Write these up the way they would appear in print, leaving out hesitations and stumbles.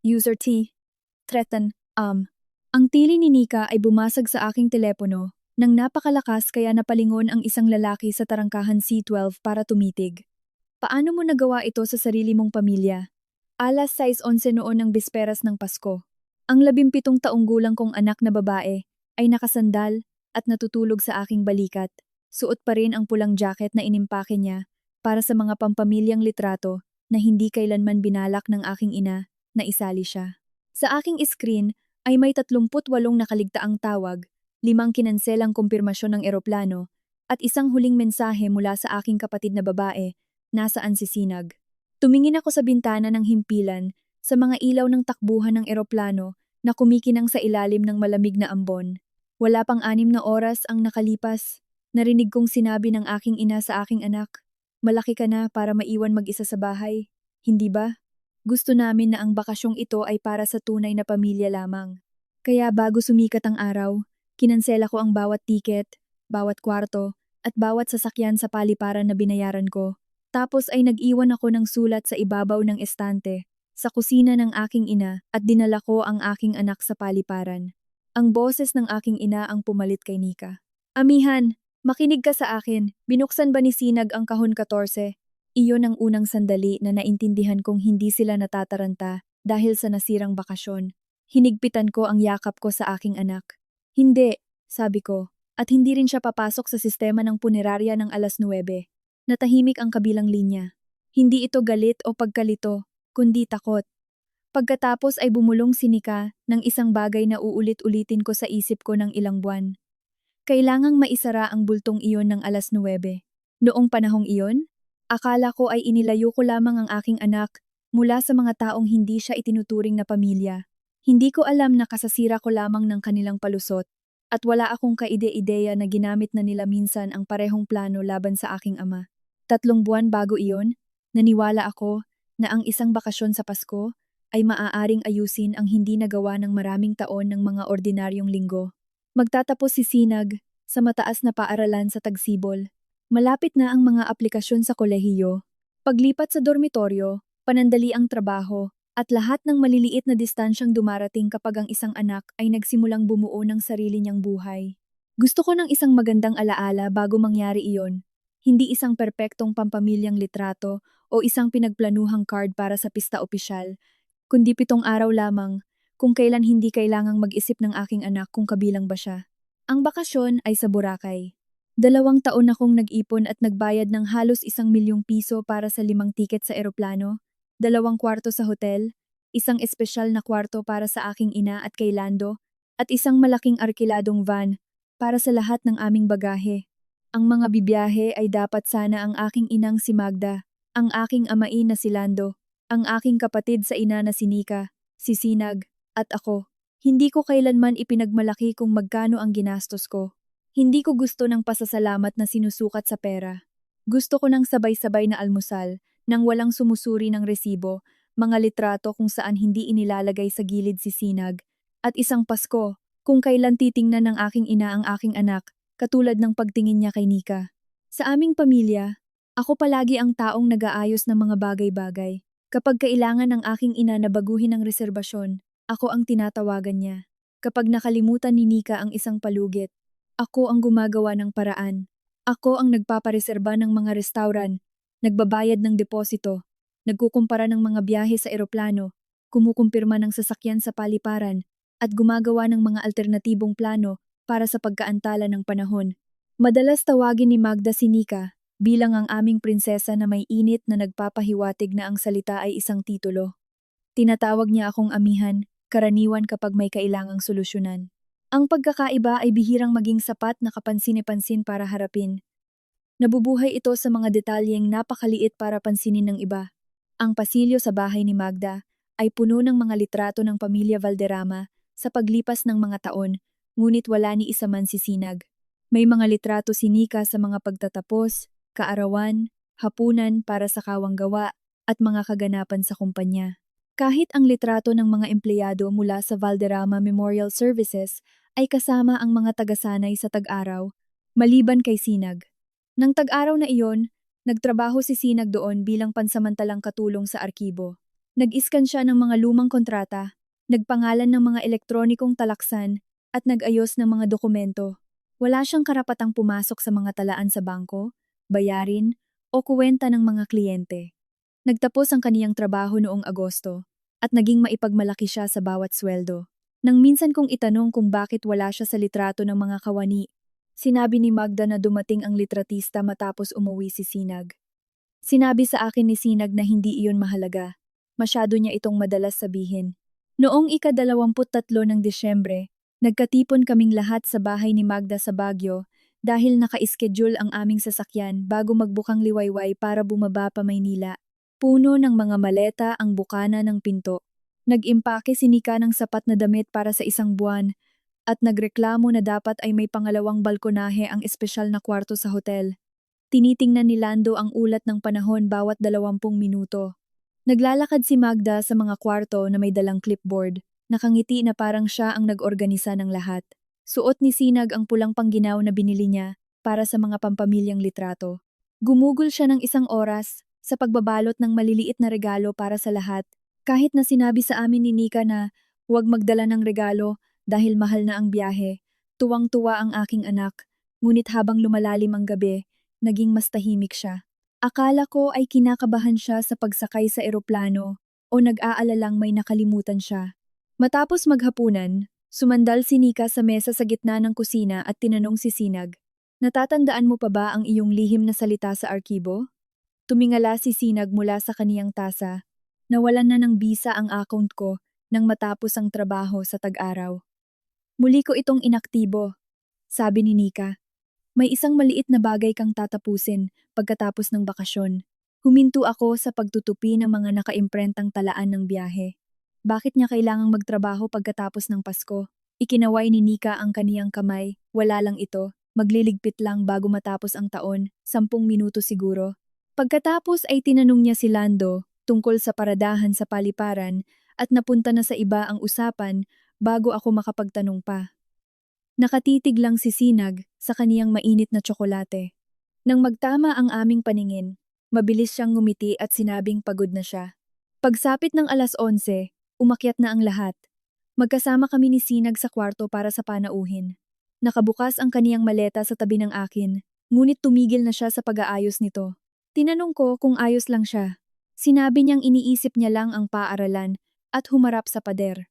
User T. Tretan, Ang tili ni Nika ay bumasag sa aking telepono nang napakalakas kaya napalingon ang isang lalaki sa tarangkahan C12 para tumitig. Paano mo nagawa ito sa sarili mong pamilya? Alas 6:11 noon ng bisperas ng Pasko. Ang 17 taong gulang kong anak na babae ay nakasandal at natutulog sa aking balikat. Suot pa rin ang pulang jacket na inimpake niya para sa mga pampamilyang litrato na hindi kailanman binalak ng aking ina na isali siya. Sa aking screen ay may 38 nakaligtaang tawag, 5 kinanselang kumpirmasyon ng eroplano, at isang huling mensahe mula sa aking kapatid na babae, nasaan si Sinag. Tumingin ako sa bintana ng himpilan sa mga ilaw ng takbuhan ng eroplano na kumikinang sa ilalim ng malamig na ambon. Wala pang 6 na oras ang nakalipas. Narinig kong sinabi ng aking ina sa aking anak, "Malaki ka na para maiwan mag-isa sa bahay. Hindi ba? Gusto namin na ang bakasyong ito ay para sa tunay na pamilya lamang." Kaya bago sumikat ang araw, kinansela ko ang bawat tiket, bawat kwarto, at bawat sasakyan sa paliparan na binayaran ko. Tapos ay nag-iwan ako ng sulat sa ibabaw ng estante, sa kusina ng aking ina at dinala ko ang aking anak sa paliparan. Ang boses ng aking ina ang pumalit kay Nika. "Amihan, makinig ka sa akin. Binuksan ba ni Sinag ang kahon 14? Iyon ang unang sandali na naintindihan kong hindi sila natataranta dahil sa nasirang bakasyon. Hinigpitan ko ang yakap ko sa aking anak. "Hindi," sabi ko, at hindi rin siya papasok sa sistema ng punerarya ng alas 9. Natahimik ang kabilang linya. Hindi ito galit o pagkalito, kundi takot. Pagkatapos ay bumulong si Nika ng isang bagay na uulit-ulitin ko sa isip ko ng ilang buwan. Kailangang maisara ang bultong iyon ng alas 9. Noong panahong iyon, akala ko ay inilayo ko lamang ang aking anak mula sa mga taong hindi siya itinuturing na pamilya. Hindi ko alam na kasasira ko lamang ng kanilang palusot at wala akong kaide-ideya na ginamit na nila minsan ang parehong plano laban sa aking ama. 3 buwan bago iyon, naniwala ako na ang isang bakasyon sa Pasko ay maaaring ayusin ang hindi nagawa ng maraming taon ng mga ordinaryong linggo. Magtatapos si Sinag sa mataas na paaralan sa Tagsibol. Malapit na ang mga aplikasyon sa kolehiyo. Paglipat sa dormitoryo, panandali ang trabaho, at lahat ng maliliit na distansyang dumarating kapag ang isang anak ay nagsimulang bumuo ng sarili niyang buhay. Gusto ko ng isang magandang alaala bago mangyari iyon. Hindi isang perpektong pampamilyang litrato o isang pinagplanuhang card para sa pista opisyal, kundi 7 araw lamang kung kailan hindi kailangang mag-isip ng aking anak kung kabilang ba siya. Ang bakasyon ay sa Boracay. 2 taon akong nag-ipon at nagbayad ng halos 1 milyong piso para sa 5 tiket sa eroplano, 2 kwarto sa hotel, isang espesyal na kwarto para sa aking ina at kay Lando, at isang malaking arkiladong van para sa lahat ng aming bagahe. Ang mga bibiyahe ay dapat sana ang aking inang si Magda, ang aking amain na si Lando, ang aking kapatid sa ina na si Nika, si Sinag, at ako. Hindi ko kailanman ipinagmalaki kung magkano ang ginastos ko. Hindi ko gusto ng pasasalamat na sinusukat sa pera. Gusto ko ng sabay-sabay na almusal, nang walang sumusuri ng resibo, mga litrato kung saan hindi inilalagay sa gilid si Sinag, at isang Pasko, kung kailan titingnan ng aking ina ang aking anak, katulad ng pagtingin niya kay Nika. Sa aming pamilya, ako palagi ang taong nag-aayos ng mga bagay-bagay. Kapag kailangan ng aking ina na baguhin ang reserbasyon, ako ang tinatawagan niya. Kapag nakalimutan ni Nika ang isang palugit, ako ang gumagawa ng paraan. Ako ang nagpapareserba ng mga restauran, nagbabayad ng deposito, nagkukumpara ng mga biyahe sa eroplano, kumukumpirma ng sasakyan sa paliparan, at gumagawa ng mga alternatibong plano para sa pagkaantala ng panahon. Madalas tawagin ni Magda si Nika bilang ang aming prinsesa na may init na nagpapahiwatig na ang salita ay isang titulo. Tinatawag niya akong amihan, karaniwan kapag may kailangang solusyonan. Ang pagkakaiba ay bihirang maging sapat na kapansin-pansin para harapin. Nabubuhay ito sa mga detalyeng napakaliit para pansinin ng iba. Ang pasilyo sa bahay ni Magda ay puno ng mga litrato ng pamilya Valderrama sa paglipas ng mga taon, ngunit wala ni isa man si Sinag. May mga litrato si Nika sa mga pagtatapos, kaarawan, hapunan para sa kawang gawa, at mga kaganapan sa kumpanya. Kahit ang litrato ng mga empleyado mula sa Valderrama Memorial Services ay kasama ang mga tagasanay sa tag-araw, maliban kay Sinag. Nang tag-araw na iyon, nagtrabaho si Sinag doon bilang pansamantalang katulong sa arkibo. Nag-iskan siya ng mga lumang kontrata, nagpangalan ng mga elektronikong talaksan, at nag-ayos ng mga dokumento. Wala siyang karapatang pumasok sa mga talaan sa bangko, bayarin, o kuwenta ng mga kliyente. Nagtapos ang kaniyang trabaho noong Agosto, at naging maipagmalaki siya sa bawat sweldo. Nang minsan kong itanong kung bakit wala siya sa litrato ng mga kawani, sinabi ni Magda na dumating ang litratista matapos umuwi si Sinag. Sinabi sa akin ni Sinag na hindi iyon mahalaga. Masyado niya itong madalas sabihin. Noong ika-23 ng Disyembre, nagkatipon kaming lahat sa bahay ni Magda sa Baguio dahil naka-schedule ang aming sasakyan bago magbukang liwayway para bumaba pa Maynila. Puno ng mga maleta ang bukana ng pinto. Nag-impake si Nika ng sapat na damit para sa isang buwan at nagreklamo na dapat ay may pangalawang balkonahe ang espesyal na kwarto sa hotel. Tinitingnan ni Lando ang ulat ng panahon bawat 20 minuto. Naglalakad si Magda sa mga kwarto na may dalang clipboard, nakangiti na parang siya ang nag-organisa ng lahat. Suot ni Sinag ang pulang pangginaw na binili niya para sa mga pampamilyang litrato. Gumugol siya ng isang oras sa pagbabalot ng maliliit na regalo para sa lahat, kahit na sinabi sa amin ni Nika na huwag magdala ng regalo dahil mahal na ang biyahe. Tuwang-tuwa ang aking anak, ngunit habang lumalalim ang gabi, naging mas tahimik siya. Akala ko ay kinakabahan siya sa pagsakay sa eroplano o nag-aalalang may nakalimutan siya. Matapos maghapunan, sumandal si Nika sa mesa sa gitna ng kusina at tinanong si Sinag, "Natatandaan mo pa ba ang iyong lihim na salita sa arkibo?" Tumingala si Sinag mula sa kaniyang tasa. Nawalan na ng bisa ang account ko nang matapos ang trabaho sa tag-araw. "Muli ko itong inaktibo," sabi ni Nika. "May isang maliit na bagay kang tatapusin pagkatapos ng bakasyon." Huminto ako sa pagtutupi ng mga nakaimprentang talaan ng biyahe. Bakit niya kailangang magtrabaho pagkatapos ng Pasko? Ikinaway ni Nika ang kaniyang kamay. Wala lang ito. Magliligpit lang bago matapos ang taon. 10 minuto siguro. Pagkatapos ay tinanong niya si Lando tungkol sa paradahan sa paliparan at napunta na sa iba ang usapan bago ako makapagtanong pa. Nakatitig lang si Sinag sa kaniyang mainit na tsokolate. Nang magtama ang aming paningin, mabilis siyang ngumiti at sinabing pagod na siya. Pagsapit ng 11:00, umakyat na ang lahat. Magkasama kami ni Sinag sa kwarto para sa panauhin. Nakabukas ang kaniyang maleta sa tabi ng akin, ngunit tumigil na siya sa pag-aayos nito. Tinanong ko kung ayos lang siya. Sinabi niyang iniisip niya lang ang paaralan at humarap sa pader.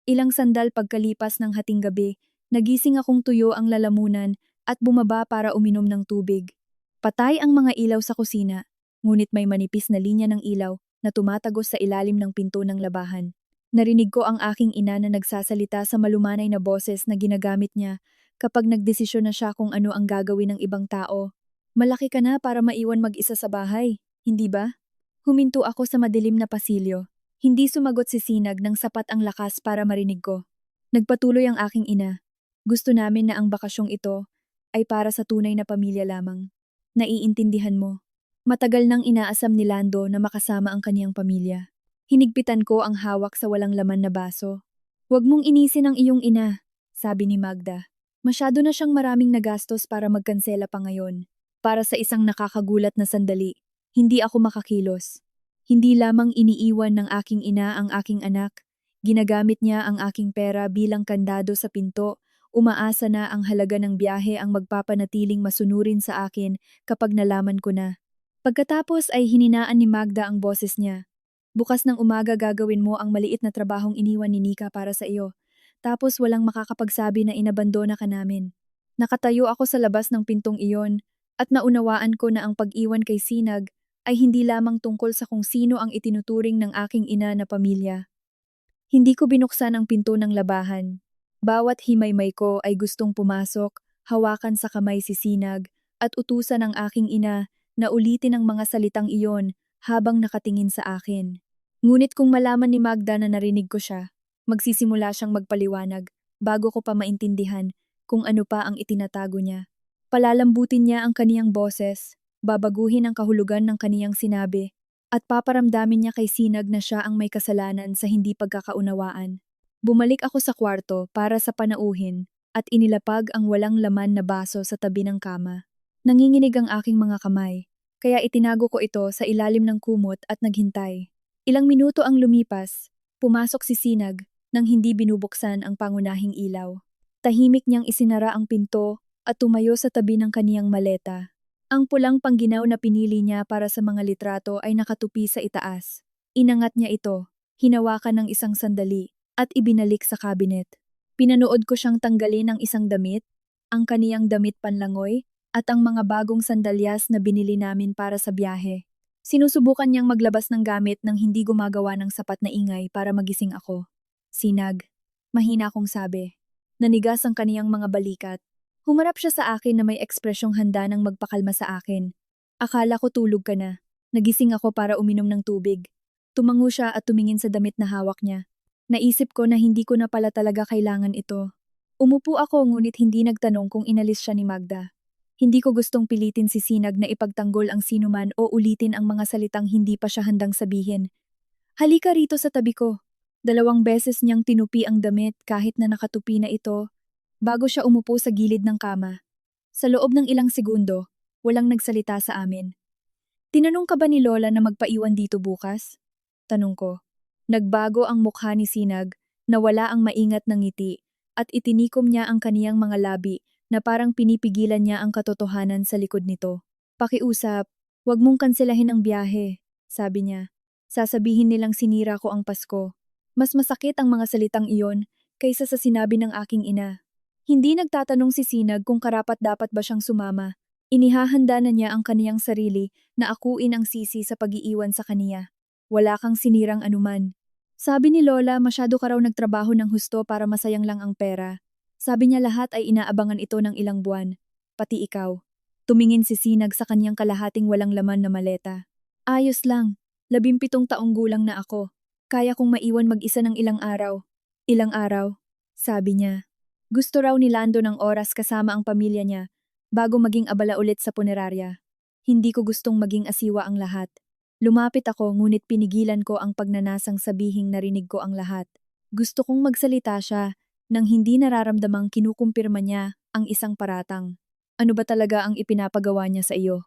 Ilang sandal pagkalipas ng hating gabi, nagising akong tuyo ang lalamunan at bumaba para uminom ng tubig. Patay ang mga ilaw sa kusina, ngunit may manipis na linya ng ilaw na tumatagos sa ilalim ng pinto ng labahan. Narinig ko ang aking ina na nagsasalita sa malumanay na boses na ginagamit niya kapag nagdesisyon na siya kung ano ang gagawin ng ibang tao. "Malaki ka na para maiwan mag-isa sa bahay, hindi ba?" Huminto ako sa madilim na pasilyo. Hindi sumagot si Sinag nang sapat ang lakas para marinig ko. Nagpatuloy ang aking ina. "Gusto namin na ang bakasyong ito ay para sa tunay na pamilya lamang. Naiintindihan mo." Matagal nang inaasam ni Lando na makasama ang kaniyang pamilya. Hinigpitan ko ang hawak sa walang laman na baso. "Huwag mong inisin ang iyong ina," sabi ni Magda. "Masyado na siyang maraming nagastos para magkansela pa ngayon." Para sa isang nakakagulat na sandali, hindi ako makakilos. Hindi lamang iniiwan ng aking ina ang aking anak, ginagamit niya ang aking pera bilang kandado sa pinto, umaasa na ang halaga ng biyahe ang magpapanatiling masunurin sa akin kapag nalaman ko na. Pagkatapos ay hininaan ni Magda ang boses niya. "Bukas ng umaga gagawin mo ang maliit na trabahong iniwan ni Nika para sa iyo. Tapos walang makakapagsabi na inabandona ka namin." Nakatayo ako sa labas ng pintong iyon, at naunawaan ko na ang pag-iwan kay Sinag ay hindi lamang tungkol sa kung sino ang itinuturing ng aking ina na pamilya. Hindi ko binuksan ang pinto ng labahan. Bawat himaymay ko ay gustong pumasok, hawakan sa kamay si Sinag, at utusan ang aking ina na ulitin ang mga salitang iyon habang nakatingin sa akin. Ngunit kung malaman ni Magda na narinig ko siya, magsisimula siyang magpaliwanag bago ko pa maintindihan kung ano pa ang itinatago niya. Palalambutin niya ang kaniyang boses, babaguhin ang kahulugan ng kaniyang sinabi, at paparamdamin niya kay Sinag na siya ang may kasalanan sa hindi pagkakaunawaan. Bumalik ako sa kwarto para sa panauhin at inilapag ang walang laman na baso sa tabi ng kama. Nanginginig ang aking mga kamay, kaya itinago ko ito sa ilalim ng kumot at naghintay. Ilang minuto ang lumipas, pumasok si Sinag nang hindi binubuksan ang pangunahing ilaw. Tahimik niyang isinara ang pinto at tumayo sa tabi ng kaniyang maleta. Ang pulang pangginaw na pinili niya para sa mga litrato ay nakatupi sa itaas. Inangat niya ito, hinawakan ng isang sandali, at ibinalik sa cabinet. Pinanood ko siyang tanggalin ang isang damit, ang kaniyang damit panlangoy, at ang mga bagong sandalyas na binili namin para sa biyahe. Sinusubukan niyang maglabas ng gamit nang hindi gumagawa ng sapat na ingay para magising ako. Sinag. Mahina kong sabi. Nanigas ang kaniyang mga balikat. Humarap siya sa akin na may ekspresyong handa ng magpakalma sa akin. Akala ko tulog ka na. Nagising ako para uminom ng tubig. Tumango siya at tumingin sa damit na hawak niya. Naisip ko na hindi ko na pala talaga kailangan ito. Umupo ako ngunit hindi nagtanong kung inalis siya ni Magda. Hindi ko gustong pilitin si Sinag na ipagtanggol ang sinuman o ulitin ang mga salitang hindi pa siya handang sabihin. Halika rito sa tabi ko. 2 beses niyang tinupi ang damit kahit na nakatupi na ito, bago siya umupo sa gilid ng kama. Sa loob ng ilang segundo, walang nagsalita sa amin. Tinanong ka ba ni Lola na magpaiwan dito bukas? Tanong ko. Nagbago ang mukha ni Sinag, nawala ang maingat na ngiti, at itinikom niya ang kaniyang mga labi na parang pinipigilan niya ang katotohanan sa likod nito. Pakiusap, wag mong kanselahin ang biyahe, sabi niya. Sasabihin nilang sinira ko ang Pasko. Mas masakit ang mga salitang iyon kaysa sa sinabi ng aking ina. Hindi nagtatanong si Sinag kung karapat-dapat ba siyang sumama. Inihahanda na niya ang kaniyang sarili na akuin ang sisi sa pag-iiwan sa kaniya. Wala kang sinirang anuman. Sabi ni Lola masyado ka raw nagtrabaho ng husto para masayang lang ang pera. Sabi niya lahat ay inaabangan ito ng ilang buwan. Pati ikaw. Tumingin si Sinag sa kaniyang kalahating walang laman na maleta. Ayos lang. 17 taong gulang na ako. Kaya kong maiwan mag-isa ng ilang araw. Ilang araw? Sabi niya. Gusto raw ni Lando ng oras kasama ang pamilya niya bago maging abala ulit sa punerarya. Hindi ko gustong maging asiwa ang lahat. Lumapit ako ngunit pinigilan ko ang pagnanasang sabihing narinig ko ang lahat. Gusto kong magsalita siya nang hindi nararamdamang kinukumpirma niya ang isang paratang. Ano ba talaga ang ipinapagawa niya sa iyo?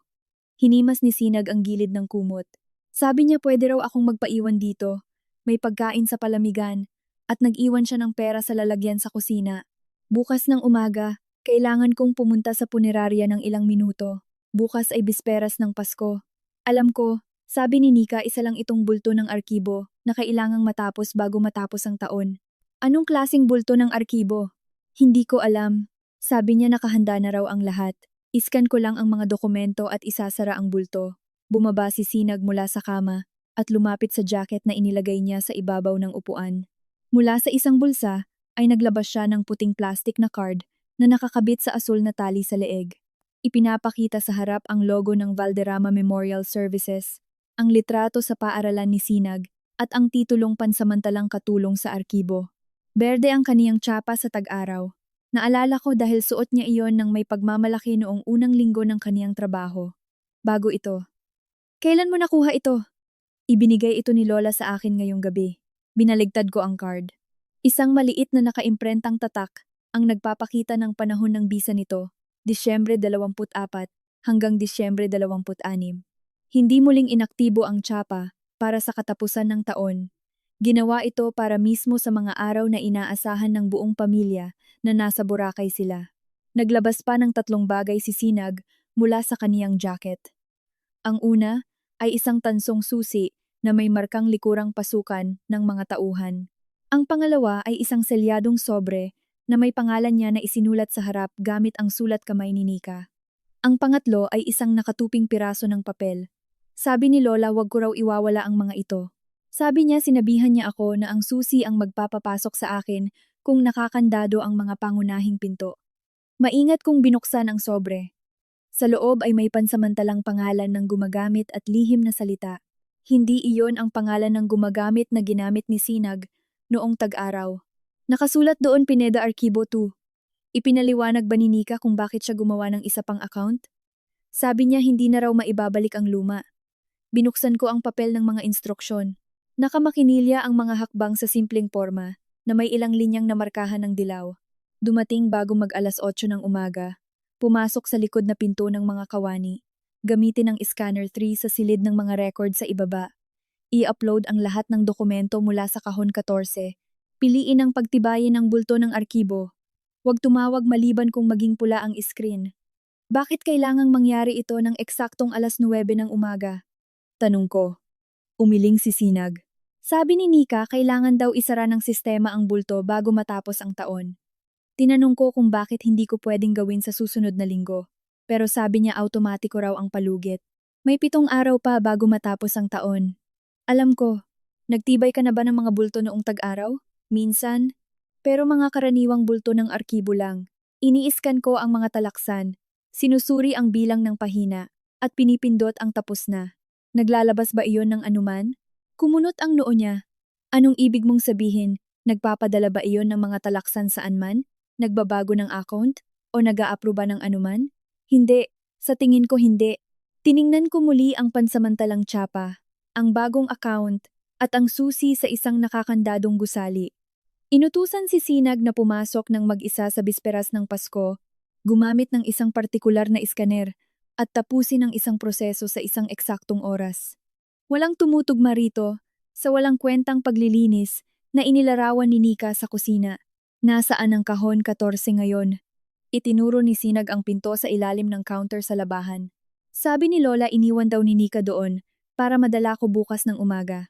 Hinimas ni Sinag ang gilid ng kumot. Sabi niya pwede raw akong magpaiwan dito. May pagkain sa palamigan at nag-iwan siya ng pera sa lalagyan sa kusina. Bukas ng umaga, kailangan kong pumunta sa punerarya ng ilang minuto. Bukas ay bisperas ng Pasko. Alam ko, sabi ni Nika isa lang itong bulto ng arkibo na kailangang matapos bago matapos ang taon. Anong klasing bulto ng arkibo? Hindi ko alam. Sabi niya nakahanda na raw ang lahat. Iskan ko lang ang mga dokumento at isasara ang bulto. Bumaba si Sinag mula sa kama at lumapit sa jacket na inilagay niya sa ibabaw ng upuan. Mula sa isang bulsa, ay naglabas siya ng puting plastic na card na nakakabit sa asul na tali sa leeg. Ipinapakita sa harap ang logo ng Valderrama Memorial Services, ang litrato sa paaralan ni Sinag, at ang titulong pansamantalang katulong sa arkibo. Berde ang kaniyang tsapa sa tag-araw. Naalala ko dahil suot niya iyon nang may pagmamalaki noong unang linggo ng kaniyang trabaho. Bago ito. Kailan mo nakuha ito? Ibinigay ito ni Lola sa akin ngayong gabi. Binaligtad ko ang card. Isang maliit na nakaimprentang tatak ang nagpapakita ng panahon ng bisa nito, Disyembre 24 hanggang Disyembre 26. Hindi muling inaktibo ang tsapa para sa katapusan ng taon. Ginawa ito para mismo sa mga araw na inaasahan ng buong pamilya na nasa Boracay sila. Naglabas pa ng 3 bagay si Sinag mula sa kaniyang jacket. Ang una ay isang tansong susi na may markang likurang pasukan ng mga tauhan. Ang pangalawa ay isang selyadong sobre na may pangalan niya na isinulat sa harap gamit ang sulat kamay ni Nika. Ang pangatlo ay isang nakatuping piraso ng papel. Sabi ni Lola wag ko raw iwawala ang mga ito. Sabi niya sinabihan niya ako na ang susi ang magpapapasok sa akin kung nakakandado ang mga pangunahing pinto. Maingat kong binuksan ang sobre. Sa loob ay may pansamantalang pangalan ng gumagamit at lihim na salita. Hindi iyon ang pangalan ng gumagamit na ginamit ni Sinag noong tag-araw. Nakasulat doon Pineda Archivo 2. Ipinaliwanag ba ni Nika kung bakit siya gumawa ng isa pang account? Sabi niya hindi na raw maibabalik ang luma. Binuksan ko ang papel ng mga instruksyon. Nakamakinilya ang mga hakbang sa simpleng forma na may ilang linyang namarkahan ng dilaw. Dumating bago mag-alas 8 ng umaga. Pumasok sa likod na pinto ng mga kawani. Gamitin ang scanner 3 sa silid ng mga record sa ibaba. I-upload ang lahat ng dokumento mula sa kahon 14. Piliin ang pagtibayin ng bulto ng arkibo. Huwag tumawag maliban kung maging pula ang screen. Bakit kailangang mangyari ito ng eksaktong alas 9 ng umaga? Tanong ko. Umiling si Sinag. Sabi ni Nika kailangan daw isara ng sistema ang bulto bago matapos ang taon. Tinanong ko kung bakit hindi ko pwedeng gawin sa susunod na linggo. Pero sabi niya automatiko raw ang palugit. May 7 araw pa bago matapos ang taon. Alam ko, nagtibay ka na ba ng mga bulto noong tag-araw? Minsan. Pero mga karaniwang bulto ng arkibo lang. Ini-scan ko ang mga talaksan. Sinusuri ang bilang ng pahina. At pinipindot ang tapos na. Naglalabas ba iyon ng anuman? Kumunot ang noo niya. Anong ibig mong sabihin? Nagpapadala ba iyon ng mga talaksan saan man? Nagbabago ng account? O nag-a-aproba ng anuman? Hindi. Sa tingin ko hindi. Tiningnan ko muli ang pansamantalang tsapa, ang bagong account, at ang susi sa isang nakakandadong gusali. Inutusan si Sinag na pumasok ng mag-isa sa bisperas ng Pasko, gumamit ng isang partikular na iskaner, at tapusin ang isang proseso sa isang eksaktong oras. Walang tumutugma rito, sa walang kwentang paglilinis na inilarawan ni Nika sa kusina. Nasaan ang kahon 14 ngayon? Itinuro ni Sinag ang pinto sa ilalim ng counter sa labahan. Sabi ni Lola iniwan daw ni Nika doon para madala ko bukas ng umaga.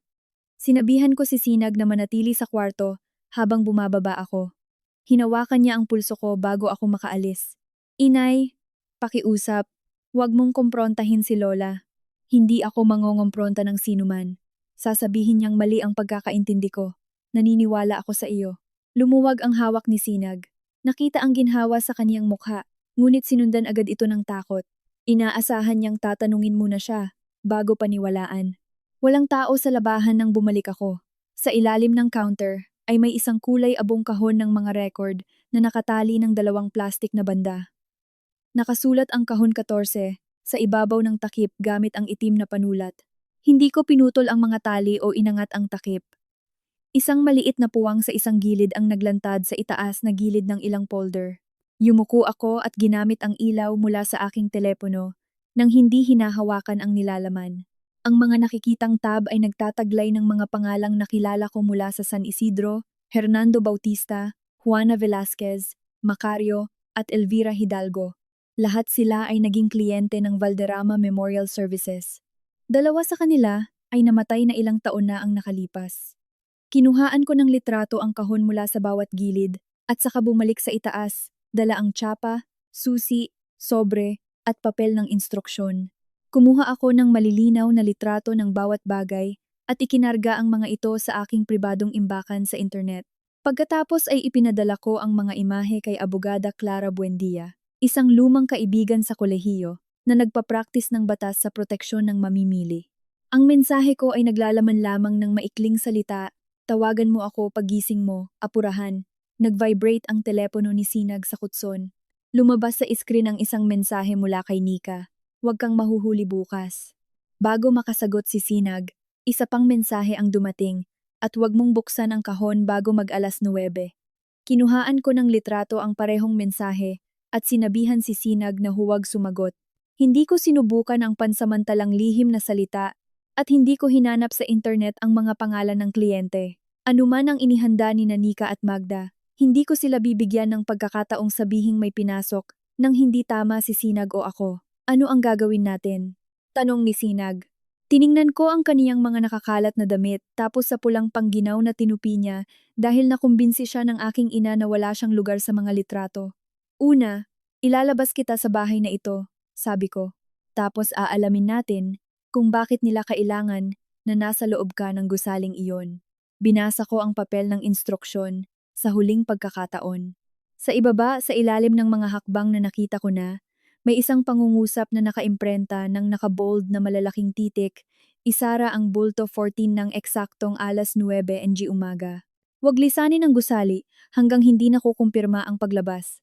Sinabihan ko si Sinag na manatili sa kwarto habang bumababa ako. Hinawakan niya ang pulso ko bago ako makaalis. Inay, pakiusap, huwag mong kumprontahin si Lola. Hindi ako mangongompronta ng sinuman. Sasabihin niyang mali ang pagkakaintindi ko. Naniniwala ako sa iyo. Lumuwag ang hawak ni Sinag. Nakita ang ginhawa sa kaniyang mukha, ngunit sinundan agad ito ng takot. Inaasahan niyang tatanungin muna siya, bago paniwalaan. Walang tao sa labahan nang bumalik ako. Sa ilalim ng counter ay may isang kulay abong kahon ng mga record na nakatali ng 2 plastik na banda. Nakasulat ang kahon 14 sa ibabaw ng takip gamit ang itim na panulat. Hindi ko pinutol ang mga tali o inangat ang takip. Isang maliit na puwang sa isang gilid ang naglantad sa itaas na gilid ng ilang folder. Yumuko ako at ginamit ang ilaw mula sa aking telepono nang hindi hinahawakan ang nilalaman. Ang mga nakikitang tab ay nagtataglay ng mga pangalang nakilala ko mula sa San Isidro, Hernando Bautista, Juana Velasquez, Macario, at Elvira Hidalgo. Lahat sila ay naging kliyente ng Valderrama Memorial Services. 2 sa kanila ay namatay na ilang taon na ang nakalipas. Kinuhaan ko ng litrato ang kahon mula sa bawat gilid at saka bumalik sa itaas, dala ang tsapa, susi, sobre, at papel ng instruksyon. Kumuha ako ng malilinaw na litrato ng bawat bagay at ikinarga ang mga ito sa aking pribadong imbakan sa internet. Pagkatapos ay ipinadala ko ang mga imahe kay Abogada Clara Buendia, isang lumang kaibigan sa kolehiyo na nagpa-practice ng batas sa proteksyon ng mamimili. Ang mensahe ko ay naglalaman lamang ng maikling salita. Tawagan mo ako paggising mo, apurahan. Nag-vibrate ang telepono ni Sinag sa kutson. Lumabas sa iskrin ang isang mensahe mula kay Nika. Huwag kang mahuhuli bukas. Bago makasagot si Sinag, isa pang mensahe ang dumating at huwag mong buksan ang kahon bago mag-alas 9. Kinuhaan ko ng litrato ang parehong mensahe at sinabihan si Sinag na huwag sumagot. Hindi ko sinubukan ang pansamantalang lihim na salita at hindi ko hinanap sa internet ang mga pangalan ng kliyente. Anuman ang inihanda ni Nika at Magda, hindi ko sila bibigyan ng pagkakataong sabihing may pinasok nang hindi tama si Sinag o ako. Ano ang gagawin natin? Tanong ni Sinag. Tiningnan ko ang kaniyang mga nakakalat na damit tapos sa pulang pangginaw na tinupi niya dahil nakumbinsi siya ng aking ina na wala siyang lugar sa mga litrato. Una, ilalabas kita sa bahay na ito, sabi ko. Tapos aalamin natin kung bakit nila kailangan na nasa loob ka ng gusaling iyon. Binasa ko ang papel ng instruksyon sa huling pagkakataon. Sa ibaba, sa ilalim ng mga hakbang na nakita ko na, may isang pangungusap na nakaimprenta ng nakabold na malalaking titik, isara ang bulto 14 ng eksaktong alas 9 ng umaga. Huwag lisanin ang gusali hanggang hindi nakukumpirma ang paglabas.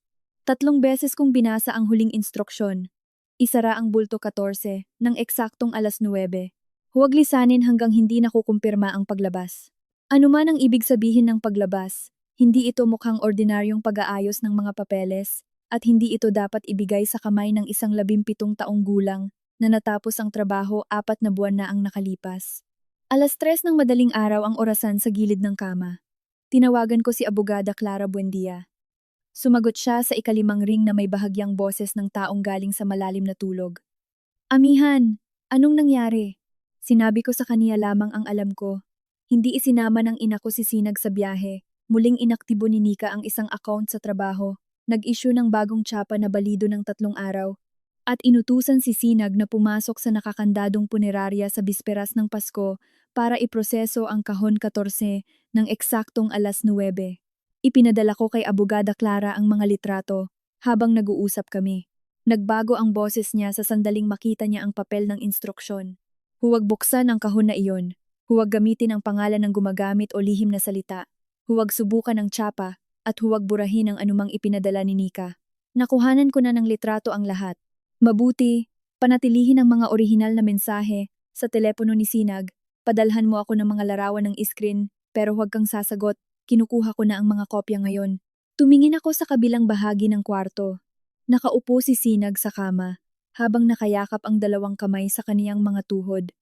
3 beses kong binasa ang huling instruksyon. Isara ang bulto 14 ng eksaktong alas 9. Huwag lisanin hanggang hindi nakukumpirma ang paglabas. Ano man ang ibig sabihin ng paglabas, hindi ito mukhang ordinaryong pag-aayos ng mga papeles at hindi ito dapat ibigay sa kamay ng isang 17 taong gulang na natapos ang trabaho 4 na buwan na ang nakalipas. 3:00 ng madaling araw ang orasan sa gilid ng kama. Tinawagan ko si Abogada Clara Buendia. Sumagot siya sa ikalimang ring na may bahagyang boses ng taong galing sa malalim na tulog. Amihan, anong nangyari? Sinabi ko sa kaniya lamang ang alam ko. Hindi isinama ng ina ko si Sinag sa biyahe. Muling inaktibo ni Nika ang isang account sa trabaho. Nag-issue ng bagong tsapa na balido ng 3 araw. At inutusan si Sinag na pumasok sa nakakandadong punerarya sa bisperas ng Pasko para iproseso ang kahon 14 ng eksaktong 9:00. Ipinadala ko kay Abogada Clara ang mga litrato habang nag-uusap kami. Nagbago ang boses niya sa sandaling makita niya ang papel ng instruksyon. Huwag buksan ang kahon na iyon. Huwag gamitin ang pangalan ng gumagamit o lihim na salita. Huwag subukan ang tsapa at huwag burahin ang anumang ipinadala ni Nika. Nakuhanan ko na ng litrato ang lahat. Mabuti, panatilihin ang mga orihinal na mensahe sa telepono ni Sinag. Padalhan mo ako ng mga larawan ng iskrin pero huwag kang sasagot. Kinukuha ko na ang mga kopya ngayon. Tumingin ako sa kabilang bahagi ng kwarto. Nakaupo si Sinag sa kama, habang nakayakap ang 2 kamay sa kaniyang mga tuhod.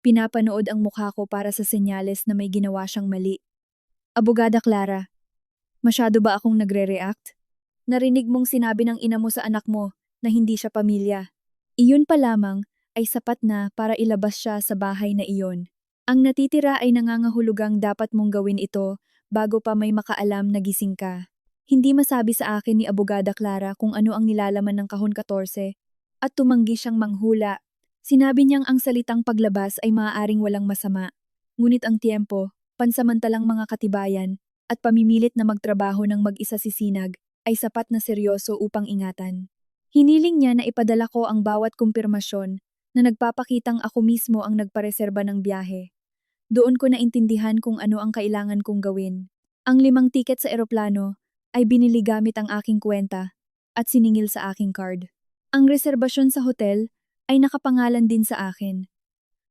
Pinapanood ang mukha ko para sa senyales na may ginawa siyang mali. Abogada Clara, masyado ba akong nagre-react? Narinig mong sinabi ng ina mo sa anak mo na hindi siya pamilya. Iyon pa lamang ay sapat na para ilabas siya sa bahay na iyon. Ang natitira ay nangangahulugang dapat mong gawin ito bago pa may makaalam na gising ka. Hindi masabi sa akin ni Abogada Clara kung ano ang nilalaman ng kahon 14 at tumanggi siyang manghula. Sinabi niyang ang salitang paglabas ay maaaring walang masama. Ngunit ang tiempo, pansamantalang mga katibayan, at pamimilit na magtrabaho ng mag-isa si Sinag ay sapat na seryoso upang ingatan. Hiniling niya na ipadala ko ang bawat kumpirmasyon na nagpapakitang ako mismo ang nagpareserba ng biyahe. Doon ko naintindihan kung ano ang kailangan kong gawin. Ang 5 tiket sa eroplano ay binili gamit ang aking kwenta at siningil sa aking card. Ang reserbasyon sa hotel ay nakapangalan din sa akin.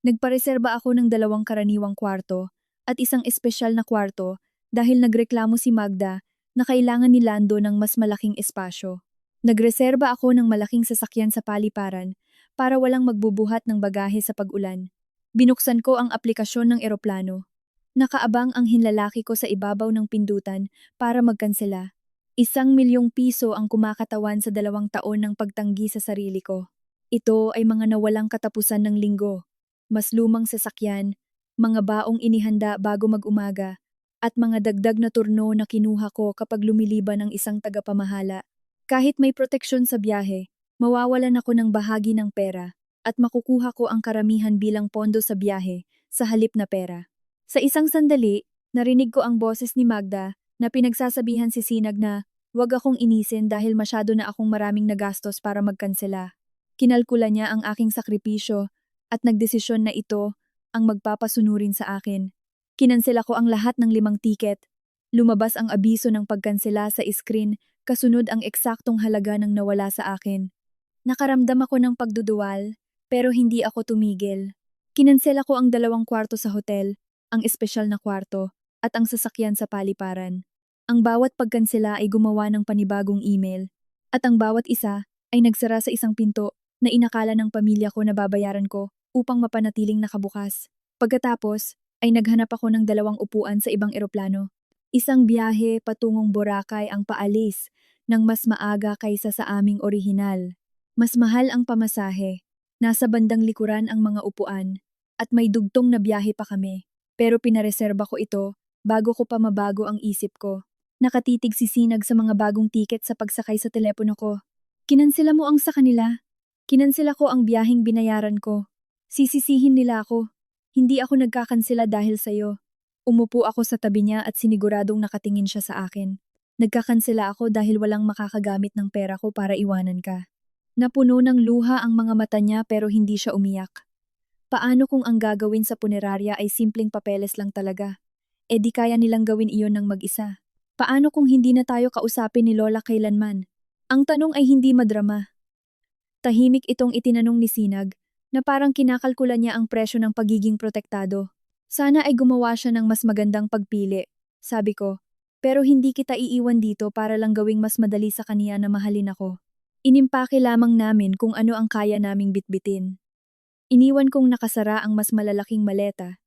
Nagpareserba ako ng 2 karaniwang kwarto at isang espesyal na kwarto dahil nagreklamo si Magda na kailangan ni Lando ng mas malaking espasyo. Nagreserba ako ng malaking sasakyan sa paliparan para walang magbubuhat ng bagahe sa pag-ulan. Binuksan ko ang aplikasyon ng eroplano. Nakaabang ang hinlalaki ko sa ibabaw ng pindutan para magkansela. 1,000,000 piso ang kumakatawan sa 2 taon ng pagtanggi sa sarili ko. Ito ay mga nawalang katapusan ng linggo. Mas lumang sasakyan, mga baong inihanda bago mag-umaga, at mga dagdag na turno na kinuha ko kapag lumiliban ang isang tagapamahala. Kahit may proteksyon sa biyahe, mawawalan ako ng bahagi ng pera at makukuha ko ang karamihan bilang pondo sa biyahe sa halip na pera. Sa isang sandali, narinig ko ang boses ni Magda na pinagsasabihan si Sinag na huwag akong inisin dahil masyado na akong maraming nagastos para magkansela. Kinalkula niya ang aking sakripisyo at nagdesisyon na ito ang magpapasunurin sa akin. Kinansela ko ang lahat ng 5 tiket. Lumabas ang abiso ng pagkansela sa iskrin kasunod ang eksaktong halaga ng nawala sa akin. Nakaramdam ako ng pagduduwal pero hindi ako tumigil. Kinansela ko ang 2 kwarto sa hotel, ang espesyal na kwarto, at ang sasakyan sa paliparan. Ang bawat pagkansela ay gumawa ng panibagong email, at ang bawat isa ay nagsara sa isang pinto na inakala ng pamilya ko na babayaran ko upang mapanatiling nakabukas. Pagkatapos, ay naghanap ako ng 2 upuan sa ibang eroplano. Isang biyahe patungong Boracay ang paalis ng mas maaga kaysa sa aming orihinal. Mas mahal ang pamasahe, nasa bandang likuran ang mga upuan, at may dugtong na biyahe pa kami. Pero pinareserba ko ito bago ko pa mabago ang isip ko. Nakatitig si Sinag sa mga bagong tiket sa pagsakay sa telepono ko. Kinansela mo ang sa kanila. Kinansela ko ang biyaheng binayaran ko. Sisisihin nila ako. Hindi ako nagkakansela dahil sa'yo. Umupo ako sa tabi niya at siniguradong nakatingin siya sa akin. Nagkakansela ako dahil walang makakagamit ng pera ko para iwanan ka. Napuno ng luha ang mga mata niya pero hindi siya umiyak. Paano kung ang gagawin sa punerarya ay simpleng papeles lang talaga? E di kaya nilang gawin iyon ng mag-isa. Paano kung hindi na tayo kausapin ni Lola kailanman? Ang tanong ay hindi madrama. Tahimik itong itinanong ni Sinag na parang kinakalkula niya ang presyo ng pagiging protektado. Sana ay gumawa siya ng mas magandang pagpili, sabi ko. Pero hindi kita iiwan dito para lang gawing mas madali sa kaniya na mahalin ako. Inimpake lamang namin kung ano ang kaya naming bitbitin. Iniwan kong nakasara ang mas malalaking maleta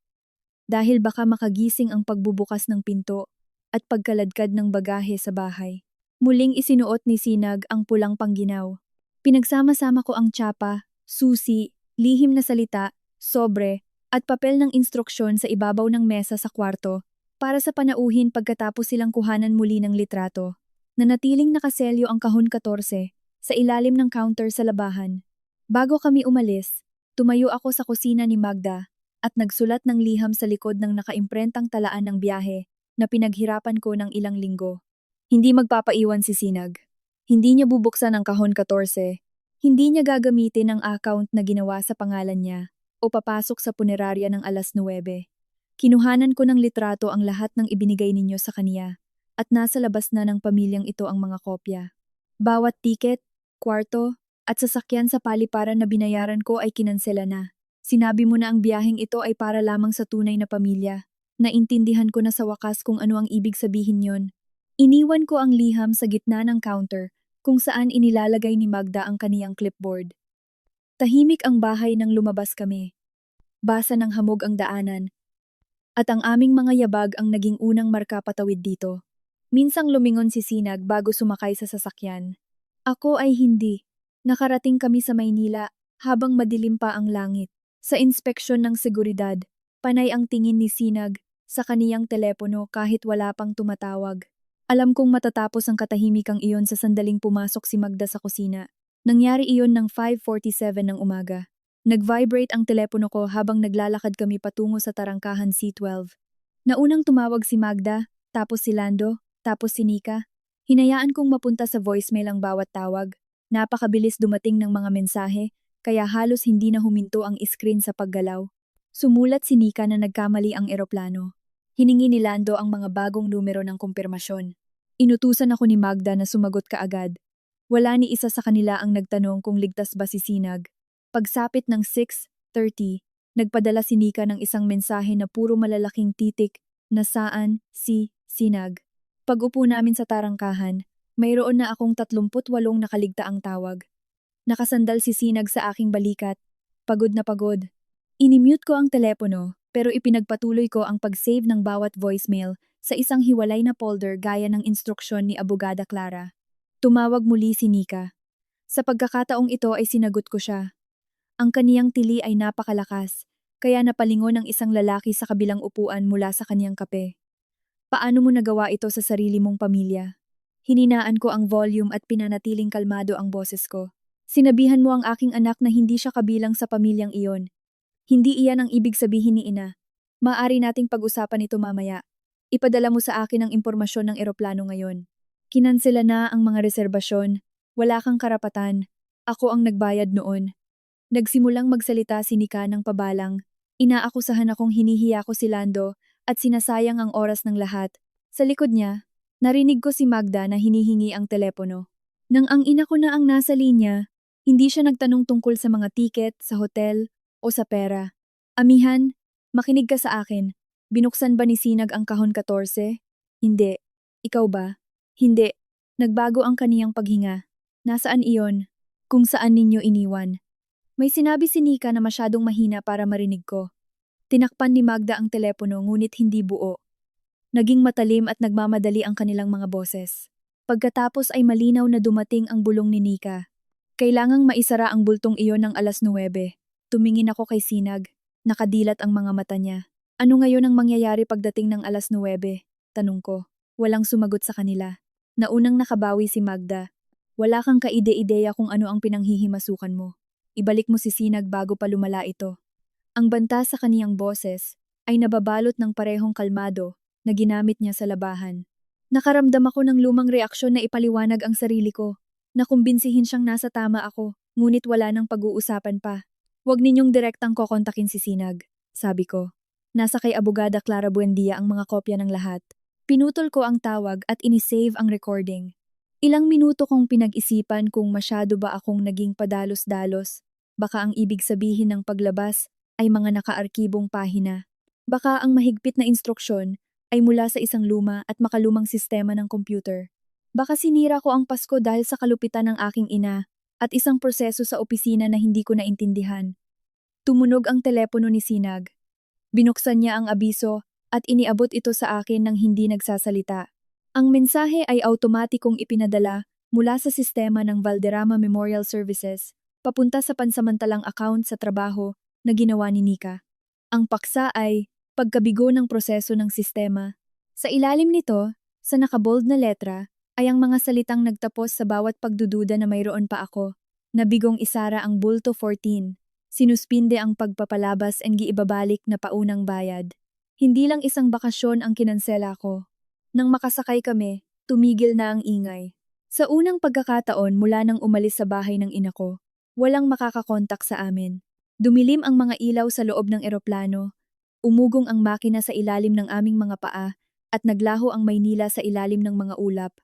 dahil baka makagising ang pagbubukas ng pinto at pagkaladkad ng bagahe sa bahay. Muling isinuot ni Sinag ang pulang pangginaw. Pinagsama-sama ko ang tsapa, susi, lihim na salita, sobre, at papel ng instruksyon sa ibabaw ng mesa sa kwarto para sa panauhin pagkatapos silang kuhanan muli ng litrato. Nanatiling nakaselyo ang kahon 14 sa ilalim ng counter sa labahan. Bago kami umalis, tumayo ako sa kusina ni Magda at nagsulat ng liham sa likod ng nakaimprentang talaan ng biyahe na pinaghirapan ko ng ilang linggo. Hindi magpapaiwan si Sinag. Hindi niya bubuksan ang kahon 14. Hindi niya gagamitin ang account na ginawa sa pangalan niya o papasok sa punerarya ng alas 9. Kinuhanan ko ng litrato ang lahat ng ibinigay ninyo sa kaniya at nasa labas na ng pamilyang ito ang mga kopya. Bawat tiket, kwarto, at sasakyan sa paliparan na binayaran ko ay kinansela na. Sinabi mo na ang biyaheng ito ay para lamang sa tunay na pamilya. Naintindihan ko na sa wakas kung ano ang ibig sabihin yon. Iniwan ko ang liham sa gitna ng counter kung saan inilalagay ni Magda ang kaniyang clipboard. Tahimik ang bahay nang lumabas kami. Basa ng hamog ang daanan. At ang aming mga yabag ang naging unang marka patawid dito. Minsang lumingon si Sinag bago sumakay sa sasakyan. Ako ay hindi. Nakarating kami sa Maynila habang madilim pa ang langit. Sa inspeksyon ng seguridad, panay ang tingin ni Sinag sa kaniyang telepono kahit wala pang tumatawag. Alam kong matatapos ang katahimikang iyon sa sandaling pumasok si Magda sa kusina. Nangyari iyon ng 5:47 ng umaga. Nag-vibrate ang telepono ko habang naglalakad kami patungo sa tarangkahan C12. Naunang tumawag si Magda, tapos si Lando, tapos si Nika. Hinayaan kong mapunta sa voicemail ang bawat tawag. Napakabilis dumating ng mga mensahe, kaya halos hindi na huminto ang screen sa paggalaw. Sumulat si Nika na nagkamali ang eroplano. Hiningi ni Lando ang mga bagong numero ng kumpirmasyon. Inutusan ako ni Magda na sumagot kaagad. Wala ni isa sa kanila ang nagtanong kung ligtas ba si Sinag. Pagsapit ng 6:30, nagpadala si Nika ng isang mensahe na puro malalaking titik na saan si Sinag. Pag-upo namin sa tarangkahan, mayroon na akong 38 nakaligtaang tawag. Nakasandal si Sinag sa aking balikat. Pagod na pagod. Inimute ko ang telepono pero ipinagpatuloy ko ang pag-save ng bawat voicemail sa isang hiwalay na folder gaya ng instruksyon ni Abogada Clara. Tumawag muli si Nika. Sa pagkakataong ito ay sinagot ko siya. Ang kaniyang tili ay napakalakas, kaya napalingon ang isang lalaki sa kabilang upuan mula sa kaniyang kape. Paano mo nagawa ito sa sarili mong pamilya? Hininaan ko ang volume at pinanatiling kalmado ang boses ko. Sinabihan mo ang aking anak na hindi siya kabilang sa pamilyang iyon. Hindi iyan ang ibig sabihin ni ina. Maaari nating pag-usapan ito mamaya. Ipadala mo sa akin ang impormasyon ng eroplano ngayon. Kinansela na ang mga reserbasyon. Wala kang karapatan. Ako ang nagbayad noon. Nagsimulang magsalita si Nika ng pabalang. Inaakusahan akong hinihiya ko si Lando at sinasayang ang oras ng lahat. Sa likod niya, narinig ko si Magda na hinihingi ang telepono. Nang ang ina ko na ang nasa linya, hindi siya nagtanong tungkol sa mga tiket, sa hotel, o sa pera. Amihan, makinig ka sa akin. Binuksan ba ni Sinag ang kahon 14? Hindi. Ikaw ba? Hindi. Nagbago ang kaniyang paghinga. Nasaan iyon? Kung saan ninyo iniwan? May sinabi si Nika na masyadong mahina para marinig ko. Tinakpan ni Magda ang telepono ngunit hindi buo. Naging matalim at nagmamadali ang kanilang mga boses. Pagkatapos ay malinaw na dumating ang bulong ni Nika. Kailangang maisara ang bultong iyon ng alas 9. Tumingin ako kay Sinag. Nakadilat ang mga mata niya. Ano ngayon ang mangyayari pagdating ng alas 9? Tanong ko. Walang sumagot sa kanila. Naunang nakabawi si Magda. Wala kang kaide-ideya kung ano ang pinanghihimasukan mo. Ibalik mo si Sinag bago pa lumala ito. Ang banta sa kaniyang boses ay nababalot ng parehong kalmado na ginamit niya sa labahan. Nakaramdam ako ng lumang reaksyon na ipaliwanag ang sarili ko. Nakumbinsihin siyang nasa tama ako, ngunit wala nang pag-uusapan pa. Huwag ninyong direktang kokontakin si Sinag, sabi ko. Nasa kay Abogada Clara Buendia ang mga kopya ng lahat. Pinutol ko ang tawag at inisave ang recording. Ilang minuto kong pinag-isipan kung masyado ba akong naging padalos-dalos. Baka ang ibig sabihin ng paglabas ay mga nakaarkibong pahina. Baka ang mahigpit na instruksyon ay mula sa isang luma at makalumang sistema ng computer. Baka sinira ko ang Pasko dahil sa kalupitan ng aking ina at isang proseso sa opisina na hindi ko naintindihan. Tumunog ang telepono ni Sinag. Binuksan niya ang abiso at iniabot ito sa akin nang hindi nagsasalita. Ang mensahe ay automatikong ipinadala mula sa sistema ng Valderrama Memorial Services papunta sa pansamantalang account sa trabaho na ginawa ni Nika. Ang paksa ay pagkabigo ng proseso ng sistema. Sa ilalim nito, sa nakabold na letra, ay ang mga salitang nagtapos sa bawat pagdududa na mayroon pa ako. Nabigong isara ang bulto 14. Sinuspinde ang pagpapalabas and giibabalik na paunang bayad. Hindi lang isang bakasyon ang kinansela ko. Nang makasakay kami, tumigil na ang ingay. Sa unang pagkakataon mula nang umalis sa bahay ng ina ko, walang makakakontak sa amin. Dumilim ang mga ilaw sa loob ng eroplano, umugong ang makina sa ilalim ng aming mga paa, at naglaho ang Maynila sa ilalim ng mga ulap.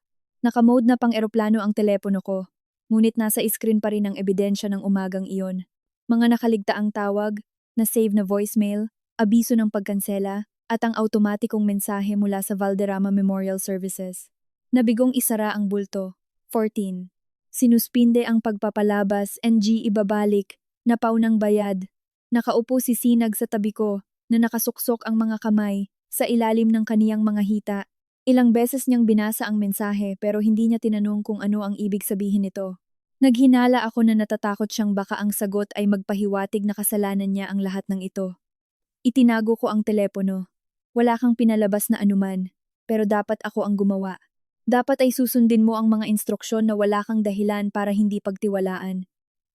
Nakamode na pang eroplano ang telepono ko, ngunit nasa screen pa rin ang ebidensya ng umagang iyon. Mga nakaligtaang tawag, na-save na voicemail, abiso ng pagkansela, at ang automatikong mensahe mula sa Valderrama Memorial Services. Nabigong isara ang bulto. 14. Sinuspinde ang pagpapalabas and ibabalik, na paunang bayad. Nakaupo si Sinag sa tabi ko, na nakasuksok ang mga kamay, sa ilalim ng kaniyang mga hita. Ilang beses niyang binasa ang mensahe pero hindi niya tinanong kung ano ang ibig sabihin nito. Naghinala ako na natatakot siyang baka ang sagot ay magpahiwatig na kasalanan niya ang lahat ng ito. Itinago ko ang telepono. Wala kang pinalabas na anuman, pero dapat ako ang gumawa. Dapat ay susundin mo ang mga instruksyon na wala kang dahilan para hindi pagtiwalaan.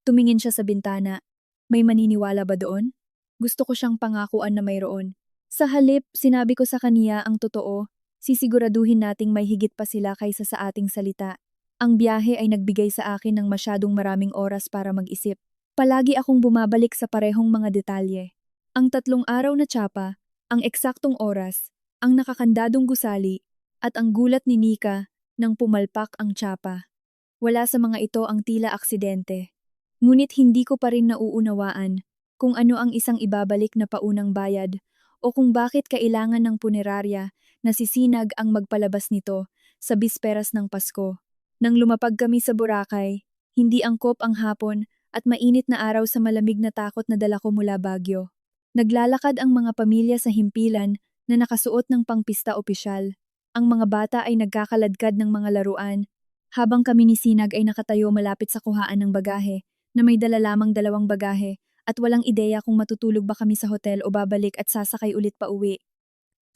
Tumingin siya sa bintana. May maniniwala ba doon? Gusto ko siyang pangakuan na mayroon. Sa halip, sinabi ko sa kaniya ang totoo, sisiguraduhin nating may higit pa sila kaysa sa ating salita. Ang biyahe ay nagbigay sa akin ng masyadong maraming oras para mag-isip. Palagi akong bumabalik sa parehong mga detalye. Ang 3 araw na tsapa, ang eksaktong oras, ang nakakandadong gusali, at ang gulat ni Nika nang pumalpak ang tsapa. Wala sa mga ito ang tila aksidente. Ngunit hindi ko pa rin nauunawaan kung ano ang isang ibabalik na paunang bayad o kung bakit kailangan ng punerarya na si Sinag ang magpalabas nito sa bisperas ng Pasko. Nang lumapag kami sa Boracay, hindi angkop ang hapon at mainit na araw sa malamig na takot na dala ko mula Baguio. Naglalakad ang mga pamilya sa himpilan na nakasuot ng pangpista opisyal. Ang mga bata ay nagkakaladkad ng mga laruan, habang kami ni Sinag ay nakatayo malapit sa kuhaan ng bagahe, na may dala lamang 2 bagahe, at walang ideya kung matutulog ba kami sa hotel o babalik at sasakay ulit pa uwi.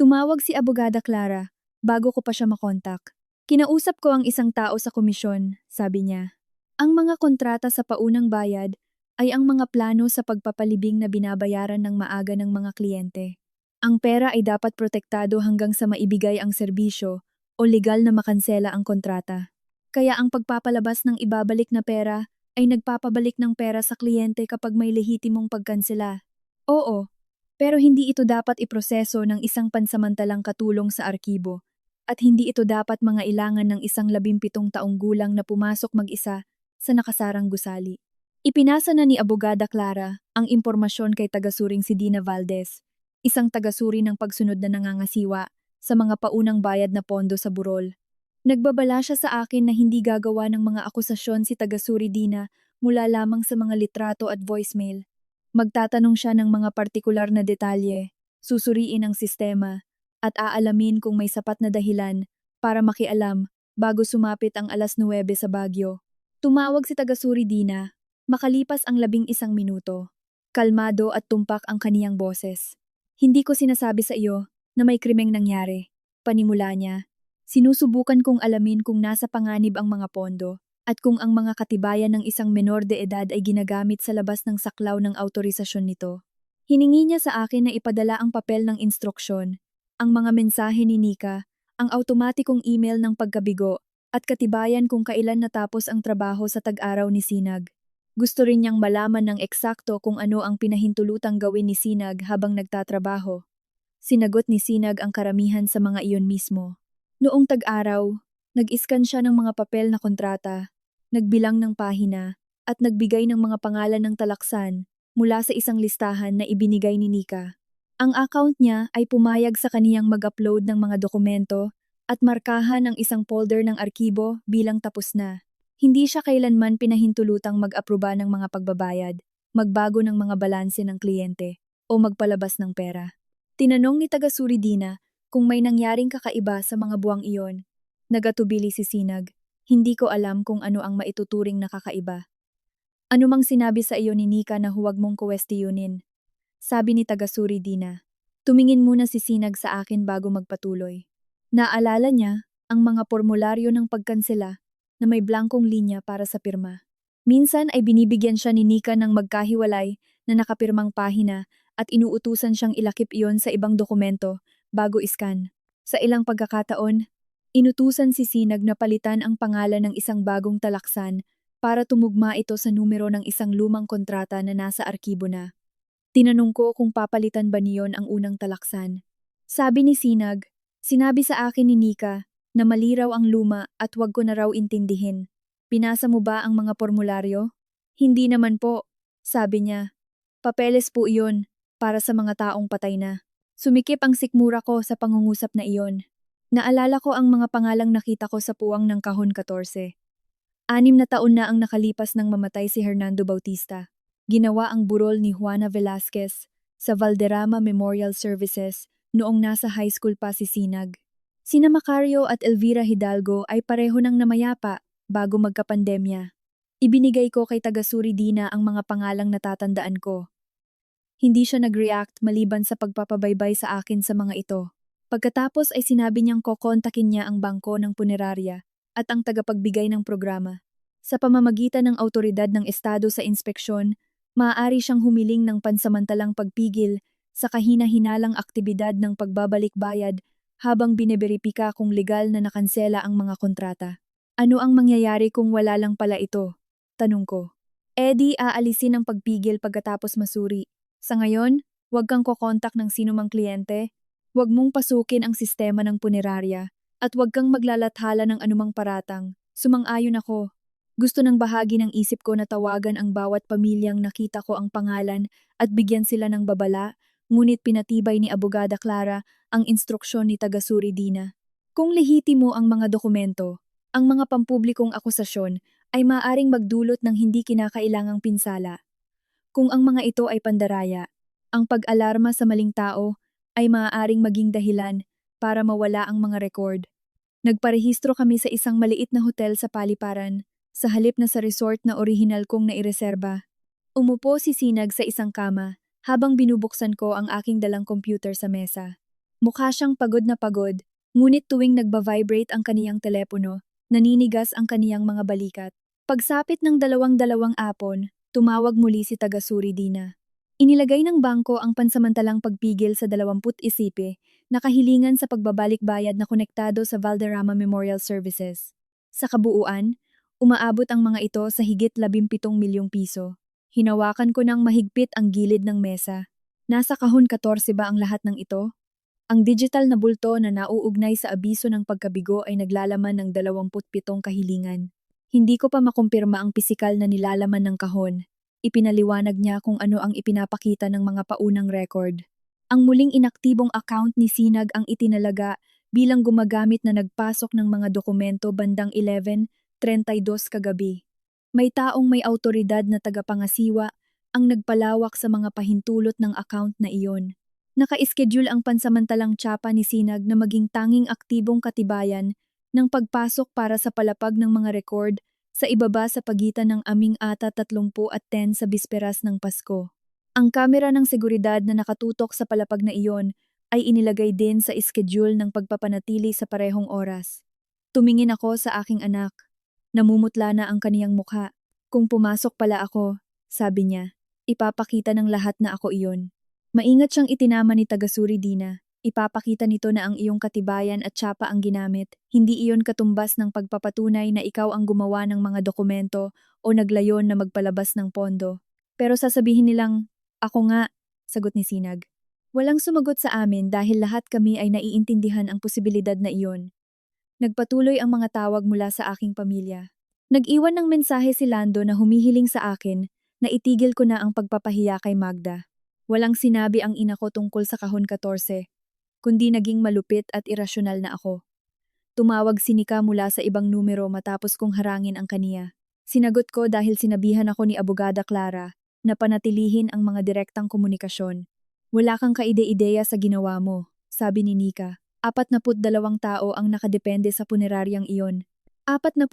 Tumawag si Abogada Clara, bago ko pa siya makontak. Kinausap ko ang isang tao sa komisyon, sabi niya. Ang mga kontrata sa paunang bayad ay ang mga plano sa pagpapalibing na binabayaran ng maaga ng mga kliyente. Ang pera ay dapat protektado hanggang sa maibigay ang serbisyo o legal na makansela ang kontrata. Kaya ang pagpapalabas ng ibabalik na pera ay nagpapabalik ng pera sa kliyente kapag may lehitimong pagkansela. Oo, pero hindi ito dapat iproseso ng isang pansamantalang katulong sa arkibo. At hindi ito dapat mga ilangan ng isang 17 taong gulang na pumasok mag-isa sa nakasarang gusali. Ipinasa na ni Abogada Clara ang impormasyon kay tagasuring si Dina Valdez, isang tagasuri ng pagsunod na nangangasiwa sa mga paunang bayad na pondo sa burol. Nagbabala siya sa akin na hindi gagawa ng mga akusasyon si tagasuri Dina mula lamang sa mga litrato at voicemail. Magtatanong siya ng mga partikular na detalye, susuriin ang sistema, at aalamin kung may sapat na dahilan para makialam bago sumapit ang 9:00 sa Baguio. Tumawag si tagasuri Dina, makalipas ang 11 minuto. Kalmado at tumpak ang kaniyang boses. Hindi ko sinasabi sa iyo na may krimeng nangyari. Panimula niya. Sinusubukan kong alamin kung nasa panganib ang mga pondo at kung ang mga katibayan ng isang menor de edad ay ginagamit sa labas ng saklaw ng autorisasyon nito. Hiningi niya sa akin na ipadala ang papel ng instruksyon, ang mga mensahe ni Nika, ang automatikong email ng pagkabigo, at katibayan kung kailan natapos ang trabaho sa tag-araw ni Sinag. Gusto rin niyang malaman ng eksakto kung ano ang pinahintulutang gawin ni Sinag habang nagtatrabaho. Sinagot ni Sinag ang karamihan sa mga iyon mismo. Noong tag-araw, nag-iskan siya ng mga papel na kontrata, nagbilang ng pahina, at nagbigay ng mga pangalan ng talaksan mula sa isang listahan na ibinigay ni Nika. Ang account niya ay pumayag sa kaniyang mag-upload ng mga dokumento at markahan ang isang folder ng arkibo bilang tapos na. Hindi siya kailanman pinahintulutang mag-aproba ng mga pagbabayad, magbago ng mga balanse ng kliyente, o magpalabas ng pera. Tinanong ni taga-Suridina kung may nangyaring kakaiba sa mga buwang iyon. Nagatubili si Sinag. Hindi ko alam kung ano ang maituturing na kakaiba. Ano mang sinabi sa iyo ni Nika na huwag mong kuwestiyunin? Sabi ni taga-Suridina. Tumingin muna si Sinag sa akin bago magpatuloy. Naalala niya ang mga formularyo ng pagkansela na may blankong linya para sa pirma. Minsan ay binibigyan siya ni Nika ng magkahiwalay na nakapirmang pahina at inuutusan siyang ilakip iyon sa ibang dokumento bago iskan. Sa ilang pagkakataon, inutusan si Sinag na palitan ang pangalan ng isang bagong talaksan para tumugma ito sa numero ng isang lumang kontrata na nasa arkibo na. Tinanong ko kung papalitan ba niyon ang unang talaksan. Sabi ni Sinag, sinabi sa akin ni Nika na mali raw ang luma at wag ko na raw intindihin. Pinasa mo ba ang mga formularyo? Hindi naman po, sabi niya. Papeles po iyon, para sa mga taong patay na. Sumikip ang sikmura ko sa pangungusap na iyon. Naalala ko ang mga pangalang nakita ko sa puwang ng kahon 14. 6 na taon na ang nakalipas nang mamatay si Hernando Bautista. Ginawa ang burol ni Juana Velasquez sa Valderrama Memorial Services noong nasa high school pa si Sinag. Sina Macario at Elvira Hidalgo ay pareho nang namayapa bago magkapandemya. Ibinigay ko kay taga-Suridina ang mga pangalang natatandaan ko. Hindi siya nag-react maliban sa pagpapabaybay sa akin sa mga ito. Pagkatapos ay sinabi niyang kokontakin niya ang bangko ng punerarya at ang tagapagbigay ng programa. Sa pamamagitan ng autoridad ng Estado sa inspeksyon, maaari siyang humiling ng pansamantalang pagpigil sa kahina-hinalang aktibidad ng pagbabalik bayad habang bineberipika kung legal na nakansela ang mga kontrata. Ano ang mangyayari kung wala lang pala ito? Tanong ko. Di aalisin ang pagpigil pagkatapos masuri. Sa ngayon, huwag kang kokontak ng sinumang kliyente, huwag mong pasukin ang sistema ng punerarya, at huwag kang maglalathala ng anumang paratang. Sumang-ayon ako. Gusto ng bahagi ng isip ko na tawagan ang bawat pamilyang nakita ko ang pangalan at bigyan sila ng babala, ngunit pinatibay ni Abogada Clara ang instruksyon ni taga-Suridina. Kung lehitimo ang mga dokumento, ang mga pampublikong akusasyon ay maaaring magdulot ng hindi kinakailangang pinsala. Kung ang mga ito ay pandaraya, ang pag-alarma sa maling tao ay maaaring maging dahilan para mawala ang mga record. Nagparehistro kami sa isang maliit na hotel sa Paliparan, sa halip na sa resort na orihinal kong naireserba. Umupo si Sinag sa isang kama habang binubuksan ko ang aking dalang computer sa mesa. Mukha siyang pagod na pagod, ngunit tuwing nagba-vibrate ang kaniyang telepono, naninigas ang kaniyang mga balikat. Pagsapit ng dalawang apon, tumawag muli si taga-Suridina. Inilagay ng bangko ang pansamantalang pagpigil sa 20 isipe na kahilingan sa pagbabalik bayad na konektado sa Valderrama Memorial Services. Sa kabuuan, umaabot ang mga ito sa higit 17 milyong piso. Hinawakan ko ng mahigpit ang gilid ng mesa. Nasa kahon 14 ba ang lahat ng ito? Ang digital na bulto na nauugnay sa abiso ng pagkabigo ay naglalaman ng 27 kahilingan. Hindi ko pa makumpirma ang pisikal na nilalaman ng kahon. Ipinaliwanag niya kung ano ang ipinapakita ng mga paunang record. Ang muling inaktibong account ni Sinag ang itinalaga bilang gumagamit na nagpasok ng mga dokumento bandang 11:32 kagabi. May taong may autoridad na tagapangasiwa ang nagpalawak sa mga pahintulot ng account na iyon. Naka-schedule ang pansamantalang tsapa ni Sinag na maging tanging aktibong katibayan ng pagpasok para sa palapag ng mga record sa ibaba sa pagitan ng 30 at 10 sa bisperas ng Pasko. Ang kamera ng seguridad na nakatutok sa palapag na iyon ay inilagay din sa schedule ng pagpapanatili sa parehong oras. Tumingin ako sa aking anak. Namumutla na ang kaniyang mukha. Kung pumasok pala ako, sabi niya, ipapakita ng lahat na ako iyon. Maingat siyang itinama ni taga-Suridina. Ipapakita nito na ang iyong katibayan at tsapa ang ginamit. Hindi iyon katumbas ng pagpapatunay na ikaw ang gumawa ng mga dokumento o naglayon na magpalabas ng pondo. Pero sasabihin nilang, ako nga, sagot ni Sinag. Walang sumagot sa amin dahil lahat kami ay naiintindihan ang posibilidad na iyon. Nagpatuloy ang mga tawag mula sa aking pamilya. Nag-iwan ng mensahe si Lando na humihiling sa akin na itigil ko na ang pagpapahiya kay Magda. Walang sinabi ang ina ko tungkol sa kahon 14, kundi naging malupit at irasyonal na ako. Tumawag si Nika mula sa ibang numero matapos kong harangin ang kaniya. Sinagot ko dahil sinabihan ako ni Abogada Clara na panatilihin ang mga direktang komunikasyon. Wala kang kaide-ideya sa ginawa mo, sabi ni Nika. 42 tao ang nakadepende sa puneraryang iyon. 42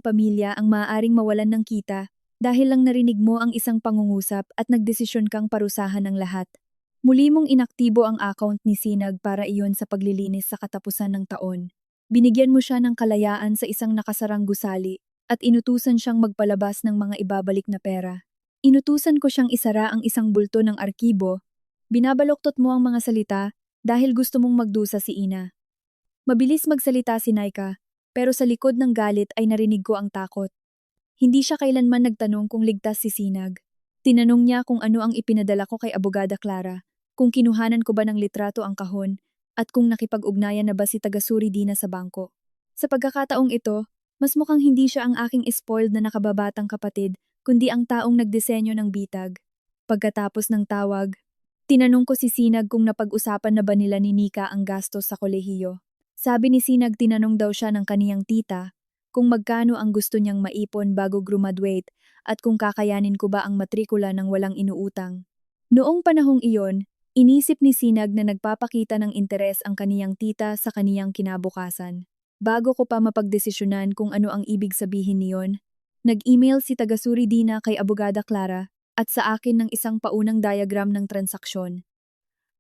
pamilya ang maaaring mawalan ng kita dahil lang narinig mo ang isang pangungusap at nagdesisyon kang parusahan ang lahat. Muli mong inaktibo ang account ni Sinag para iyon sa paglilinis sa katapusan ng taon. Binigyan mo siya ng kalayaan sa isang nakasarang gusali at inutusan siyang magpalabas ng mga ibabalik na pera. Inutusan ko siyang isara ang isang bulto ng arkibo. Binabaloktot mo ang mga salita dahil gusto mong magdusa si Ina. Mabilis magsalita si Naika, pero sa likod ng galit ay narinig ko ang takot. Hindi siya kailanman nagtanong kung ligtas si Sinag. Tinanong niya kung ano ang ipinadala ko kay Abogada Clara, kung kinuhanan ko ba ng litrato ang kahon, at kung nakipag-ugnayan na ba si Tagasuri Dina sa bangko. Sa pagkakataong ito, mas mukhang hindi siya ang aking spoiled na nakababatang kapatid, kundi ang taong nagdisenyo ng bitag. Pagkatapos ng tawag, tinanong ko si Sinag kung napag-usapan na ba nila ni Nika ang gastos sa kolehiyo. Sabi ni Sinag tinanong daw siya ng kaniyang tita kung magkano ang gusto niyang maipon bago graduate at kung kakayanin ko ba ang matrikula ng walang inuutang. Noong panahong iyon, inisip ni Sinag na nagpapakita ng interes ang kaniyang tita sa kaniyang kinabukasan. Bago ko pa mapagdesisyonan kung ano ang ibig sabihin niyon, nag-email si Tagasuri Dina kay Abogada Clara at sa akin ng isang paunang diagram ng transaksyon.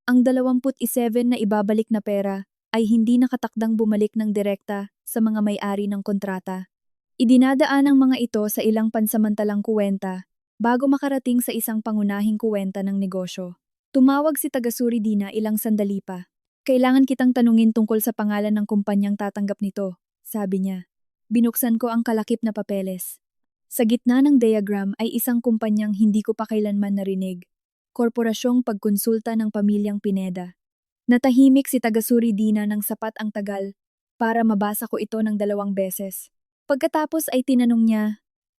Ang 27 na ibabalik na pera ay hindi nakatakdang bumalik ng direkta sa mga may-ari ng kontrata. Idinadaan ang mga ito sa ilang pansamantalang kuwenta bago makarating sa isang pangunahing kuwenta ng negosyo. Tumawag si Tagasuri Dina ilang sandali pa. Kailangan kitang tanungin tungkol sa pangalan ng kumpanyang tatanggap nito, sabi niya. Binuksan ko ang kalakip na papeles. Sa gitna ng diagram ay isang kumpanyang hindi ko pa kailanman narinig. Korporasyong Pagkonsulta ng Pamilyang Pineda. Natahimik si Tagasuri Dina ng sapat ang tagal para mabasa ko ito ng 2 beses. Pagkatapos ay tinanong niya,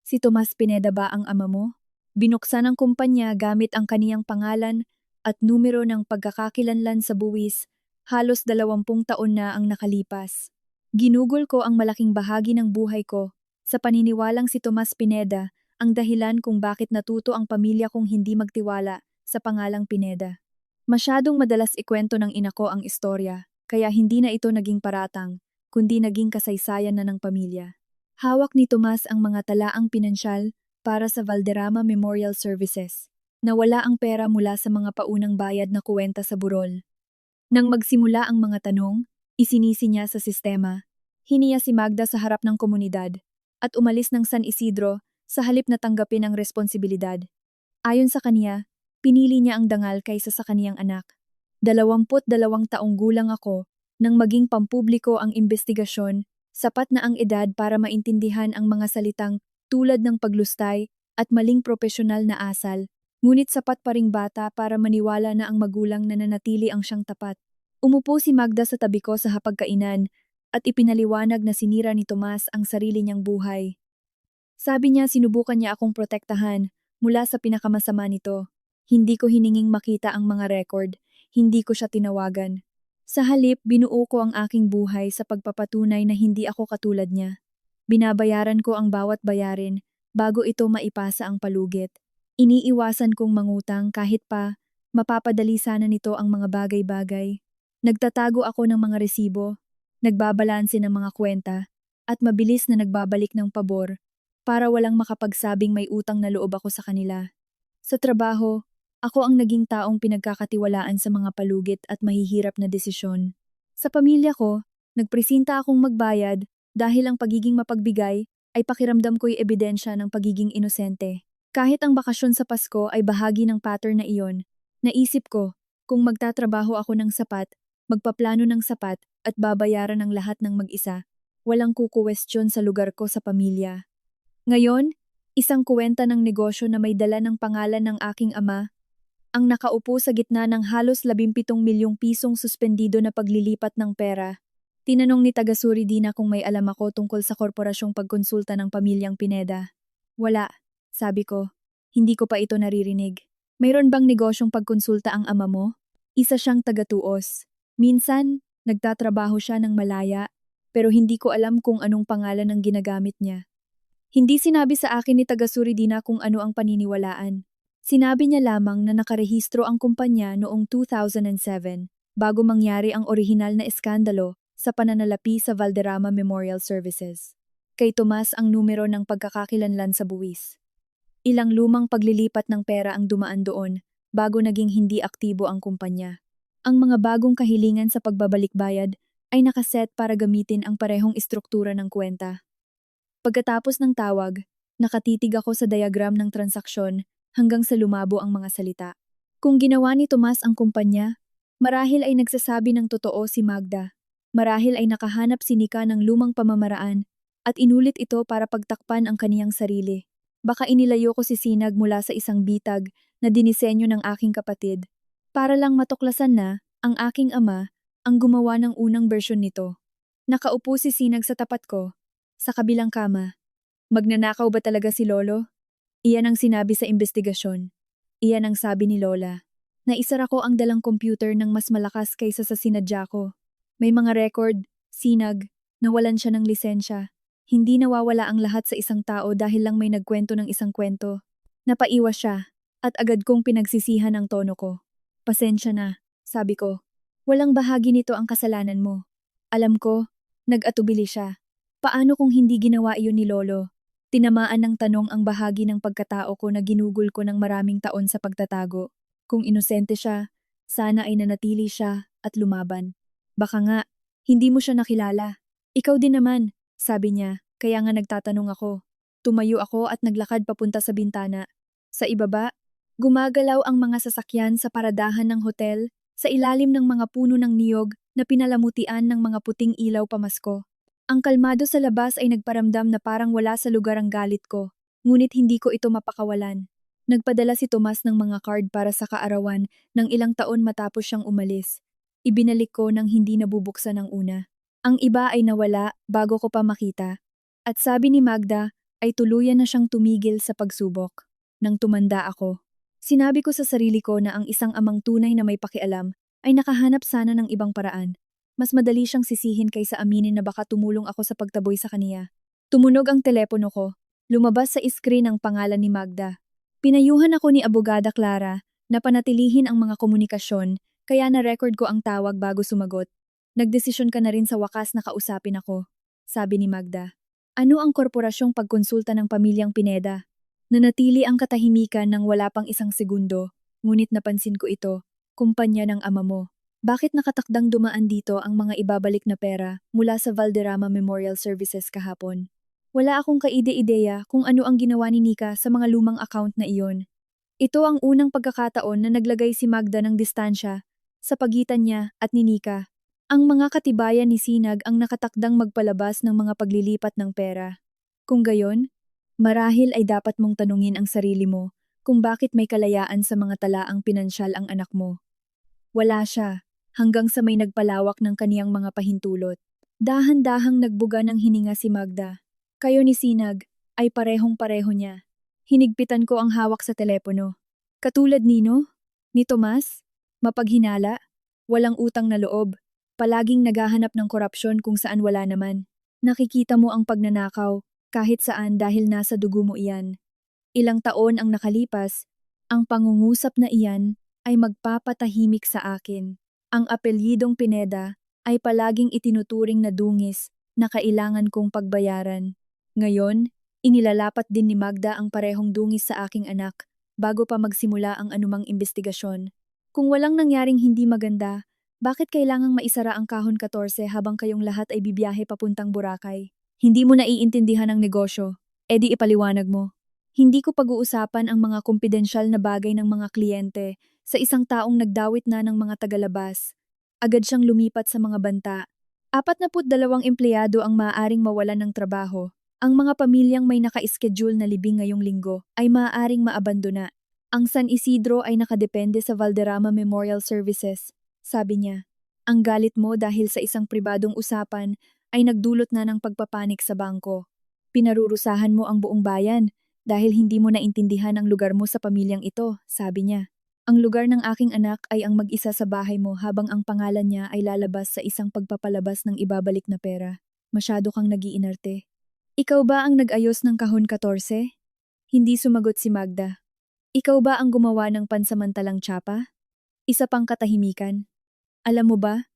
si Tomas Pineda ba ang ama mo? Binuksan ang kumpanya gamit ang kaniyang pangalan at numero ng pagkakakilanlan sa buwis, halos 20 taon na ang nakalipas. Ginugol ko ang malaking bahagi ng buhay ko sa paniniwalang si Tomas Pineda ang dahilan kung bakit natuto ang pamilya kong hindi magtiwala sa pangalang Pineda. Masyadong madalas ikwento ng ina ko ang istorya, kaya hindi na ito naging paratang, kundi naging kasaysayan na ng pamilya. Hawak ni Tomas ang mga talaang pinansyal para sa Valderrama Memorial Services. Nawala ang pera mula sa mga paunang bayad na kuwenta sa burol. Nang magsimula ang mga tanong, isinisi niya sa sistema. Hiniya si Magda sa harap ng komunidad at umalis ng San Isidro sa halip na tanggapin ang responsibilidad. Ayon sa kaniya, pinili niya ang dangal kaysa sa kaniyang anak. 22 taong gulang ako nang maging pampubliko ang investigasyon, sapat na ang edad para maintindihan ang mga salitang tulad ng paglustay at maling propesyonal na asal, ngunit sapat pa ring bata para maniwala na ang magulang na nanatili ang siyang tapat. Umupo si Magda sa tabi ko sa hapagkainan at ipinaliwanag na sinira ni Tomas ang sarili niyang buhay. Sabi niya sinubukan niya akong protektahan mula sa pinakamasama nito. Hindi ko hininging makita ang mga record, hindi ko siya tinawagan. Sa halip, binuo ko ang aking buhay sa pagpapatunay na hindi ako katulad niya. Binabayaran ko ang bawat bayarin bago ito maipasa ang palugit. Iniiwasan kong mangutang kahit pa mapapadali sana nito ang mga bagay-bagay. Nagtatago ako ng mga resibo, nagbabalanse ng mga kwenta, at mabilis na nagbabalik ng pabor para walang makapagsabing may utang na loob ako sa kanila. Sa trabaho, ako ang naging taong pinagkakatiwalaan sa mga palugit at mahihirap na desisyon. Sa pamilya ko, nagpresinta akong magbayad dahil ang pagiging mapagbigay ay pakiramdam ko'y ebidensya ng pagiging inosente. Kahit ang bakasyon sa Pasko ay bahagi ng pattern na iyon, naisip ko, kung magtatrabaho ako ng sapat, magpaplano ng sapat at babayaran ang lahat ng mag-isa, walang kukuwestiyon sa lugar ko sa pamilya. Ngayon, isang kuwenta ng negosyo na may dala ng pangalan ng aking ama, ang nakaupo sa gitna ng halos 17 milyong pisong suspendido na paglilipat ng pera. Tinanong ni Tagasuri Dina kung may alam ako tungkol sa korporasyong pagkonsulta ng pamilyang Pineda. Wala, sabi ko. Hindi ko pa ito naririnig. Mayroon bang negosyong pagkonsulta ang ama mo? Isa siyang tagatuos. Minsan, nagtatrabaho siya ng malaya, pero hindi ko alam kung anong pangalan ang ginagamit niya. Hindi sinabi sa akin ni Tagasuri Dina kung ano ang paniniwalaan. Sinabi niya lamang na nakarehistro ang kumpanya noong 2007 bago mangyari ang orihinal na eskandalo sa pananalapi sa Valderrama Memorial Services. Kay Tomas ang numero ng pagkakakilanlan sa buwis. Ilang lumang paglilipat ng pera ang dumaan doon bago naging hindi aktibo ang kumpanya. Ang mga bagong kahilingan sa pagbabalik bayad ay nakaset para gamitin ang parehong istruktura ng kwenta. Pagkatapos ng tawag, nakatitig ako sa diagram ng transaksyon hanggang sa lumabo ang mga salita. Kung ginawa ni Tomas ang kumpanya, marahil ay nagsasabi ng totoo si Magda. Marahil ay nakahanap si Nika ng lumang pamamaraan at inulit ito para pagtakpan ang kaniyang sarili. Baka inilayo ko si Sinag mula sa isang bitag na dinisenyo ng aking kapatid para lang matuklasan na ang aking ama ang gumawa ng unang bersyon nito. Nakaupo si Sinag sa tapat ko, sa kabilang kama. Magnanakaw ba talaga si Lolo? Iyan ang sinabi sa investigasyon. Iyan ang sabi ni Lola. Naisara ko ang dalang computer ng mas malakas kaysa sa sinadya ko. May mga record, Sinag, nawalan siya ng lisensya. Hindi nawawala ang lahat sa isang tao dahil lang may nagkwento ng isang kwento. Napaiwas siya, at agad kong pinagsisihan ang tono ko. Pasensya na, sabi ko. Walang bahagi nito ang kasalanan mo. Alam ko, nag-atubili siya. Paano kung hindi ginawa iyon ni Lolo? Tinamaan ng tanong ang bahagi ng pagkatao ko na ginugol ko ng maraming taon sa pagtatago. Kung inosente siya, sana ay nanatili siya at lumaban. Baka nga, hindi mo siya nakilala. Ikaw din naman, sabi niya, kaya nga nagtatanong ako. Tumayo ako at naglakad papunta sa bintana. Sa ibaba, gumagalaw ang mga sasakyan sa paradahan ng hotel sa ilalim ng mga puno ng niyog na pinalamutian ng mga puting ilaw pamasko. Ang kalmado sa labas ay nagparamdam na parang wala sa lugar ang galit ko, ngunit hindi ko ito mapakawalan. Nagpadala si Tomas ng mga card para sa kaarawan ng ilang taon matapos siyang umalis. Ibinalik ko nang hindi nabubuksan ang una. Ang iba ay nawala bago ko pa makita. At sabi ni Magda ay tuluyan na siyang tumigil sa pagsubok. Nang tumanda ako, sinabi ko sa sarili ko na ang isang amang tunay na may pakialam ay nakahanap sana ng ibang paraan. Mas madali siyang sisihin kaysa aminin na baka tumulong ako sa pagtaboy sa kaniya. Tumunog ang telepono ko. Lumabas sa iskrin ang pangalan ni Magda. Pinayuhan ako ni Abogada Clara na panatilihin ang mga komunikasyon kaya na-record ko ang tawag bago sumagot. Nagdesisyon ka na rin sa wakas na kausapin ako, sabi ni Magda. Ano ang korporasyong pagkonsulta ng pamilyang Pineda? Nanatili ang katahimikan ng wala pang isang segundo, ngunit napansin ko ito, kumpanya ng ama mo. Bakit nakatakdang dumaan dito ang mga ibabalik na pera mula sa Valderrama Memorial Services kahapon? Wala akong kaide-ideya kung ano ang ginawa ni Nika sa mga lumang account na iyon. Ito ang unang pagkakataon na naglagay si Magda ng distansya sa pagitan niya at ni Nika. Ang mga katibayan ni Sinag ang nakatakdang magpalabas ng mga paglilipat ng pera. Kung gayon, marahil ay dapat mong tanungin ang sarili mo kung bakit may kalayaan sa mga talaang pinansyal ang anak mo. Wala siya. Hanggang sa may nagpalawak ng kaniyang mga pahintulot. Dahan-dahang nagbuga ng hininga si Magda. Kayo ni Sinag ay parehong-pareho niya. Hinigpitan ko ang hawak sa telepono. Katulad nino? Ni Tomas? Mapaghinala? Walang utang na loob. Palaging naghahanap ng korupsyon kung saan wala naman. Nakikita mo ang pagnanakaw kahit saan dahil nasa dugo mo iyan. Ilang taon ang nakalipas, ang pangungusap na iyan ay magpapatahimik sa akin. Ang apelyidong Pineda ay palaging itinuturing na dungis na kailangan kong pagbayaran. Ngayon, inilalapat din ni Magda ang parehong dungis sa aking anak bago pa magsimula ang anumang investigasyon. Kung walang nangyaring hindi maganda, bakit kailangang maisara ang kahon 14 habang kayong lahat ay bibiyahe papuntang Boracay? Hindi mo naiintindihan ang negosyo, edi ipaliwanag mo. Hindi ko pag-uusapan ang mga kumpidensyal na bagay ng mga kliyente sa isang taong nagdawit na ng mga tagalabas. Agad siyang lumipat sa mga banta. 42 empleyado ang maaaring mawalan ng trabaho. Ang mga pamilyang may naka-schedule na libing ngayong linggo ay maaaring maabandona. Ang San Isidro ay nakadepende sa Valderrama Memorial Services, sabi niya. Ang galit mo dahil sa isang pribadong usapan ay nagdulot na ng pagpapanik sa bangko. Pinarurusahan mo ang buong bayan dahil hindi mo naintindihan ang lugar mo sa pamilyang ito, sabi niya. Ang lugar ng aking anak ay ang mag-isa sa bahay mo habang ang pangalan niya ay lalabas sa isang pagpapalabas ng ibabalik na pera. Masyado kang nag-iinarte. Ikaw ba ang nag-ayos ng kahon 14? Hindi sumagot si Magda. Ikaw ba ang gumawa ng pansamantalang tsapa? Isa pang katahimikan. Alam mo ba,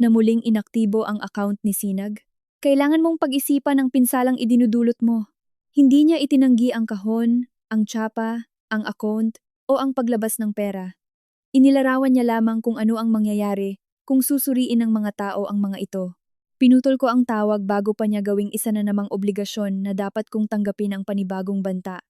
na muling inaktibo ang account ni Sinag? Kailangan mong pag-isipan ang pinsalang idinudulot mo. Hindi niya itinanggi ang kahon, ang tsapa, ang account, o ang paglabas ng pera. Inilarawan niya lamang kung ano ang mangyayari kung susuriin ng mga tao ang mga ito. Pinutol ko ang tawag bago pa niya gawing isa na namang obligasyon na dapat kong tanggapin ang panibagong banta.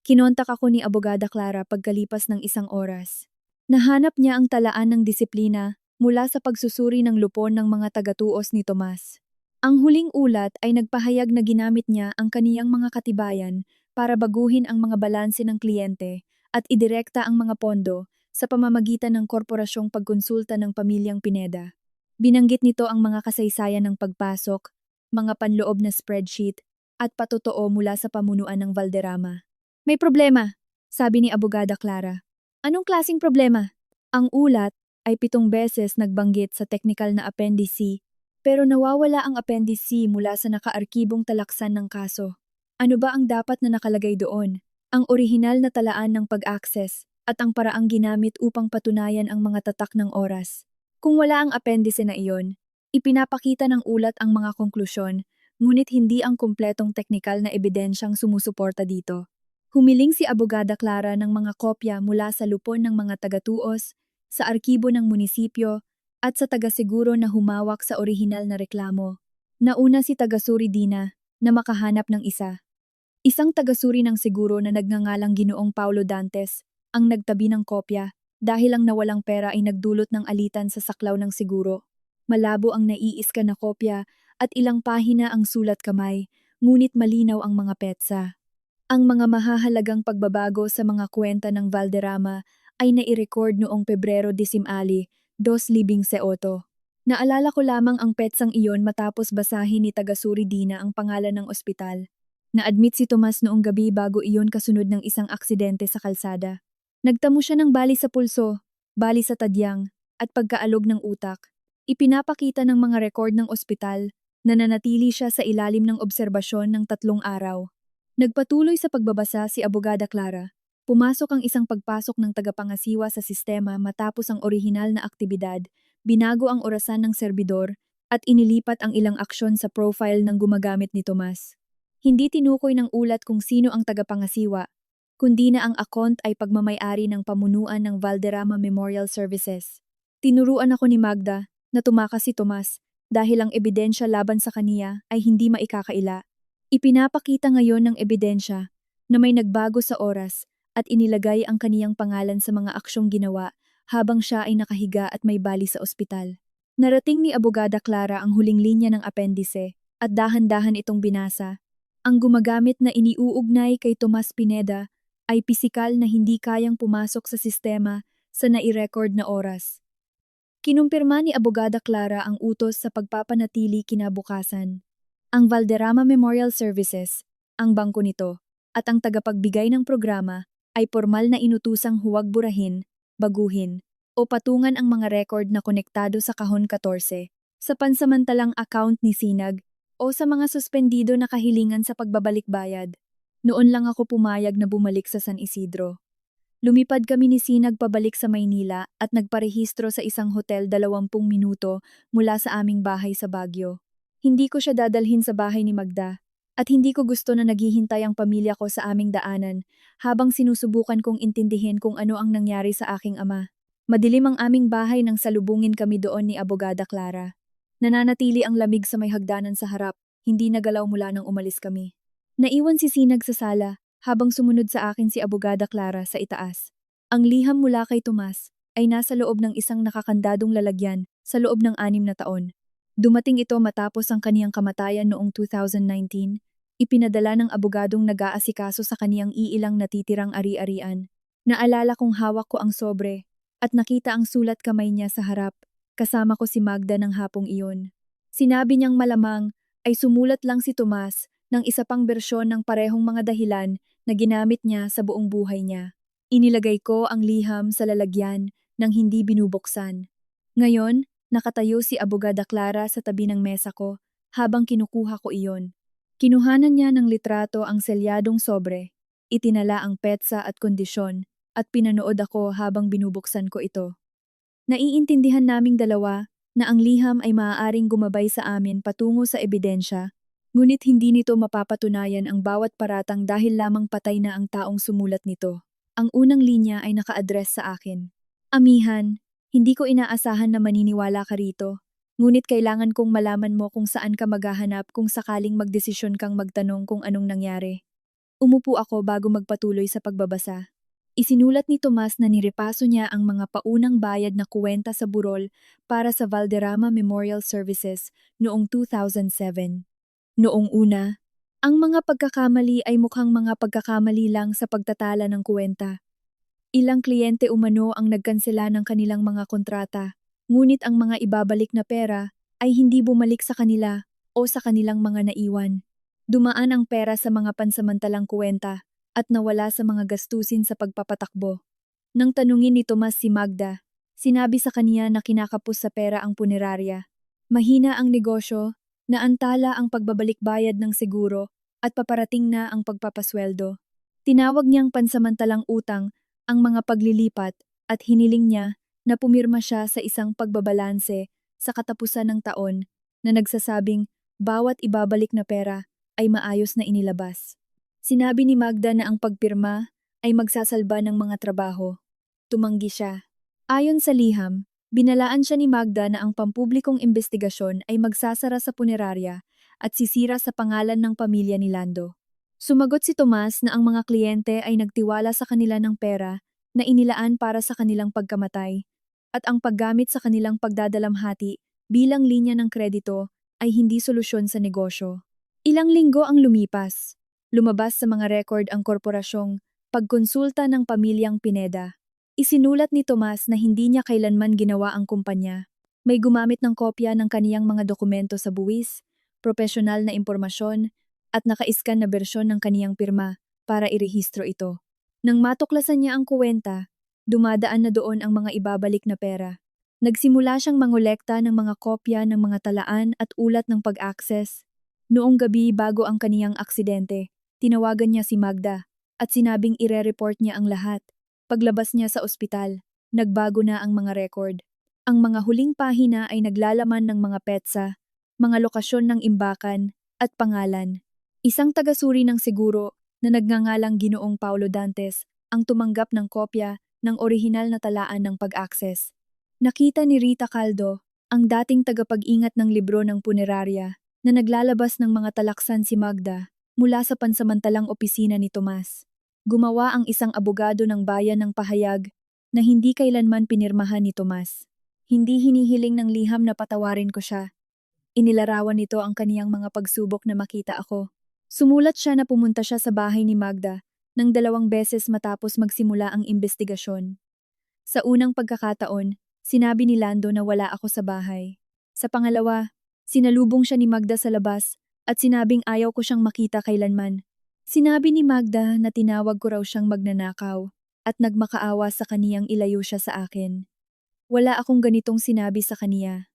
Kinontak ako ni Abogada Clara pagkalipas ng isang oras. Nahanap niya ang talaan ng disiplina mula sa pagsusuri ng lupon ng mga tagatuos ni Tomas. Ang huling ulat ay nagpahayag na ginamit niya ang kaniyang mga katibayan para baguhin ang mga balanse ng kliyente at idirekta ang mga pondo sa pamamagitan ng korporasyong pagkonsulta ng pamilyang Pineda. Binanggit nito ang mga kasaysayan ng pagpasok, mga panloob na spreadsheet, at patotoo mula sa pamunuan ng Valderrama. May problema, sabi ni Abogada Clara. Anong klasing problema? Ang ulat ay 7 beses nagbanggit sa technical na Appendix C, pero nawawala ang Appendix C mula sa nakaarkibong talaksan ng kaso. Ano ba ang dapat na nakalagay doon? Ang orihinal na talaan ng pag-access at ang paraang ginamit upang patunayan ang mga tatak ng oras. Kung wala ang appendice na iyon, ipinapakita ng ulat ang mga konklusyon, ngunit hindi ang kumpletong teknikal na ebidensyang sumusuporta dito. Humiling si Abogada Clara ng mga kopya mula sa lupon ng mga tagatuos, sa arkibo ng munisipyo, at sa tagasiguro na humawak sa orihinal na reklamo. Nauna si tagasuri Dina na makahanap ng isa. Isang tagasuri ng siguro na nagngangalang Ginoong Paulo Dantes ang nagtabi ng kopya dahil ang nawalang pera ay nagdulot ng alitan sa saklaw ng siguro. Malabo ang naiiska na kopya at ilang pahina ang sulat kamay, ngunit malinaw ang mga petsa. Ang mga mahahalagang pagbabago sa mga kwenta ng Valderrama ay nai-record noong Pebrero 10, 2018. Naalala ko lamang ang petsang iyon matapos basahin ni tagasuri Dina ang pangalan ng ospital. Na-admit si Tomas noong gabi bago iyon kasunod ng isang aksidente sa kalsada. Nagtamo siya ng bali sa pulso, bali sa tadyang, at pagkaalog ng utak. Ipinapakita ng mga rekord ng ospital na nanatili siya sa ilalim ng obserbasyon ng 3 araw. Nagpatuloy sa pagbabasa si Abogada Clara. Pumasok ang isang pagpasok ng tagapangasiwa sa sistema matapos ang orihinal na aktibidad, binago ang orasan ng serbidor, at inilipat ang ilang aksyon sa profile ng gumagamit ni Tomas. Hindi tinukoy ng ulat kung sino ang tagapangasiwa, kundi na ang account ay pagmamay-ari ng pamunuan ng Valderrama Memorial Services. Tinuruan ako ni Magda na tumakas si Tomas dahil ang ebidensya laban sa kaniya ay hindi maikakaila. Ipinapakita ngayon ng ebidensya na may nagbago sa oras at inilagay ang kaniyang pangalan sa mga aksyong ginawa habang siya ay nakahiga at may bali sa ospital. Narating ni Abogada Clara ang huling linya ng appendice at dahan-dahan itong binasa. Ang gumagamit na iniuugnay kay Tomas Pineda ay pisikal na hindi kayang pumasok sa sistema sa nai-record na oras. Kinumpirma ni Abogada Clara ang utos sa pagpapanatili kinabukasan. Ang Valderrama Memorial Services, ang bangko nito, at ang tagapagbigay ng programa ay formal na inutusang huwag burahin, baguhin, o patungan ang mga record na konektado sa kahon 14 sa pansamantalang account ni Sinag o sa mga suspendido na kahilingan sa pagbabalik bayad. Noon lang ako pumayag na bumalik sa San Isidro. Lumipad kami ni Sinag pabalik sa Maynila at nagparehistro sa isang hotel 20 minuto mula sa aming bahay sa Baguio. Hindi ko siya dadalhin sa bahay ni Magda at hindi ko gusto na naghihintay ang pamilya ko sa aming daanan habang sinusubukan kong intindihin kung ano ang nangyari sa aking ama. Madilim ang aming bahay nang salubungin kami doon ni Abogada Clara. Nananatili ang lamig sa may hagdanan sa harap, hindi nagalaw mula nang umalis kami. Naiwan si Sinag sa sala habang sumunod sa akin si Abogada Clara sa itaas. Ang liham mula kay Tomas ay nasa loob ng isang nakakandadong lalagyan sa loob ng 6 na taon. Dumating ito matapos ang kaniyang kamatayan noong 2019, ipinadala ng abogadong nag-aasikaso sa kaniyang iilang natitirang ari-arian. Naalala kong hawak ko ang sobre at nakita ang sulat kamay niya sa harap, kasama ko si Magda ng hapong iyon. Sinabi niyang malamang ay sumulat lang si Tomas ng isa pang bersyon ng parehong mga dahilan na ginamit niya sa buong buhay niya. Inilagay ko ang liham sa lalagyan nang hindi binubuksan. Ngayon, nakatayo si Abogada Clara sa tabi ng mesa ko habang kinukuha ko iyon. Kinuhanan niya ng litrato ang selyadong sobre, itinala ang petsa at kondisyon, at pinanood ako habang binubuksan ko ito. Naiintindihan naming dalawa na ang liham ay maaaring gumabay sa amin patungo sa ebidensya, ngunit hindi nito mapapatunayan ang bawat paratang dahil lamang patay na ang taong sumulat nito. Ang unang linya ay naka-address sa akin. Amihan, hindi ko inaasahan na maniniwala ka rito, ngunit kailangan kong malaman mo kung saan ka maghahanap kung sakaling magdesisyon kang magtanong kung anong nangyari. Umupo ako bago magpatuloy sa pagbabasa. Isinulat ni Tomas na nirepaso niya ang mga paunang bayad na kuwenta sa burol para sa Valderrama Memorial Services noong 2007. Noong una, ang mga pagkakamali ay mukhang mga pagkakamali lang sa pagtatala ng kuwenta. Ilang kliyente umano ang nagkansela ng kanilang mga kontrata, ngunit ang mga ibabalik na pera ay hindi bumalik sa kanila o sa kanilang mga naiwan. Dumaan ang pera sa mga pansamantalang kuwenta at nawala sa mga gastusin sa pagpapatakbo. Nang tanungin ni Tomas si Magda, sinabi sa kaniya na kinakapos sa pera ang punerarya. Mahina ang negosyo, naantala ang pagbabalik bayad ng seguro at paparating na ang pagpapasweldo. Tinawag niyang pansamantalang utang ang mga paglilipat at hiniling niya na pumirma siya sa isang pagbabalanse sa katapusan ng taon na nagsasabing bawat ibabalik na pera ay maayos na inilabas. Sinabi ni Magda na ang pagpirma ay magsasalba ng mga trabaho. Tumanggi siya. Ayon sa liham, binalaan siya ni Magda na ang pampublikong investigasyon ay magsasara sa punerarya at sisira sa pangalan ng pamilya ni Lando. Sumagot si Tomas na ang mga kliyente ay nagtiwala sa kanila ng pera na inilaan para sa kanilang pagkamatay at ang paggamit sa kanilang pagdadalamhati bilang linya ng kredito ay hindi solusyon sa negosyo. Ilang linggo ang lumipas. Lumabas sa mga record ang korporasyong pagkonsulta ng pamilyang Pineda. Isinulat ni Tomas na hindi niya kailanman ginawa ang kumpanya. May gumamit ng kopya ng kaniyang mga dokumento sa buwis, propesyonal na impormasyon, at nakaiskan na bersyon ng kaniyang pirma para irehistro ito. Nang matuklasan niya ang kuwenta, dumadaan na doon ang mga ibabalik na pera. Nagsimula siyang mangolekta ng mga kopya ng mga talaan at ulat ng pag-access. Noong gabi bago ang kaniyang aksidente, tinawagan niya si Magda at sinabing ire-report niya ang lahat. Paglabas niya sa ospital, nagbago na ang mga record. Ang mga huling pahina ay naglalaman ng mga petsa, mga lokasyon ng imbakan, at pangalan. Isang tagasuri ng seguro na nagngangalang Ginoong Paulo Dantes ang tumanggap ng kopya ng orihinal na talaan ng pag-access. Nakita ni Rita Caldo, ang dating tagapag-ingat ng libro ng punerarya, na naglalabas ng mga talaksan si Magda mula sa pansamantalang opisina ni Tomas. Gumawa ang isang abogado ng bayan ng pahayag na hindi kailanman pinirmahan ni Tomas. Hindi hinihiling ng liham na patawarin ko siya. Inilarawan nito ang kaniyang mga pagsubok na makita ako. Sumulat siya na pumunta siya sa bahay ni Magda ng 2 beses matapos magsimula ang investigasyon. Sa unang pagkakataon, sinabi ni Lando na wala ako sa bahay. Sa pangalawa, sinalubong siya ni Magda sa labas at sinabing ayaw ko siyang makita kailanman. Sinabi ni Magda na tinawag ko raw siyang magnanakaw at nagmakaawa sa kaniyang ilayo siya sa akin. Wala akong ganitong sinabi sa kaniya.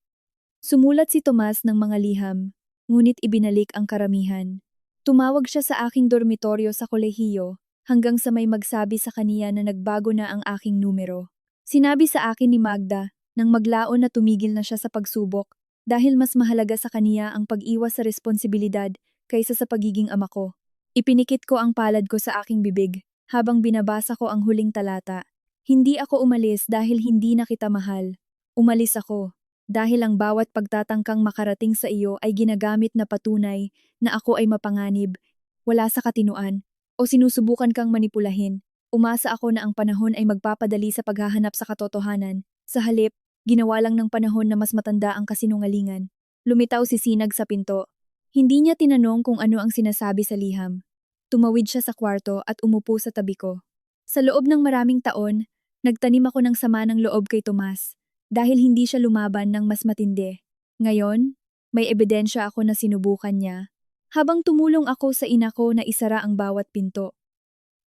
Sumulat si Tomas ng mga liham, ngunit ibinalik ang karamihan. Tumawag siya sa aking dormitoryo sa kolehiyo hanggang sa may magsabi sa kaniya na nagbago na ang aking numero. Sinabi sa akin ni Magda nang maglaon na tumigil na siya sa pagsubok dahil mas mahalaga sa kaniya ang pag-iwas sa responsibilidad kaysa sa pagiging ama ko. Ipinikit ko ang palad ko sa aking bibig habang binabasa ko ang huling talata. Hindi ako umalis dahil hindi na kita mahal. Umalis ako dahil ang bawat pagtatangkang makarating sa iyo ay ginagamit na patunay na ako ay mapanganib, wala sa katinuan, o sinusubukan kang manipulahin. Umasa ako na ang panahon ay magpapadali sa paghahanap sa katotohanan. Sa halip, ginawa lang ng panahon na mas matanda ang kasinungalingan. Lumitaw si Sinag sa pinto. Hindi niya tinanong kung ano ang sinasabi sa liham. Tumawid siya sa kwarto at umupo sa tabi ko. Sa loob ng maraming taon, nagtanim ako ng sama ng loob kay Tomas dahil hindi siya lumaban ng mas matindi. Ngayon, may ebidensya ako na sinubukan niya. Habang tumulong ako sa ina ko na isara ang bawat pinto.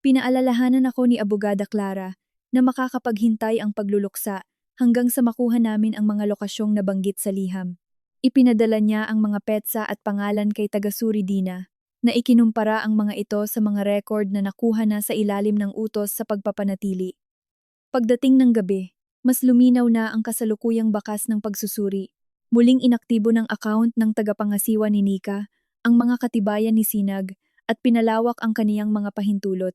Pinaalalahanan ako ni Abogada Clara na makakapaghintay ang pagluluksa hanggang sa makuha namin ang mga lokasyong nabanggit sa liham. Ipinadala niya ang mga petsa at pangalan kay taga-suri Dina na ikinumpara ang mga ito sa mga record na nakuha na sa ilalim ng utos sa pagpapanatili. Pagdating ng gabi, mas luminaw na ang kasalukuyang bakas ng pagsusuri. Muling inaktibo ng account ng tagapangasiwa ni Nika ang mga katibayan ni Sinag at pinalawak ang kaniyang mga pahintulot.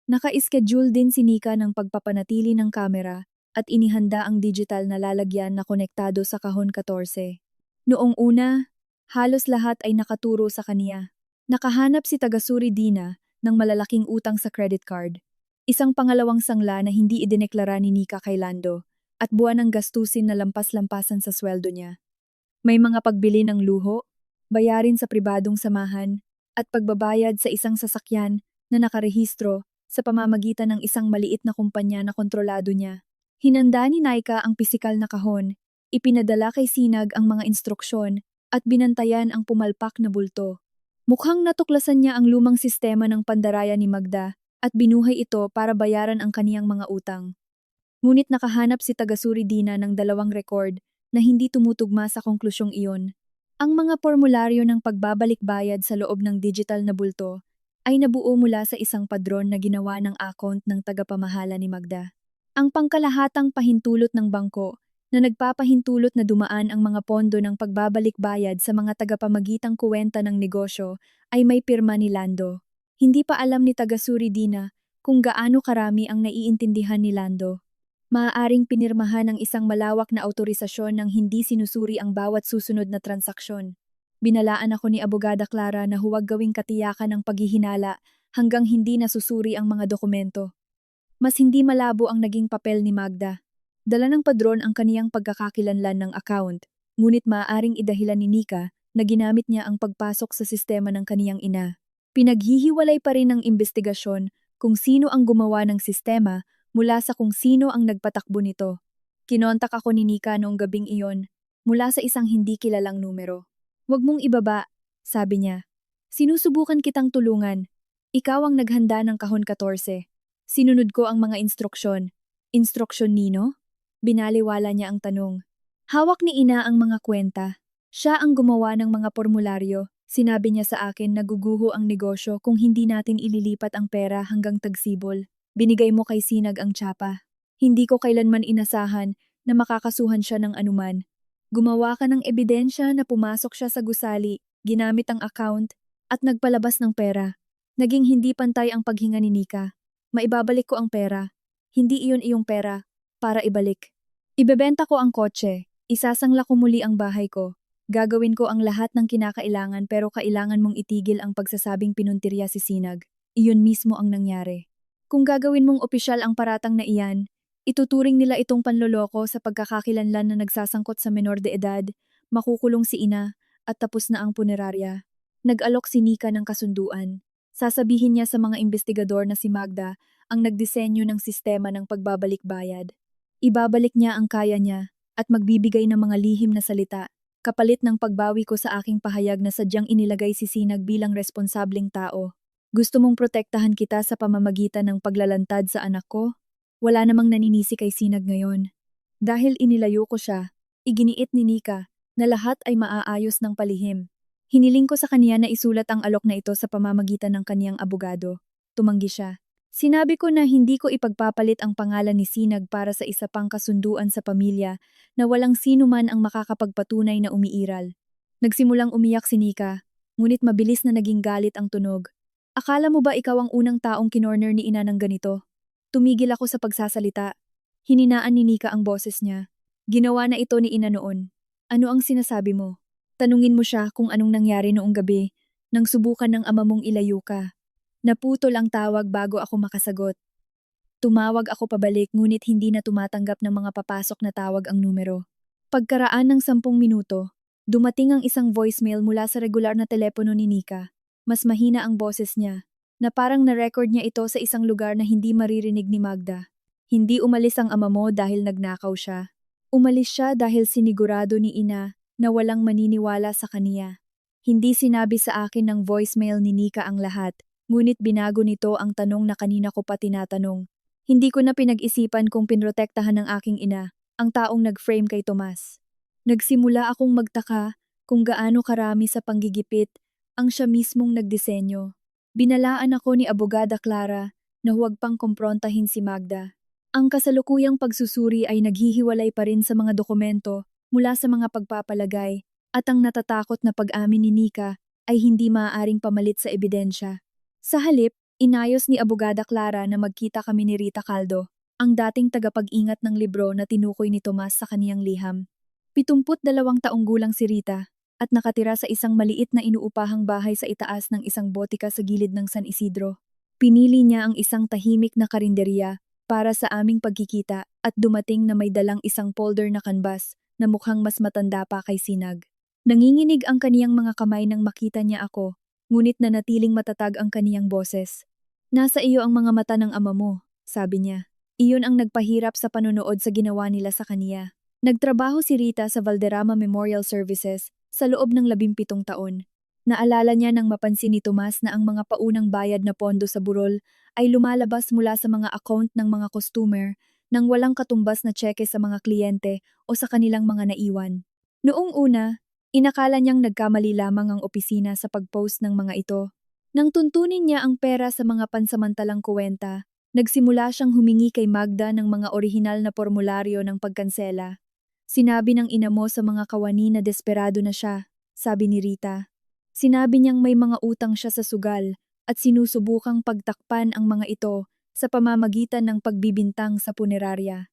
Naka-schedule din si Nika ng pagpapanatili ng kamera at inihanda ang digital na lalagyan na konektado sa kahon 14. Noong una, halos lahat ay nakaturo sa kaniya. Nakahanap si taga-suri Dina ng malalaking utang sa credit card. Isang pangalawang sangla na hindi idineklara ni Nika kay Lando at buwan ng gastusin na lampas-lampasan sa sweldo niya. May mga pagbili ng luho, bayarin sa pribadong samahan, at pagbabayad sa isang sasakyan na nakarehistro sa pamamagitan ng isang maliit na kumpanya na kontrolado niya. Hinanda ni Nika ang pisikal na kahon, ipinadala kay Sinag ang mga instruksyon at binantayan ang pumalpak na bulto. Mukhang natuklasan niya ang lumang sistema ng pandaraya ni Magda at binuhay ito para bayaran ang kaniyang mga utang. Ngunit nakahanap si taga-suri Dina ng dalawang record na hindi tumutugma sa konklusyong iyon. Ang mga formularyo ng pagbabalik bayad sa loob ng digital na bulto ay nabuo mula sa isang padron na ginawa ng account ng tagapamahala ni Magda. Ang pangkalahatang pahintulot ng bangko na nagpapahintulot na dumaan ang mga pondo ng pagbabalik bayad sa mga tagapamagitang kuwenta ng negosyo ay may pirma ni Lando. Hindi pa alam ni taga-suri Dina kung gaano karami ang naiintindihan ni Lando. Maaaring pinirmahan ng isang malawak na autorisasyon nang hindi sinusuri ang bawat susunod na transaksyon. Binalaan ako ni Abogada Clara na huwag gawing katiyakan ng paghihinala hanggang hindi nasusuri ang mga dokumento. Mas hindi malabo ang naging papel ni Magda. Dala ng padron ang kaniyang pagkakakilanlan ng account, ngunit maaaring idahilan ni Nika na ginamit niya ang pagpasok sa sistema ng kaniyang ina. Pinaghihiwalay pa rin ng investigasyon kung sino ang gumawa ng sistema mula sa kung sino ang nagpatakbo nito. Kinontak ako ni Nika noong gabing iyon mula sa isang hindi kilalang numero. "Huwag mong ibaba," sabi niya. "Sinusubukan kitang tulungan. Ikaw ang naghanda ng kahon 14. Sinunod ko ang mga instruksyon." "Instruksyon nino?" Binaliwala niya ang tanong. Hawak ni ina ang mga kwenta. Siya ang gumawa ng mga formularyo. Sinabi niya sa akin na guguho ang negosyo kung hindi natin ililipat ang pera hanggang Tagsibol. Binigay mo kay Sinag ang tsapa. Hindi ko kailanman inasahan na makakasuhan siya ng anuman. Gumawa ka ng ebidensya na pumasok siya sa gusali, ginamit ang account, at nagpalabas ng pera. Naging hindi pantay ang paghinga ni Nika. Maibabalik ko ang pera. Hindi iyon iyong pera. Para ibalik. Ibebenta ko ang kotse. Isasangla ko muli ang bahay ko. Gagawin ko ang lahat ng kinakailangan pero kailangan mong itigil ang pagsasabing pinuntirya si Sinag. Iyon mismo ang nangyari. Kung gagawin mong opisyal ang paratang na iyan, ituturing nila itong panloloko sa pagkakakilanlan na nagsasangkot sa menor de edad, makukulong si ina, at tapos na ang punerarya. Nag-alok si Nika ng kasunduan. Sasabihin niya sa mga investigador na si Magda ang nagdisenyo ng sistema ng pagbabalik bayad. Ibabalik niya ang kaya niya at magbibigay ng mga lihim na salita, kapalit ng pagbawi ko sa aking pahayag na sadyang inilagay si Sinag bilang responsableng tao. Gusto mong protektahan kita sa pamamagitan ng paglalantad sa anak ko? Wala namang naninisi kay Sinag ngayon. Dahil inilayo ko siya, iginiit ni Nika na lahat ay maaayos ng palihim. Hiniling ko sa kaniya na isulat ang alok na ito sa pamamagitan ng kaniyang abogado. Tumanggi siya. Sinabi ko na hindi ko ipagpapalit ang pangalan ni Sinag para sa isa pang kasunduan sa pamilya na walang sino man ang makakapagpatunay na umiiral. Nagsimulang umiyak si Nika, ngunit mabilis na naging galit ang tunog. "Akala mo ba ikaw ang unang taong kinorner ni ina ng ganito?" Tumigil ako sa pagsasalita. Hininaan ni Nika ang boses niya. "Ginawa na ito ni ina noon. Ano ang sinasabi mo? Tanungin mo siya kung anong nangyari noong gabi nang subukan ng ama mong ilayo ka." Naputol ang tawag bago ako makasagot. Tumawag ako pabalik ngunit hindi na tumatanggap ng mga papasok na tawag ang numero. Pagkaraan ng 10 minuto, dumating ang isang voicemail mula sa regular na telepono ni Nika. Mas mahina ang boses niya, na parang na-record niya ito sa isang lugar na hindi maririnig ni Magda. "Hindi umalis ang ama mo dahil nagnakaw siya. Umalis siya dahil sinigurado ni ina na walang maniniwala sa kaniya." Hindi sinabi sa akin ng voicemail ni Nika ang lahat. Ngunit binago nito ang tanong na kanina ko pa tinatanong. Hindi ko na pinag-isipan kung pinrotektahan ng aking ina, ang taong nag-frame kay Tomas. Nagsimula akong magtaka kung gaano karami sa panggigipit ang siya mismong nagdisenyo. Binalaan ako ni Abogada Clara na huwag pang komprontahin si Magda. Ang kasalukuyang pagsusuri ay naghihiwalay pa rin sa mga dokumento mula sa mga pagpapalagay at ang natatakot na pag-amin ni Nika ay hindi maaaring pamalit sa ebidensya. Sa halip, inayos ni Abogada Clara na magkita kami ni Rita Caldo, ang dating tagapag-ingat ng libro na tinukoy ni Tomas sa kaniyang liham. 72 taong gulang si Rita at nakatira sa isang maliit na inuupahang bahay sa itaas ng isang botika sa gilid ng San Isidro. Pinili niya ang isang tahimik na karinderya para sa aming pagkikita at dumating na may dalang isang folder na kanbas na mukhang mas matanda pa kay Sinag. Nanginginig ang kaniyang mga kamay nang makita niya ako, ngunit nanatiling matatag ang kaniyang boses. Nasa iyo ang mga mata ng ama mo, sabi niya. Iyon ang nagpahirap sa panonood sa ginawa nila sa kaniya. Nagtrabaho si Rita sa Valderrama Memorial Services sa loob ng 17 taon. Naalala niya nang mapansin ni Tomas na ang mga paunang bayad na pondo sa burol ay lumalabas mula sa mga account ng mga customer nang walang katumbas na tseke sa mga kliyente o sa kanilang mga naiwan. Noong una, inakala niyang nagkamali lamang ang opisina sa pag-post ng mga ito. Nang tuntunin niya ang pera sa mga pansamantalang kuwenta, nagsimula siyang humingi kay Magda ng mga orihinal na formularyo ng pagkansela. Sinabi ng ina mo sa mga kawani na desperado na siya, sabi ni Rita. Sinabi niyang may mga utang siya sa sugal at sinusubukang pagtakpan ang mga ito sa pamamagitan ng pagbibintang sa punerarya.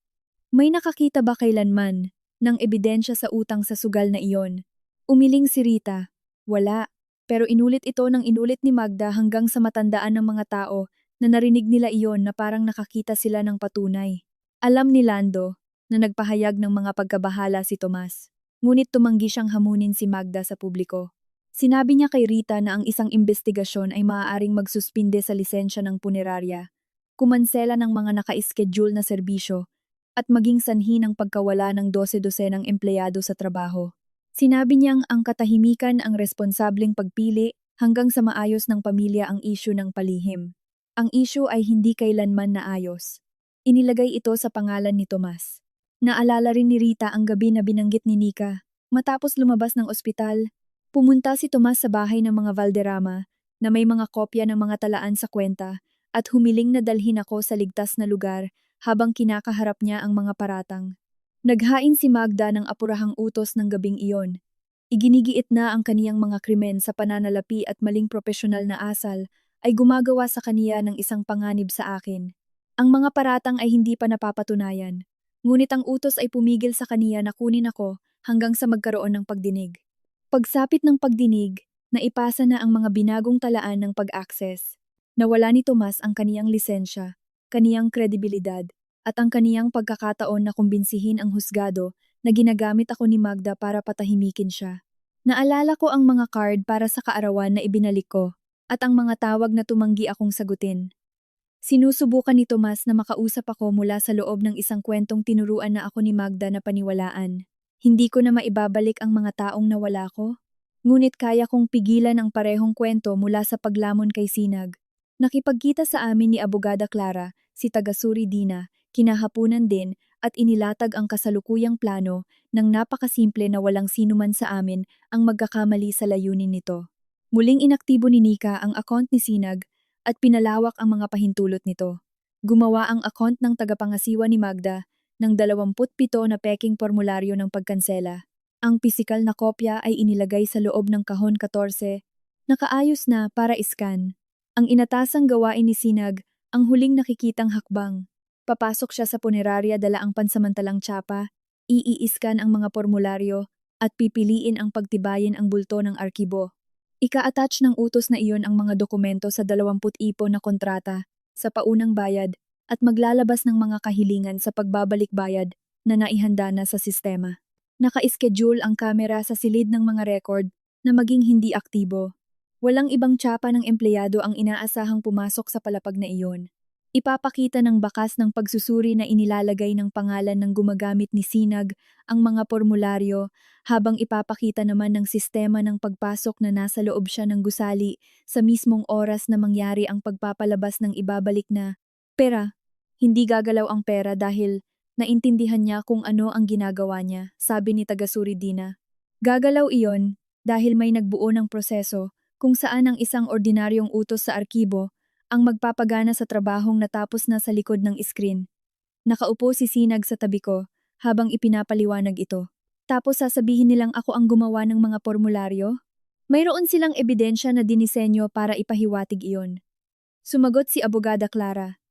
May nakakita ba kailanman ng ebidensya sa utang sa sugal na iyon? Umiling si Rita. Wala, pero inulit ito ng inulit ni Magda hanggang sa matandaan ng mga tao na narinig nila iyon na parang nakakita sila ng patunay. Alam ni Lando na nagpahayag ng mga pagkabahala si Tomas, ngunit tumanggi siyang hamunin si Magda sa publiko. Sinabi niya kay Rita na ang isang investigasyon ay maaaring magsuspinde sa lisensya ng punerarya, kumansela ng mga naka-schedule na serbisyo, at maging sanhi ng pagkawala ng 12-dosenang empleyado sa trabaho. Sinabi niyang ang katahimikan ang responsableng pagpili hanggang sa maayos ng pamilya ang isyu ng palihim. Ang isyu ay hindi kailanman naayos. Inilagay ito sa pangalan ni Tomas. Naalala rin ni Rita ang gabi na binanggit ni Nika. Matapos lumabas ng ospital, pumunta si Tomas sa bahay ng mga Valderrama na may mga kopya ng mga talaan sa kwenta at humiling na dalhin ako sa ligtas na lugar habang kinakaharap niya ang mga paratang. Naghain si Magda ng apurahang utos ng gabing iyon. Iginigiit na ang kaniyang mga krimen sa pananalapi at maling propesyonal na asal ay gumagawa sa kaniya ng isang panganib sa akin. Ang mga paratang ay hindi pa napapatunayan, ngunit ang utos ay pumigil sa kaniya na kunin ako hanggang sa magkaroon ng pagdinig. Pagsapit ng pagdinig, naipasa na ang mga binagong talaan ng pag-access. Nawala ni Tomas ang kaniyang lisensya, kaniyang kredibilidad, at ang kaniyang pagkakataon na kumbinsihin ang husgado na ginagamit ako ni Magda para patahimikin siya. Naalala ko ang mga card para sa kaarawan na ibinalik ko, at ang mga tawag na tumanggi akong sagutin. Sinusubukan ni Tomas na makausap ako mula sa loob ng isang kwentong tinuruan na ako ni Magda na paniwalaan. Hindi ko na maibabalik ang mga taong nawala ko. Ngunit kaya kong pigilan ang parehong kwento mula sa paglamon kay Sinag. Nakipagkita sa amin ni Abogada Clara, si Tagasuri Dina, kinahapunan din at inilatag ang kasalukuyang plano ng napakasimple na walang sinuman sa amin ang magkakamali sa layunin nito. Muling inaktibo ni Nika ang account ni Sinag at pinalawak ang mga pahintulot nito. Gumawa ang account ng tagapangasiwa ni Magda ng 27 na peking formularyo ng pagkansela. Ang pisikal na kopya ay inilagay sa loob ng kahon 14, nakaayos na para iskan. Ang inatasang gawain ni Sinag, ang huling nakikitang hakbang. Papasok siya sa punerarya dala ang pansamantalang tsapa, iiskan ang mga formularyo, at pipiliin ang pagtibayin ang bulto ng arkibo. Ika-attach ng utos na iyon ang mga dokumento sa 20 na kontrata, sa paunang bayad, at maglalabas ng mga kahilingan sa pagbabalik bayad na naihanda na sa sistema. Naka-schedule ang kamera sa silid ng mga record na maging hindi aktibo. Walang ibang tsapa ng empleyado ang inaasahang pumasok sa palapag na iyon. Ipapakita ng bakas ng pagsusuri na inilalagay ng pangalan ng gumagamit ni Sinag ang mga formularyo habang ipapakita naman ng sistema ng pagpasok na nasa loob siya ng gusali sa mismong oras na mangyari ang pagpapalabas ng ibabalik na pera. Hindi gagalaw ang pera dahil naintindihan niya kung ano ang ginagawa niya, sabi ni Tagasuri Dina. Gagalaw iyon dahil may nagbuo ng proseso kung saan ang isang ordinaryong utos sa arkibo ang magpapagana sa trabahong natapos na sa likod ng screen. Nakaupo si Sinag sa tabi ko habang ipinapaliwanag ito. Tapos sasabihin nilang ako ang gumawa ng mga formularyo? Mayroon silang ebidensya na dinisenyo para ipahiwatig iyon. Sumagot si Abogada Clara.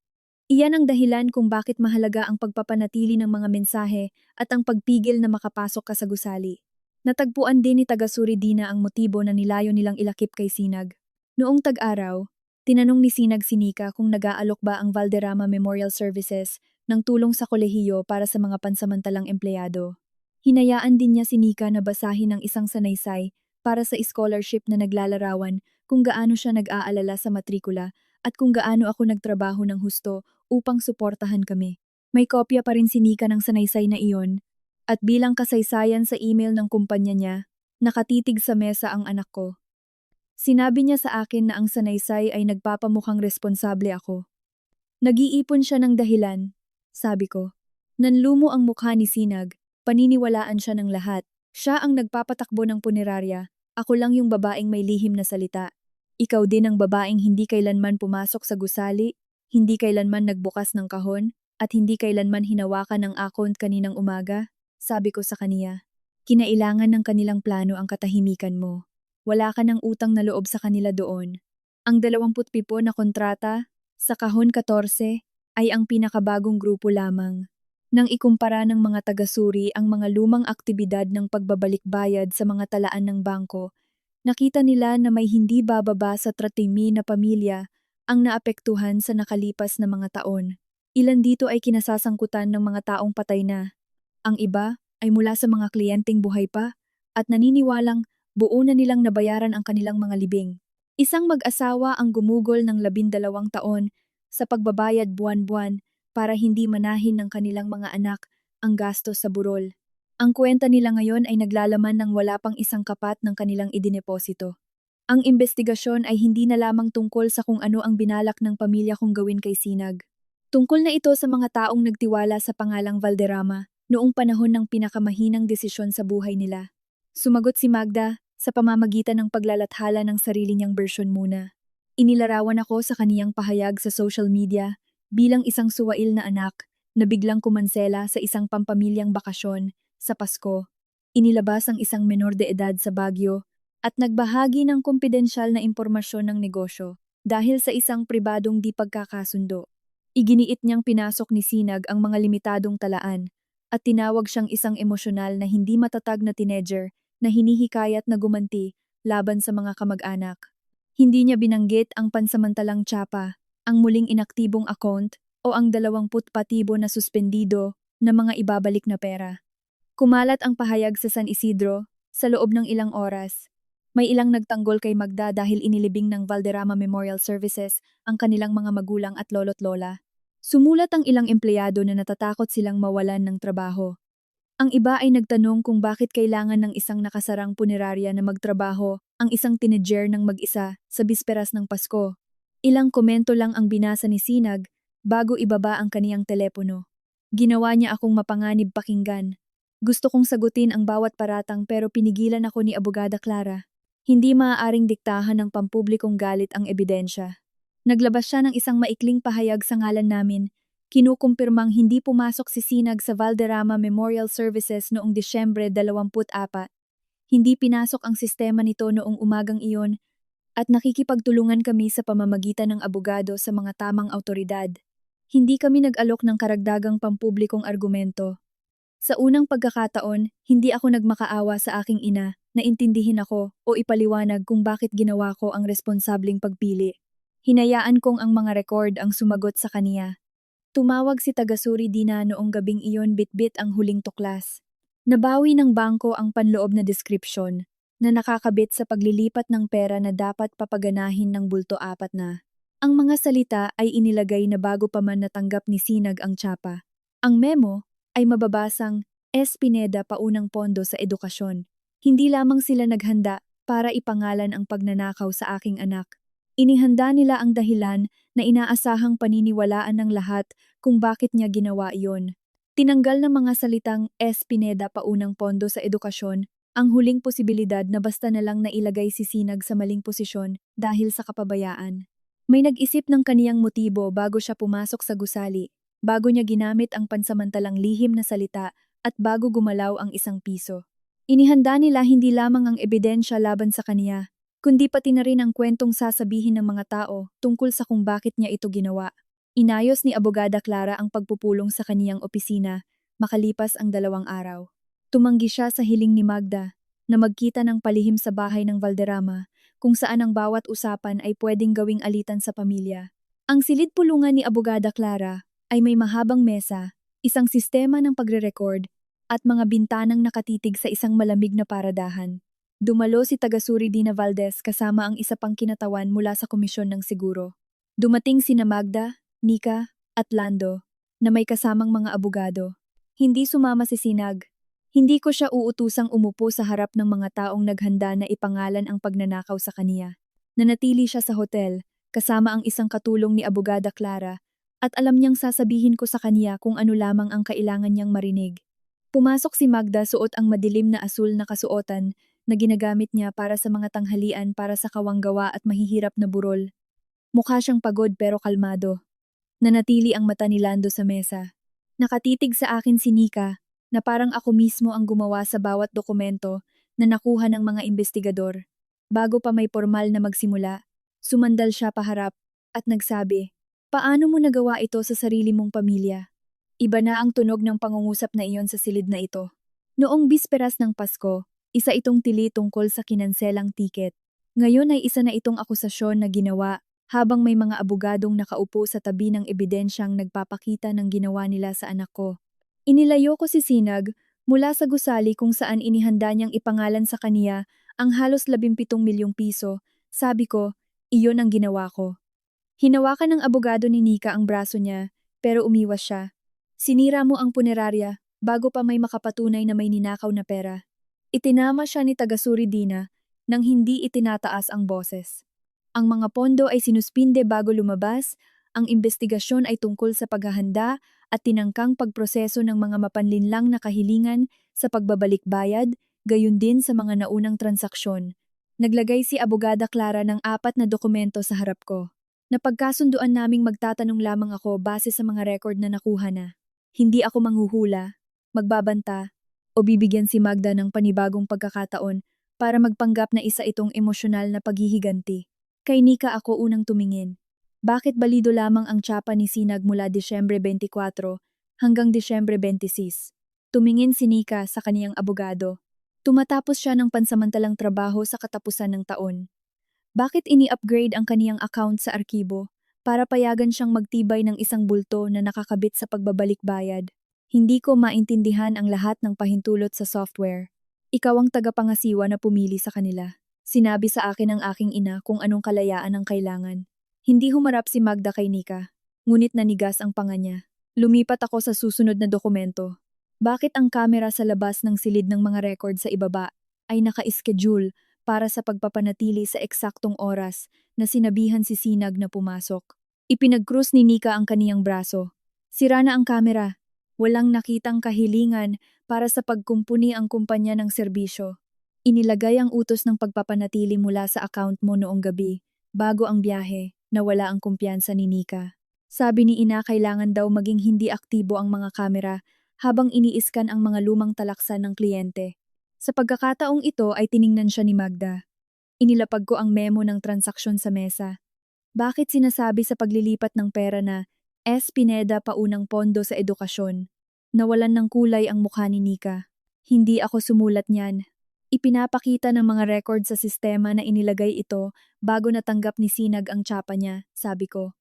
Iyan ang dahilan kung bakit mahalaga ang pagpapanatili ng mga mensahe at ang pagpigil na makapasok ka sa gusali. Natagpuan din ni Tagasuri Dina ang motibo na nilayo nilang ilakip kay Sinag. Noong tag-araw, tinanong ni Sinag si Nika kung nag-aalok ba ang Valderrama Memorial Services ng tulong sa kolehiyo para sa mga pansamantalang empleyado. Hinayaan din niya si Nika na basahin ang isang sanaysay para sa scholarship na naglalarawan kung gaano siya nag-aalala sa matrikula at kung gaano ako nagtrabaho ng husto upang suportahan kami. May kopya pa rin si Nika ng sanaysay na iyon at bilang kasaysayan sa email ng kumpanya niya, nakatitig sa mesa ang anak ko. Sinabi niya sa akin na ang sanaysay ay nagpapamukhang responsable ako. Nag-iipon siya ng dahilan, sabi ko. Nanlumo ang mukha ni Sinag, paniniwalaan siya ng lahat. Siya ang nagpapatakbo ng punerarya, ako lang yung babaeng may lihim na salita. Ikaw din ang babaeng hindi kailanman pumasok sa gusali, hindi kailanman nagbukas ng kahon, at hindi kailanman hinawakan ng account kaninang umaga, sabi ko sa kaniya. Kinailangan ng kanilang plano ang katahimikan mo. Wala ka ng utang na loob sa kanila doon. Ang 27 na kontrata, sa kahon 14, ay ang pinakabagong grupo lamang. Nang ikumpara ng mga tagasuri ang mga lumang aktibidad ng pagbabalik bayad sa mga talaan ng bangko, nakita nila na may hindi bababa sa 30,000 na pamilya ang naapektuhan sa nakalipas na mga taon. Ilan dito ay kinasasangkutan ng mga taong patay na. Ang iba ay mula sa mga kliyenteng buhay pa at naniniwalang buo na nilang nabayaran ang kanilang mga libing. Isang mag-asawa ang gumugol ng 12 taon sa pagbabayad buwan-buwan para hindi manahin ng kanilang mga anak ang gastos sa burol. Ang kwenta nila ngayon ay naglalaman ng wala pang isang kapat ng kanilang idineposito. Ang investigasyon ay hindi na lamang tungkol sa kung ano ang binalak ng pamilya kong gawin kay Sinag. Tungkol na ito sa mga taong nagtiwala sa pangalang Valderrama noong panahon ng pinakamahinang desisyon sa buhay nila. Sumagot si Magda sa pamamagitan ng paglalathala ng sarili niyang bersyon muna. Inilarawan ako sa kaniyang pahayag sa social media bilang isang suwail na anak na biglang kumansela sa isang pampamilyang bakasyon sa Pasko. Inilabas ang isang menor de edad sa Baguio at nagbahagi ng kumpidensyal na impormasyon ng negosyo dahil sa isang pribadong di pagkakasundo. Iginiit niyang pinasok ni Sinag ang mga limitadong talaan at tinawag siyang isang emosyonal na hindi matatag na teenager na hinihikayat na gumanti laban sa mga kamag-anak. Hindi niya binanggit ang pansamantalang tsapa, ang muling inaktibong account o ang 20 patibo na suspendido na mga ibabalik na pera. Kumalat ang pahayag sa San Isidro sa loob ng ilang oras. May ilang nagtanggol kay Magda dahil inilibing ng Valderrama Memorial Services ang kanilang mga magulang at lolo't lola. Sumulat ang ilang empleyado na natatakot silang mawalan ng trabaho. Ang iba ay nagtanong kung bakit kailangan ng isang nakasarang punerarya na magtrabaho ang isang teenager ng mag-isa sa bisperas ng Pasko. Ilang komento lang ang binasa ni Sinag bago ibaba ang kaniyang telepono. Ginawa niya akong mapanganib pakinggan. Gusto kong sagutin ang bawat paratang pero pinigilan ako ni Abogada Clara. Hindi maaaring diktahan ng pampublikong galit ang ebidensya. Naglabas siya ng isang maikling pahayag sa ngalan namin. Kinukumpirmang hindi pumasok si Sinag sa Valderrama Memorial Services noong Disyembre 24. Hindi pinasok ang sistema nito noong umagang iyon at nakikipagtulungan kami sa pamamagitan ng abogado sa mga tamang awtoridad. Hindi kami nag-alok ng karagdagang pampublikong argumento. Sa unang pagkakataon, hindi ako nagmakaawa sa aking ina na intindihin ako o ipaliwanag kung bakit ginawa ko ang responsabling pagpili. Hinayaan kong ang mga record ang sumagot sa kaniya. Tumawag si Tagasuri Dina noong gabing iyon bitbit ang huling tuklas. Nabawi ng bangko ang panloob na deskripsyon na nakakabit sa paglilipat ng pera na dapat papaganahin ng bulto 4 na. Ang mga salita ay inilagay na bago pa man natanggap ni Sinag ang tsapa. Ang memo ay mababasang S. Pineda paunang pondo sa edukasyon. Hindi lamang sila naghanda para ipangalan ang pagnanakaw sa aking anak. Inihanda nila ang dahilan na inaasahang paniniwalaan ng lahat kung bakit niya ginawa iyon. Tinanggal ng mga salitang S. Pineda paunang pondo sa edukasyon ang huling posibilidad na basta na lang nailagay si Sinag sa maling posisyon dahil sa kapabayaan. May nag-isip ng kaniyang motibo bago siya pumasok sa gusali. bago niya ginamit ang pansamantalang lihim na salita at bago gumalaw ang isang piso. Inihanda nila hindi lamang ang ebidensya laban sa kaniya, kundi pati na rin ang kwentong sasabihin ng mga tao tungkol sa kung bakit niya ito ginawa. Inayos ni Abogada Clara ang pagpupulong sa kaniyang opisina makalipas ang 2 araw. Tumanggi siya sa hiling ni Magda na magkita ng palihim sa bahay ng Valderrama kung saan ang bawat usapan ay pwedeng gawing alitan sa pamilya. Ang silid pulungan ni Abogada Clara ay may mahabang mesa, isang sistema ng pagre-record at mga bintanang nakatitig sa isang malamig na paradahan. Dumalo si Tagasuri Dina Valdez kasama ang isa pang kinatawan mula sa Komisyon ng Siguro. Dumating sina Magda, Nika, at Lando, na may kasamang mga abogado. Hindi sumama si Sinag. Hindi ko siya uutusang umupo sa harap ng mga taong naghanda na ipangalan ang pagnanakaw sa kaniya. Nanatili siya sa hotel, kasama ang isang katulong ni Abogada Clara, at alam niyang sasabihin ko sa kaniya kung ano lamang ang kailangan niyang marinig. Pumasok si Magda suot ang madilim na asul na kasuotan na ginagamit niya para sa mga tanghalian para sa kawanggawa at mahihirap na burol. Mukha siyang pagod pero kalmado. Nanatili ang mata ni Lando sa mesa. Nakatitig sa akin si Nika na parang ako mismo ang gumawa sa bawat dokumento na nakuha ng mga investigador. Bago pa may formal na magsimula, sumandal siya paharap at nagsabi, "Paano mo nagawa ito sa sarili mong pamilya?" Iba na ang tunog ng pangungusap na iyon sa silid na ito. Noong bisperas ng Pasko, isa itong tili tungkol sa kinanselang tiket. Ngayon ay isa na itong akusasyon na ginawa habang may mga abogadong nakaupo sa tabi ng ebidensyang nagpapakita ng ginawa nila sa anak ko. Inilayo ko si Sinag mula sa gusali kung saan inihanda niyang ipangalan sa kaniya ang halos 17 milyong piso. Sabi ko, iyon ang ginawa ko. Hinawakan ng abogado ni Nika ang braso niya, pero umiwas siya. Sinira mo ang punerarya bago pa may makapatunay na may ninakaw na pera. Itinama siya ni Tagasuri Dina nang hindi itinataas ang boses. Ang mga pondo ay sinuspinde bago lumabas, ang investigasyon ay tungkol sa paghahanda at tinangkang pagproseso ng mga mapanlinlang na kahilingan sa pagbabalik bayad, gayon din sa mga naunang transaksyon. Naglagay si Abogada Clara ng 4 na dokumento sa harap ko. Napagkasunduan naming magtatanong lamang ako base sa mga record na nakuha na. Hindi ako manghuhula, magbabanta, o bibigyan si Magda ng panibagong pagkakataon para magpanggap na isa itong emosyonal na paghihiganti. Kay Nika ako unang tumingin. Bakit balido lamang ang tsapa ni Sinag mula Disyembre 24 hanggang Disyembre 26? Tumingin si Nika sa kaniyang abogado. Tumatapos siya ng pansamantalang trabaho sa katapusan ng taon. Bakit ini-upgrade ang kaniyang account sa arkibo para payagan siyang magtibay ng isang bulto na nakakabit sa pagbabalik bayad? Hindi ko maintindihan ang lahat ng pahintulot sa software. Ikaw ang tagapangasiwa na pumili sa kanila. Sinabi sa akin ng aking ina kung anong kalayaan ang kailangan. Hindi humarap si Magda kay Nika, ngunit nanigas ang panga niya. Lumipat ako sa susunod na dokumento. Bakit ang kamera sa labas ng silid ng mga record sa ibaba ay naka-schedule para sa pagpapanatili sa eksaktong oras na sinabihan si Sinag na pumasok? Ipinag-cross ni Nika ang kaniyang braso. Sira na ang kamera. Walang nakitang kahilingan para sa pagkumpuni ang kumpanya ng serbisyo. Inilagay ang utos ng pagpapanatili mula sa account mo noong gabi, bago ang biyahe, na wala ang kumpiyansa ni Nika. Sabi ni Ina kailangan daw maging hindi aktibo ang mga kamera habang iniiskan ang mga lumang talaksan ng kliyente. Sa pagkakataong ito ay tiningnan siya ni Magda. Inilapag ko ang memo ng transaksyon sa mesa. Bakit sinasabi sa paglilipat ng pera na S. Pineda paunang pondo sa edukasyon? Nawalan ng kulay ang mukha ni Nika. Hindi ako sumulat niyan. Ipinapakita ng mga record sa sistema na inilagay ito bago natanggap ni Sinag ang tsapa niya, sabi ko.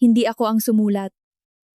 Hindi ako ang sumulat.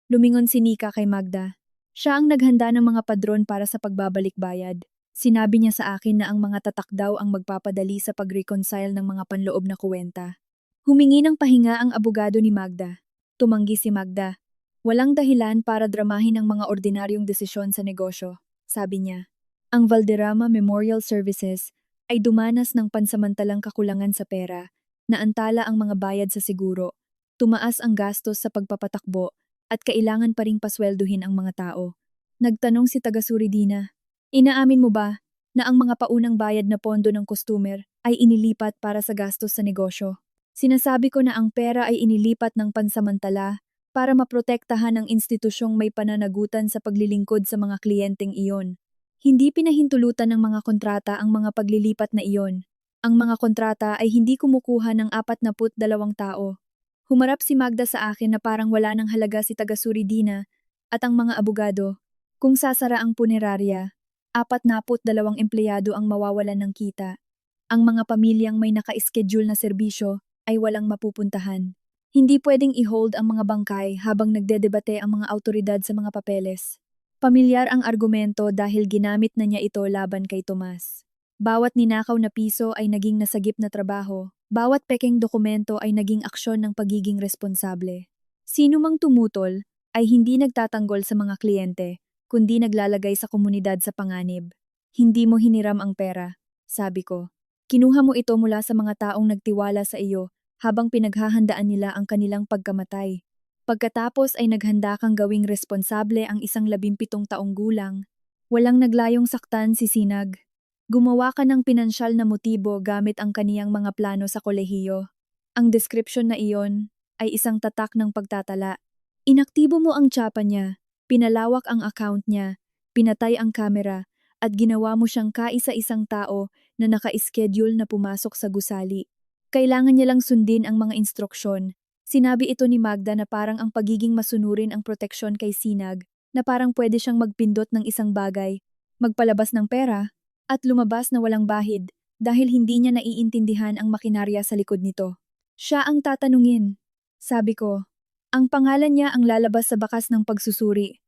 Lumingon si Nika kay Magda. Siya ang naghanda ng mga padron para sa pagbabalik bayad. Sinabi niya sa akin na ang mga tatak daw ang magpapadali sa pag-reconcile ng mga panloob na kuwenta. Humingi ng pahinga ang abogado ni Magda. Tumanggi si Magda. Walang dahilan para dramahin ang mga ordinaryong desisyon sa negosyo, sabi niya. Ang Valderrama Memorial Services ay dumanas ng pansamantalang kakulangan sa pera, naantala ang mga bayad sa siguro, tumaas ang gastos sa pagpapatakbo, at kailangan pa ring paswelduhin ang mga tao. Nagtanong si Tagasuri Dina, inaamin mo ba na ang mga paunang bayad na pondo ng customer ay inilipat para sa gastos sa negosyo? Sinasabi ko na ang pera ay inilipat ng pansamantala para maprotektahan ang institusyong may pananagutan sa paglilingkod sa mga kliyenteng iyon. Hindi pinahintulutan ng mga kontrata ang mga paglilipat na iyon. Ang mga kontrata ay hindi kumukuha ng 42 tao. Humarap si Magda sa akin na parang wala ng halaga si taga-Suridina at ang mga abogado. Kung sasara ang punerarya, 42 empleyado ang mawawalan ng kita. Ang mga pamilyang may naka-schedule na serbisyo ay walang mapupuntahan. Hindi pwedeng i-hold ang mga bangkay habang nagdedebate ang mga autoridad sa mga papeles. Pamilyar ang argumento dahil ginamit na niya ito laban kay Tomas. Bawat ninakaw na piso ay naging nasagip na trabaho. Bawat pekeng dokumento ay naging aksyon ng pagiging responsable. Sino mang tumutol ay hindi nagtatanggol sa mga kliyente, kundi naglalagay sa komunidad sa panganib. Hindi mo hiniram ang pera, sabi ko. Kinuha mo ito mula sa mga taong nagtiwala sa iyo habang pinaghahandaan nila ang kanilang pagkamatay. Pagkatapos ay naghanda kang gawing responsable ang isang 17 taong gulang. Walang naglayong saktan si Sinag. Gumawa ka ng pinansyal na motibo gamit ang kaniyang mga plano sa kolehiyo. Ang description na iyon ay isang tatak ng pagtatala. Inaktibo mo ang tsapa niya, pinalawak ang account niya, pinatay ang kamera, at ginawa mo siyang kaisa-isang tao na naka-schedule na pumasok sa gusali. Kailangan niya lang sundin ang mga instruksyon. Sinabi ito ni Magda na parang ang pagiging masunurin ang proteksyon kay Sinag, na parang pwede siyang magpindot ng isang bagay, magpalabas ng pera, at lumabas na walang bahid dahil hindi niya naiintindihan ang makinarya sa likod nito. Siya ang tatanungin. Sabi ko, ang pangalan niya ang lalabas sa bakas ng pagsusuri.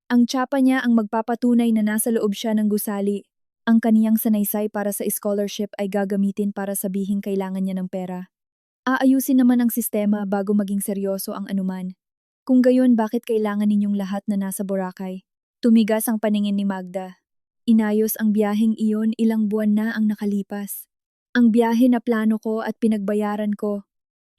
Ang tsapa niya ang magpapatunay na nasa loob siya ng gusali. Ang kaniyang sanaysay para sa scholarship ay gagamitin para sabihing kailangan niya ng pera. Aayusin naman ang sistema bago maging seryoso ang anuman. Kung gayon, bakit kailangan ninyong lahat na nasa Boracay? Tumigas ang paningin ni Magda. Inayos ang biyaheng iyon, ilang buwan na ang nakalipas. Ang biyahe na plano ko at pinagbayaran ko.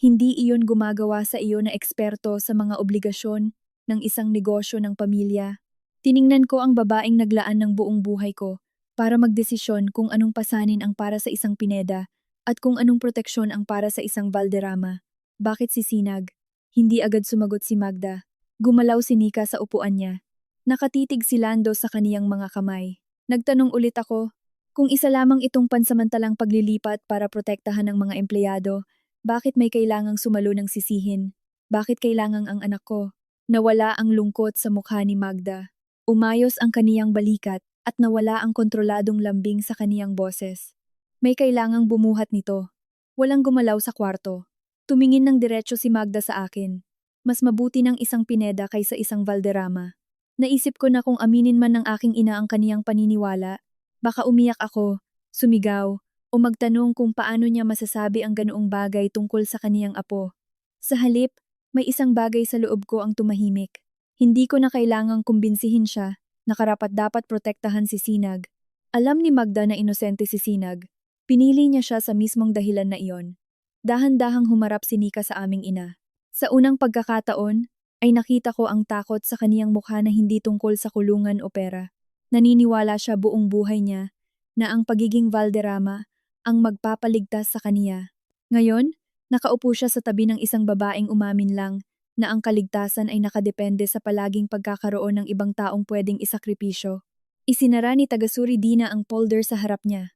Hindi iyon gumagawa sa iyo na eksperto sa mga obligasyon ng isang negosyo ng pamilya. Tiningnan ko ang babaeng naglaan ng buong buhay ko para magdesisyon kung anong pasanin ang para sa isang Pineda at kung anong proteksyon ang para sa isang Valderrama. Bakit si Sinag? Hindi agad sumagot si Magda. Gumalaw si Nika sa upuan niya. Nakatitig si Lando sa kaniyang mga kamay. Nagtanong ulit ako, kung isa lamang itong pansamantalang paglilipat para protektahan ng mga empleyado, bakit may kailangang sumalo ng sisihin? Bakit kailangang ang anak ko? Nawala ang lungkot sa mukha ni Magda. Umayos ang kaniyang balikat at nawala ang kontroladong lambing sa kaniyang boses. May kailangang bumuhat nito. Walang gumalaw sa kwarto. Tumingin ng diretso si Magda sa akin. Mas mabuti ng isang Pineda kaysa isang Valderrama. Naisip ko na kung aminin man ng aking ina ang kaniyang paniniwala, baka umiyak ako, sumigaw, o magtanong kung paano niya masasabi ang ganoong bagay tungkol sa kaniyang apo. Sa halip, may isang bagay sa loob ko ang tumahimik. Hindi ko na kailangang kumbinsihin siya na karapat-dapat protektahan si Sinag. Alam ni Magda na inosente si Sinag. Pinili niya siya sa mismong dahilan na iyon. Dahan-dahang humarap si Nika sa aming ina. Sa unang pagkakataon, ay nakita ko ang takot sa kaniyang mukha na hindi tungkol sa kulungan o pera. Naniniwala siya buong buhay niya na ang pagiging Valderrama ang magpapaligtas sa kaniya. Ngayon, nakaupo siya sa tabi ng isang babaeng umamin lang na ang kaligtasan ay nakadepende sa palaging pagkakaroon ng ibang taong pwedeng isakripisyo. Isinara ni taga-Suridina ang folder sa harap niya.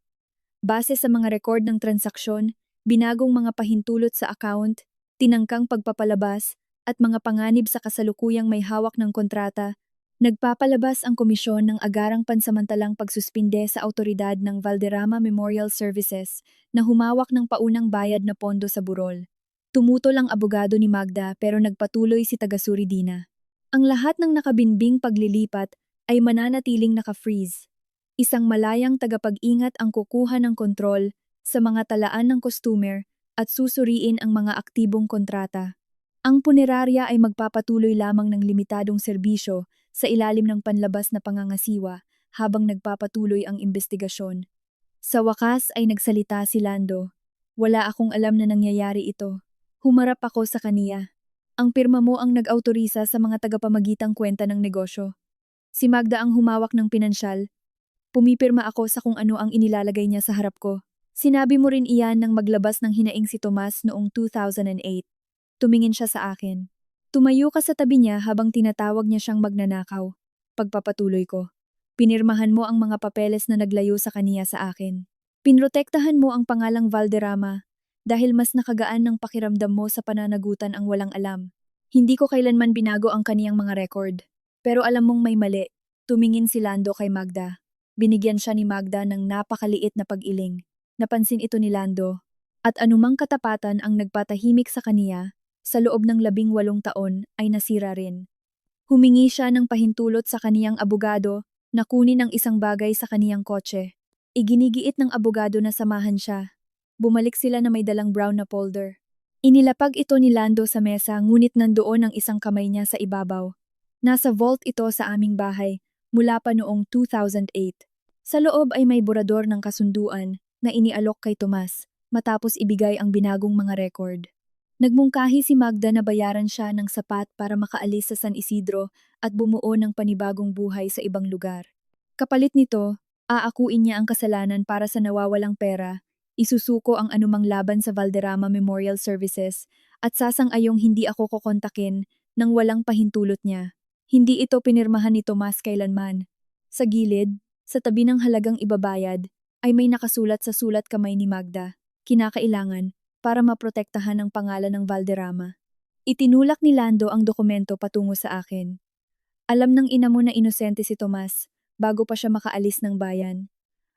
Base sa mga record ng transaksyon, binagong mga pahintulot sa account, tinangkang pagpapalabas, at mga panganib sa kasalukuyang may hawak ng kontrata, nagpapalabas ang komisyon ng agarang pansamantalang pagsuspinde sa autoridad ng Valderrama Memorial Services na humawak ng paunang bayad na pondo sa burol. Tumutol ang abogado ni Magda pero nagpatuloy si taga-Suridina. Ang lahat ng nakabinbing paglilipat ay mananatiling naka-freeze. Isang malayang tagapag-ingat ang kukuha ng kontrol sa mga talaan ng customer at susuriin ang mga aktibong kontrata. Ang punerarya ay magpapatuloy lamang ng limitadong serbisyo sa ilalim ng panlabas na pangangasiwa habang nagpapatuloy ang investigasyon. Sa wakas ay nagsalita si Lando. Wala akong alam na nangyayari ito. Humarap ako sa kaniya. Ang pirma mo ang nag-autorisa sa mga tagapamagitang kwenta ng negosyo. Si Magda ang humawak ng pinansyal. Pumipirma ako sa kung ano ang inilalagay niya sa harap ko. Sinabi mo rin iyan nang maglabas ng hinaing si Tomas noong 2008. Tumingin siya sa akin. Tumayo ka sa tabi niya habang tinatawag niya siyang magnanakaw. Pagpapatuloy ko. Pinirmahan mo ang mga papeles na naglayo sa kaniya sa akin. Pinrotektahan mo ang pangalang Valderrama dahil mas nakagaan ng pakiramdam mo sa pananagutan ang walang alam. Hindi ko kailanman binago ang kaniyang mga record. Pero alam mong may mali. Tumingin si Lando kay Magda. Binigyan siya ni Magda ng napakaliit na pag-iling. Napansin ito ni Lando. At anumang katapatan ang nagpatahimik sa kaniya, sa loob ng 18 taon ay nasira rin. Humingi siya ng pahintulot sa kaniyang abogado na kunin ang isang bagay sa kaniyang kotse. Iginigiit ng abogado na samahan siya. Bumalik sila na may dalang brown na folder. Inilapag ito ni Lando sa mesa ngunit nandoon ang isang kamay niya sa ibabaw. Nasa vault ito sa aming bahay mula pa noong 2008. Sa loob ay may borador ng kasunduan na inialok kay Tomas matapos ibigay ang binagong mga record. Nagmungkahi si Magda na bayaran siya ng sapat para makaalis sa San Isidro at bumuo ng panibagong buhay sa ibang lugar. Kapalit nito, aakuin niya ang kasalanan para sa nawawalang pera, isusuko ang anumang laban sa Valderrama Memorial Services at sasang-ayong hindi ako kokontakin nang walang pahintulot niya. Hindi ito pinirmahan ni Tomas kailanman. Sa gilid, sa tabi ng halagang ibabayad, ay may nakasulat sa sulat kamay ni Magda. Kinakailangan para maprotektahan ang pangalan ng Valderrama. Itinulak ni Lando ang dokumento patungo sa akin. Alam ng ina mo na inosente si Tomas bago pa siya makaalis ng bayan.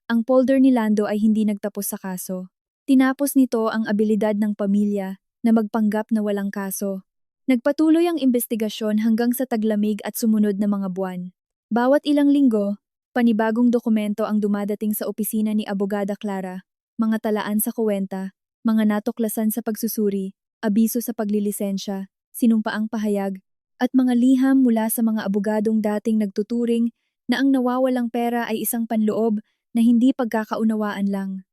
Ang folder ni Lando ay hindi nagtapos sa kaso. Tinapos nito ang abilidad ng pamilya na magpanggap na walang kaso. Nagpatuloy ang investigasyon hanggang sa taglamig at sumunod na mga buwan. Bawat ilang linggo, panibagong dokumento ang dumadating sa opisina ni Abogada Clara, mga talaan sa kuwenta, mga natuklasan sa pagsusuri, abiso sa paglilisensya, sinumpaang pahayag, at mga liham mula sa mga abogadong dating nagtuturing na ang nawawalang pera ay isang panloob na hindi pagkakaunawaan lang.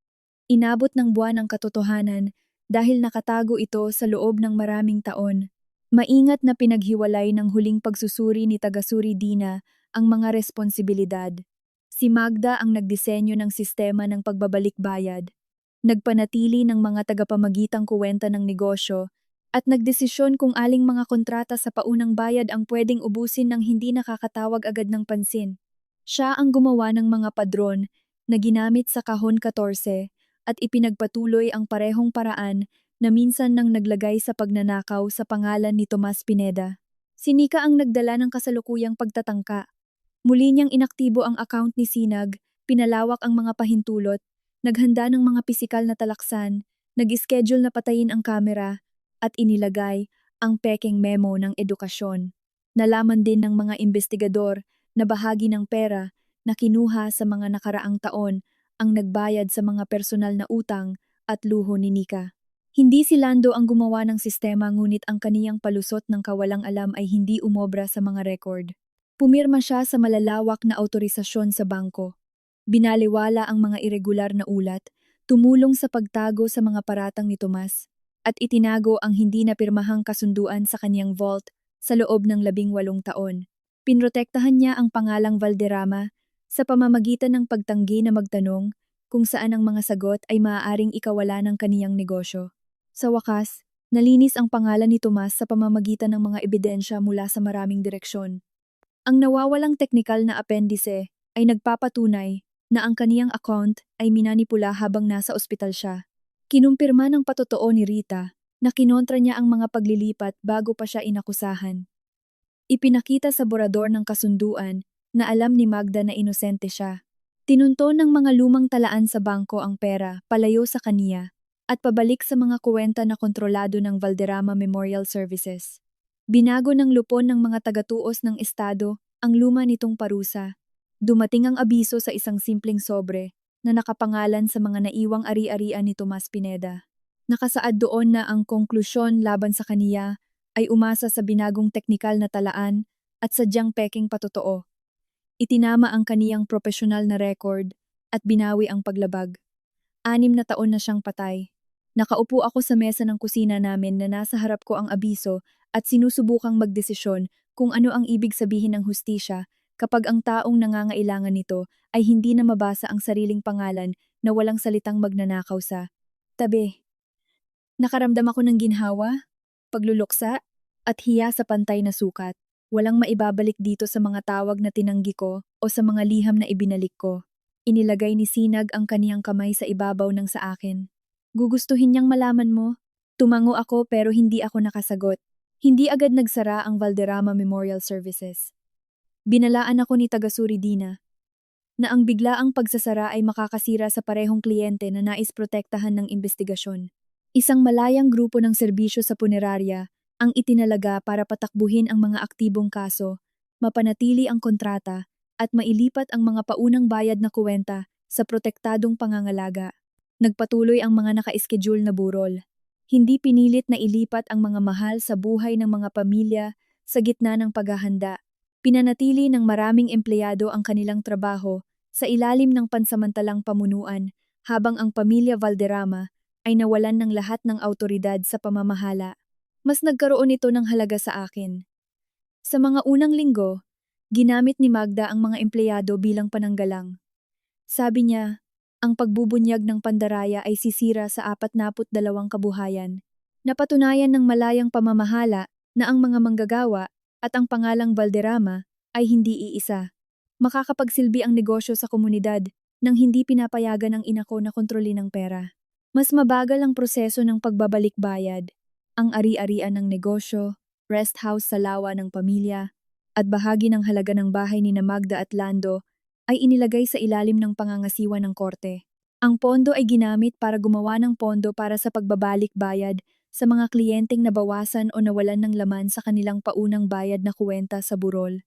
Inabot ng buwan ang katotohanan dahil nakatago ito sa loob ng maraming taon. Maingat na pinaghiwalay ng huling pagsusuri ni Tagasuri Dina ang mga responsibilidad. Si Magda ang nagdisenyo ng sistema ng pagbabalik bayad. Nagpanatili ng mga tagapamagitang kuwenta ng negosyo at nagdesisyon kung aling mga kontrata sa paunang bayad ang pwedeng ubusin ng hindi nakakatawag agad ng pansin. Siya ang gumawa ng mga padron na ginamit sa Kahon 14 at ipinagpatuloy ang parehong paraan na minsan nang naglagay sa pagnanakaw sa pangalan ni Tomas Pineda. Sinika ang nagdala ng kasalukuyang pagtatangka. Muli niyang inaktibo ang account ni Sinag, pinalawak ang mga pahintulot, naghanda ng mga pisikal na talaksan, nag-schedule na patayin ang kamera, at inilagay ang pekeng memo ng edukasyon. Nalaman din ng mga investigador na bahagi ng pera na kinuha sa mga nakaraang taon ang nagbayad sa mga personal na utang at luho ni Nika. Hindi si Lando ang gumawa ng sistema ngunit ang kaniyang palusot ng kawalang alam ay hindi umobra sa mga record. Pumirma siya sa malalawak na autorisasyon sa bangko. Binaliwala ang mga irregular na ulat, tumulong sa pagtago sa mga paratang ni Tomas, at itinago ang hindi napirmahang kasunduan sa kaniyang vault sa loob ng 18 taon. Pinrotektahan niya ang pangalang Valderrama sa pamamagitan ng pagtanggi na magtanong kung saan ang mga sagot ay maaaring ikawala ng kaniyang negosyo. Sa wakas, nalinis ang pangalan ni Tomas sa pamamagitan ng mga ebidensya mula sa maraming direksyon. Ang nawawalang teknikal na apendise ay nagpapatunay na ang kaniyang account ay minanipula habang nasa ospital siya. Kinumpirma ng patotoo ni Rita na kinontra niya ang mga paglilipat bago pa siya inakusahan. Ipinakita sa borador ng kasunduan na alam ni Magda na inosente siya. Tinunton ng mga lumang talaan sa bangko ang pera palayo sa kaniya at pabalik sa mga kuwenta na kontrolado ng Valderrama Memorial Services. Binago ng lupon ng mga tagatuos ng estado ang luma nitong parusa. Dumating ang abiso sa isang simpleng sobre na nakapangalan sa mga naiwang ari-arian ni Tomas Pineda. Nakasaad doon na ang konklusyon laban sa kaniya ay umasa sa binagong teknikal na talaan at sadyang peking patotoo. Itinama ang kaniyang profesional na record at binawi ang paglabag. 6 na taon na siyang patay. Nakaupo ako sa mesa ng kusina namin na nasa harap ko ang abiso at sinusubukang magdesisyon kung ano ang ibig sabihin ng hustisya kapag ang taong nangangailangan nito ay hindi na mabasa ang sariling pangalan na walang salitang magnanakaw sa tabi. Nakaramdam ako ng ginhawa, pagluluksa, at hiya sa pantay na sukat. Walang maibabalik dito sa mga tawag na tinanggi ko o sa mga liham na ibinalik ko. Inilagay ni Sinag ang kaniyang kamay sa ibabaw ng sa akin. Gugustuhin niyang malaman mo? Tumango ako pero hindi ako nakasagot. Hindi agad nagsara ang Valderrama Memorial Services. Binalaan ako ni Tagasuri Dina na ang biglaang pagsasara ay makakasira sa parehong kliyente na nais protektahan ng investigasyon. Isang malayang grupo ng serbisyo sa punerarya ang itinalaga para patakbuhin ang mga aktibong kaso, mapanatili ang kontrata, at mailipat ang mga paunang bayad na kuwenta sa protektadong pangangalaga. Nagpatuloy ang mga naka-schedule na burol. Hindi pinilit na ilipat ang mga mahal sa buhay ng mga pamilya sa gitna ng paghahanda. Pinanatili ng maraming empleyado ang kanilang trabaho sa ilalim ng pansamantalang pamunuan habang ang pamilya Valderrama ay nawalan ng lahat ng awtoridad sa pamamahala. Mas nagkaroon ito ng halaga sa akin. Sa mga unang linggo, ginamit ni Magda ang mga empleyado bilang pananggalang. Sabi niya, ang pagbubunyag ng pandaraya ay sisira sa 42 kabuhayan. Napatunayan ng malayang pamamahala na ang mga manggagawa at ang pangalang Valderrama ay hindi iisa. Makakapagsilbi ang negosyo sa komunidad nang hindi pinapayagan ang inako na kontrolin ng pera. Mas mabagal ang proseso ng pagbabalik bayad. Ang ari-arian ng negosyo, rest house sa lawa ng pamilya, at bahagi ng halaga ng bahay ni Magda at Lando ay inilagay sa ilalim ng pangangasiwa ng korte. Ang pondo ay ginamit para gumawa ng pondo para sa pagbabalik bayad sa mga kliyenteng nabawasan o nawalan ng laman sa kanilang paunang bayad na kuwenta sa burol.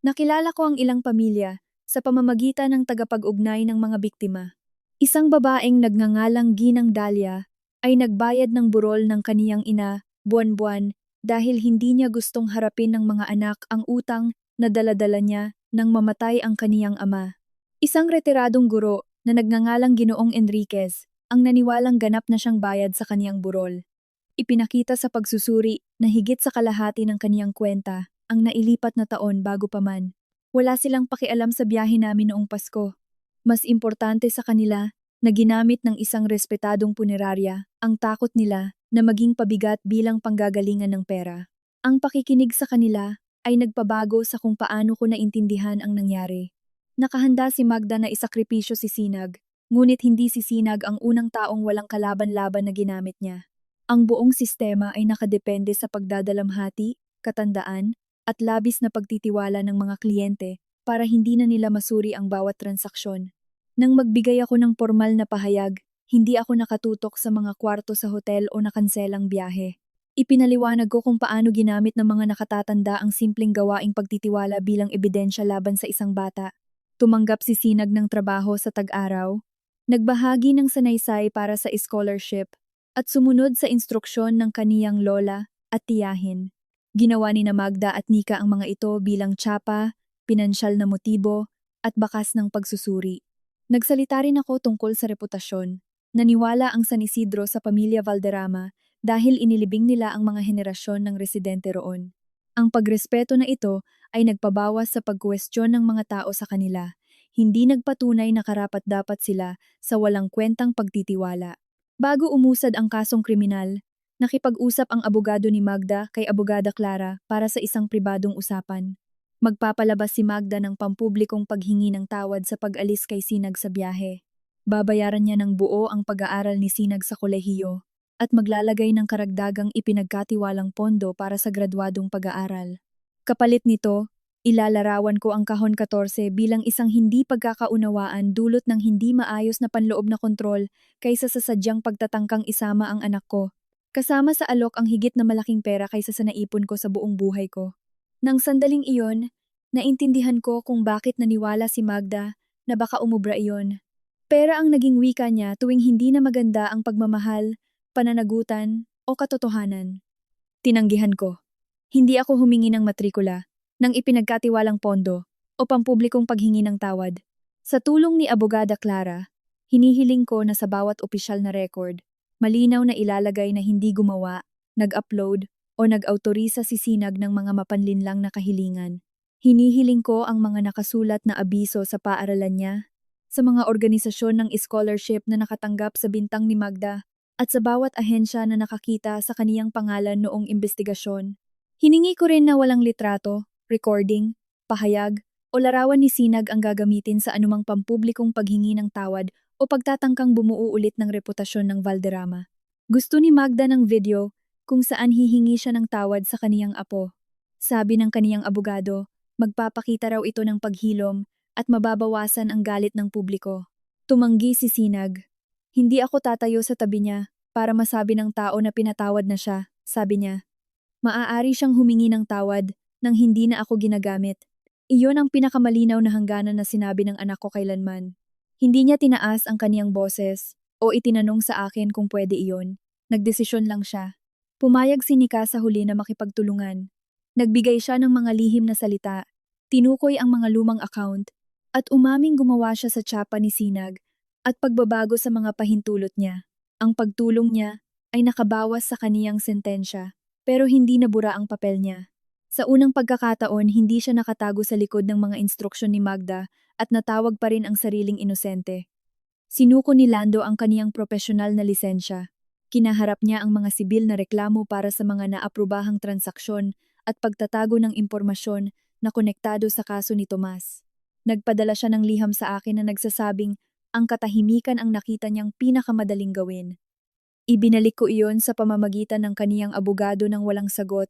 Nakilala ko ang ilang pamilya sa pamamagitan ng tagapag-ugnay ng mga biktima. Isang babaeng nagngangalang Ginang Dahlia ay nagbayad ng burol ng kaniyang ina buwan-buwan dahil hindi niya gustong harapin ng mga anak ang utang na dala-dala niya nang mamatay ang kaniyang ama. Isang retiradong guro na nagngangalang Ginoong Enriquez ang naniwalang ganap na siyang bayad sa kaniyang burol. Ipinakita sa pagsusuri na higit sa kalahati ng kaniyang kwenta ang nailipat na taon bago pa man. Wala silang pakialam sa biyahe namin noong Pasko. Mas importante sa kanila na ginamit ng isang respetadong punerarya ang takot nila na maging pabigat bilang panggagalingan ng pera. Ang pakikinig sa kanila ay nagpabago sa kung paano ko naintindihan ang nangyari. Nakahanda si Magda na isakripisyo si Sinag, ngunit hindi si Sinag ang unang taong walang kalaban-laban na ginamit niya. Ang buong sistema ay nakadepende sa pagdadalamhati, katandaan, at labis na pagtitiwala ng mga kliyente para hindi na nila masuri ang bawat transaksyon. Nang magbigay ako ng formal na pahayag, hindi ako nakatutok sa mga kwarto sa hotel o nakanselang biyahe. Ipinaliwanag ko kung paano ginamit ng mga nakatatanda ang simpleng gawaing pagtitiwala bilang ebidensya laban sa isang bata. Tumanggap si Sinag ng trabaho sa tag-araw, nagbahagi ng sanaysay para sa scholarship, at sumunod sa instruksyon ng kaniyang lola at tiyahin. Ginawa ni Magda at Nika ang mga ito bilang tsapa, pinansyal na motibo, at bakas ng pagsusuri. Nagsalita rin ako tungkol sa reputasyon. Naniwala ang San Isidro sa pamilya Valderrama dahil inilibing nila ang mga henerasyon ng residente roon. Ang pagrespeto na ito ay nagpabawas sa pagkwestiyon ng mga tao sa kanila, hindi nagpatunay na karapat-dapat sila sa walang kwentang pagtitiwala. Bago umusad ang kasong kriminal, nakipag-usap ang abogado ni Magda kay Abogada Clara para sa isang pribadong usapan. Magpapalabas si Magda ng pampublikong paghingi ng tawad sa pag-alis kay Sinag sa biyahe. Babayaran niya ng buo ang pag-aaral ni Sinag sa kolehiyo at maglalagay ng karagdagang ipinagkatiwalang pondo para sa graduadong pag-aaral. Kapalit nito, ilalarawan ko ang Kahon 14 bilang isang hindi pagkakaunawaan dulot ng hindi maayos na panloob na kontrol kaysa sa sadyang pagtatangkang isama ang anak ko. Kasama sa alok ang higit na malaking pera kaysa sa naipon ko sa buong buhay ko. Nang sandaling iyon, naintindihan ko kung bakit naniwala si Magda na baka umubra iyon. Pera ang naging wika niya tuwing hindi na maganda ang pagmamahal, pananagutan, o katotohanan. Tinanggihan ko. Hindi ako humingi ng matrikula, ng ipinagkatiwalang pondo, o pampublikong paghingi ng tawad. Sa tulong ni Abogada Clara, hinihiling ko na sa bawat opisyal na record, malinaw na ilalagay na hindi gumawa, nag-upload, o nag-autorisa si Sinag ng mga mapanlinlang na kahilingan. Hinihiling ko ang mga nakasulat na abiso sa paaralan niya, sa mga organisasyon ng scholarship na nakatanggap sa bintang ni Magda, at sa bawat ahensya na nakakita sa kaniyang pangalan noong investigasyon. Hiningi ko rin na walang litrato, recording, pahayag, o larawan ni Sinag ang gagamitin sa anumang pampublikong paghingi ng tawad o pagtatangkang bumuo ulit ng reputasyon ng Valderrama. Gusto ni Magda ng video kung saan hihingi siya ng tawad sa kaniyang apo. Sabi ng kaniyang abogado, magpapakita raw ito ng paghilom at mababawasan ang galit ng publiko. Tumanggi si Sinag. Hindi ako tatayo sa tabi niya para masabi ng tao na pinatawad na siya, sabi niya. Maaari siyang humingi ng tawad nang hindi na ako ginagamit. Iyon ang pinakamalinaw na hangganan na sinabi ng anak ko kailanman. Hindi niya tinaas ang kaniyang boses o itinanong sa akin kung pwede iyon. Nagdesisyon lang siya. Pumayag si Nika sa huli na makipagtulungan. Nagbigay siya ng mga lihim na salita, tinukoy ang mga lumang account, at umaming gumawa siya sa tsapa ni Sinag at pagbabago sa mga pahintulot niya. Ang pagtulong niya ay nakabawas sa kaniyang sentensya, pero hindi nabura ang papel niya. Sa unang pagkakataon, hindi siya nakatago sa likod ng mga instruksyon ni Magda at natawag pa rin ang sariling inosente. Sinuko ni Lando ang kaniyang propesyonal na lisensya. Kinaharap niya ang mga sibil na reklamo para sa mga naaprubahang transaksyon at pagtatago ng impormasyon na konektado sa kaso ni Tomas. Nagpadala siya ng liham sa akin na nagsasabing ang katahimikan ang nakita niyang pinakamadaling gawin. Ibinalik ko iyon sa pamamagitan ng kaniyang abogado ng walang sagot.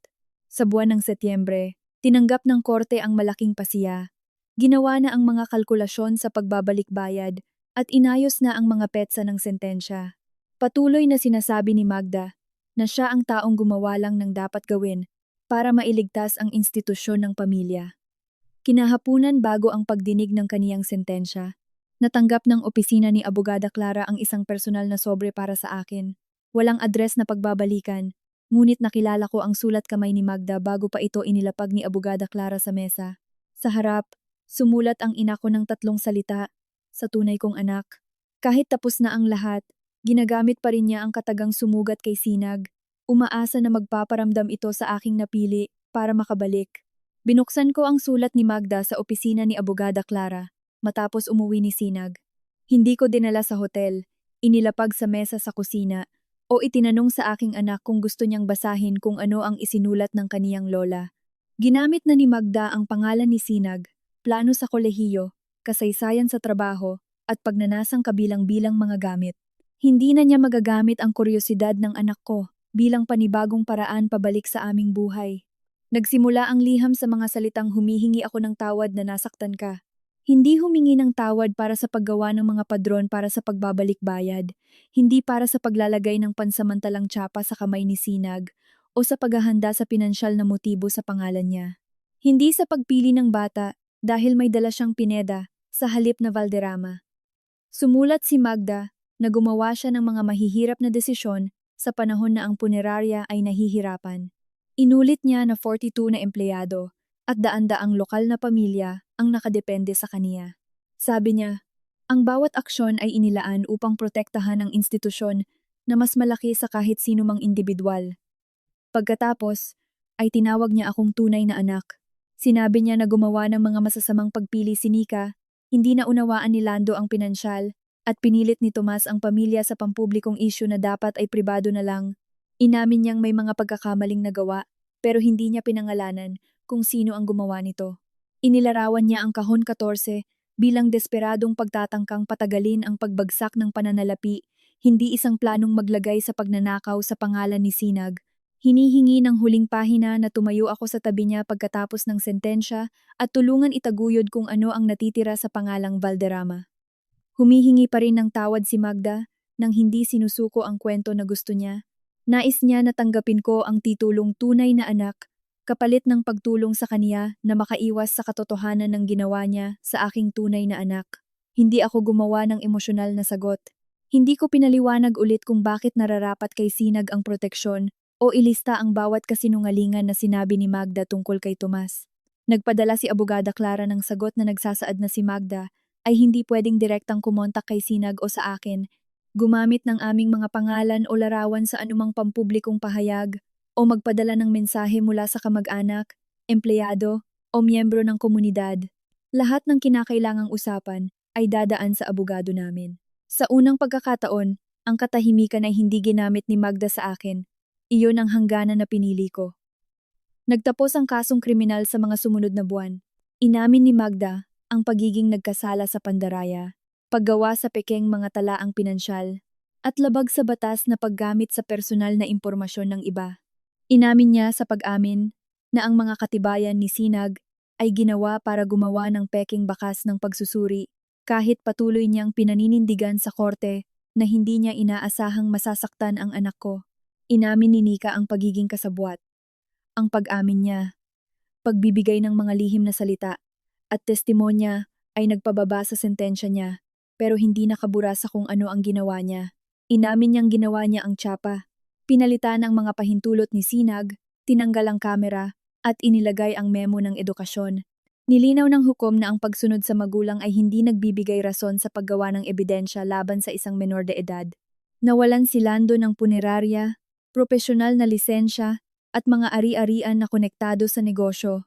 Sa buwan ng Setyembre, tinanggap ng korte ang malaking pasiya. Ginawa na ang mga kalkulasyon sa pagbabalik bayad at inayos na ang mga petsa ng sentensya. Patuloy na sinasabi ni Magda na siya ang taong gumawa lang ng dapat gawin para mailigtas ang institusyon ng pamilya. Kinahapunan bago ang pagdinig ng kaniyang sentensya, natanggap ng opisina ni Abogada Clara ang isang personal na sobre para sa akin. Walang address na pagbabalikan, ngunit nakilala ko ang sulat kamay ni Magda bago pa ito inilapag ni Abogada Clara sa mesa. Sa harap, sumulat ang ina ko ng 3 salita, sa tunay kong anak. Kahit tapos na ang lahat, ginagamit pa rin niya ang katagang sumugat kay Sinag. Umaasa na magpaparamdam ito sa aking napili para makabalik. Binuksan ko ang sulat ni Magda sa opisina ni Abogada Clara matapos umuwi ni Sinag. Hindi ko dinala sa hotel, inilapag sa mesa sa kusina o itinanong sa aking anak kung gusto niyang basahin kung ano ang isinulat ng kaniyang lola. Ginamit na ni Magda ang pangalan ni Sinag, plano sa kolehiyo, kasaysayan sa trabaho, at pagnanasang kabilang-bilang mga gamit. Hindi na niya magagamit ang kuryosidad ng anak ko bilang panibagong paraan pabalik sa aming buhay. Nagsimula ang liham sa mga salitang humihingi ako ng tawad na nasaktan ka. Hindi humingi ng tawad para sa paggawa ng mga padron para sa pagbabalik bayad, hindi para sa paglalagay ng pansamantalang tsapa sa kamay ni Sinag o sa paghahanda sa pinansyal na motibo sa pangalan niya. Hindi sa pagpili ng bata dahil may dala siyang pineda sa halip na Valderrama. Sumulat si Magda na gumawa siya ng mga mahihirap na desisyon sa panahon na ang punerarya ay nahihirapan. Inulit niya na 42 na empleyado at daan-daang lokal na pamilya ang nakadepende sa kaniya. Sabi niya, ang bawat aksyon ay inilaan upang protektahan ang institusyon na mas malaki sa kahit sino mang individual. Pagkatapos, ay tinawag niya akong tunay na anak. Sinabi niya na gumawa ng mga masasamang pagpili si Nika, hindi na unawaan ni Lando ang pinansyal, at pinilit ni Tomas ang pamilya sa pampublikong issue na dapat ay pribado na lang. Inamin niyang may mga pagkakamaling nagawa, pero hindi niya pinangalanan kung sino ang gumawa nito. Inilarawan niya ang Kahon 14 bilang desperadong pagtatangkang patagalin ang pagbagsak ng pananalapi, hindi isang planong maglagay sa pagnanakaw sa pangalan ni Sinag. Hinihingi ng huling pahina na tumayo ako sa tabi niya pagkatapos ng sentensya at tulungan itaguyod kung ano ang natitira sa pangalang Valderrama. Humihingi pa rin ng tawad si Magda nang hindi sinusuko ang kwento na gusto niya. Nais niya na tanggapin ko ang titulong tunay na anak, kapalit ng pagtulong sa kaniya na makaiwas sa katotohanan ng ginawa niya sa aking tunay na anak. Hindi ako gumawa ng emosyonal na sagot. Hindi ko pinaliwanag ulit kung bakit nararapat kay Sinag ang proteksyon o ilista ang bawat kasinungalingan na sinabi ni Magda tungkol kay Tomas. Nagpadala si Abogada Clara ng sagot na nagsasaad na si Magda ay hindi pwedeng direktang kumontak kay Sinag o sa akin, gumamit ng aming mga pangalan o larawan sa anumang pampublikong pahayag, o magpadala ng mensahe mula sa kamag-anak, empleyado, o miyembro ng komunidad. Lahat ng kinakailangang usapan ay dadaan sa abogado namin. Sa unang pagkakataon, ang katahimikan ay hindi ginamit ni Magda sa akin. Iyon ang hangganan na pinili ko. Nagtapos ang kasong kriminal sa mga sumunod na buwan. Inamin ni Magda ang pagiging nagkasala sa pandaraya, paggawa sa pekeng mga talaang pinansyal, at labag sa batas na paggamit sa personal na impormasyon ng iba. Inamin niya sa pag-amin na ang mga katibayan ni Sinag ay ginawa para gumawa ng peking bakas ng pagsusuri kahit patuloy niyang pinaninindigan sa korte na hindi niya inaasahang masasaktan ang anak ko. Inamin ni Nika ang pagiging kasabwat. Ang pag-amin niya, pagbibigay ng mga lihim na salita, at testimonya ay nagpababa sa sentensya niya, pero hindi nakabura sa kung ano ang ginawa niya. Inamin niyang ginawa niya ang tsapa. Pinalitan ang mga pahintulot ni Sinag, tinanggal ang kamera, at inilagay ang memo ng edukasyon. Nilinaw ng hukom na ang pagsunod sa magulang ay hindi nagbibigay rason sa paggawa ng ebidensya laban sa isang menor de edad. Nawalan si Lando ng punerarya, propesyonal na lisensya, at mga ari-arian na konektado sa negosyo.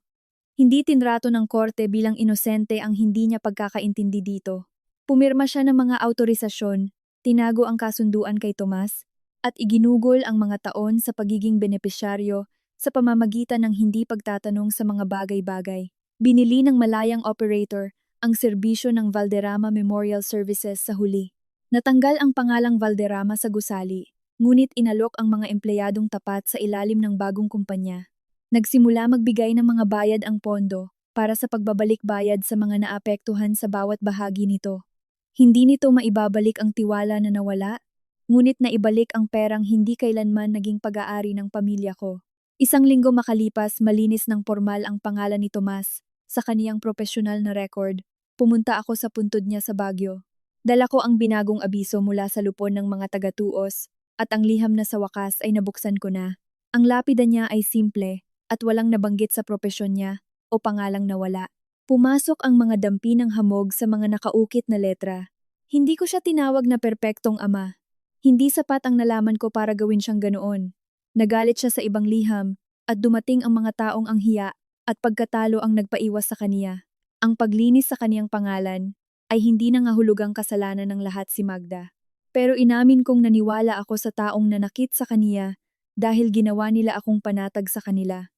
Hindi tinrato ng korte bilang inosente ang hindi niya pagkakaintindi dito. Pumirma siya ng mga autorisasyon, tinago ang kasunduan kay Tomas, at iginugol ang mga taon sa pagiging benepisyaryo sa pamamagitan ng hindi pagtatanong sa mga bagay-bagay. Binili ng malayang operator ang serbisyo ng Valderrama Memorial Services sa huli. Natanggal ang pangalang Valderrama sa gusali, ngunit inalok ang mga empleyadong tapat sa ilalim ng bagong kumpanya. Nagsimula magbigay ng mga bayad ang pondo para sa pagbabalik bayad sa mga naapektuhan sa bawat bahagi nito. Hindi nito maibabalik ang tiwala na nawala, ngunit naibalik ang perang hindi kailanman naging pag-aari ng pamilya ko. Isang linggo makalipas, malinis ng formal ang pangalan ni Tomas sa kaniyang propesyonal na record. Pumunta ako sa puntod niya sa Baguio. Dala ko ang binagong abiso mula sa lupon ng mga taga-tuos at ang liham na sa wakas ay nabuksan ko na. Ang lapida niya ay simple at walang nabanggit sa propesyon niya o pangalang nawala. Pumasok ang mga dampi ng hamog sa mga nakaukit na letra. Hindi ko siya tinawag na perpektong ama. Hindi sapat ang nalaman ko para gawin siyang ganoon. Nagalit siya sa ibang liham at dumating ang mga taong ang hiya at pagkatalo ang nagpaiwas sa kaniya. Ang paglinis sa kaniyang pangalan ay hindi nangahulugang kasalanan ng lahat si Magda. Pero inamin kong naniwala ako sa taong nanakit sa kaniya dahil ginawa nila akong panatag sa kanila.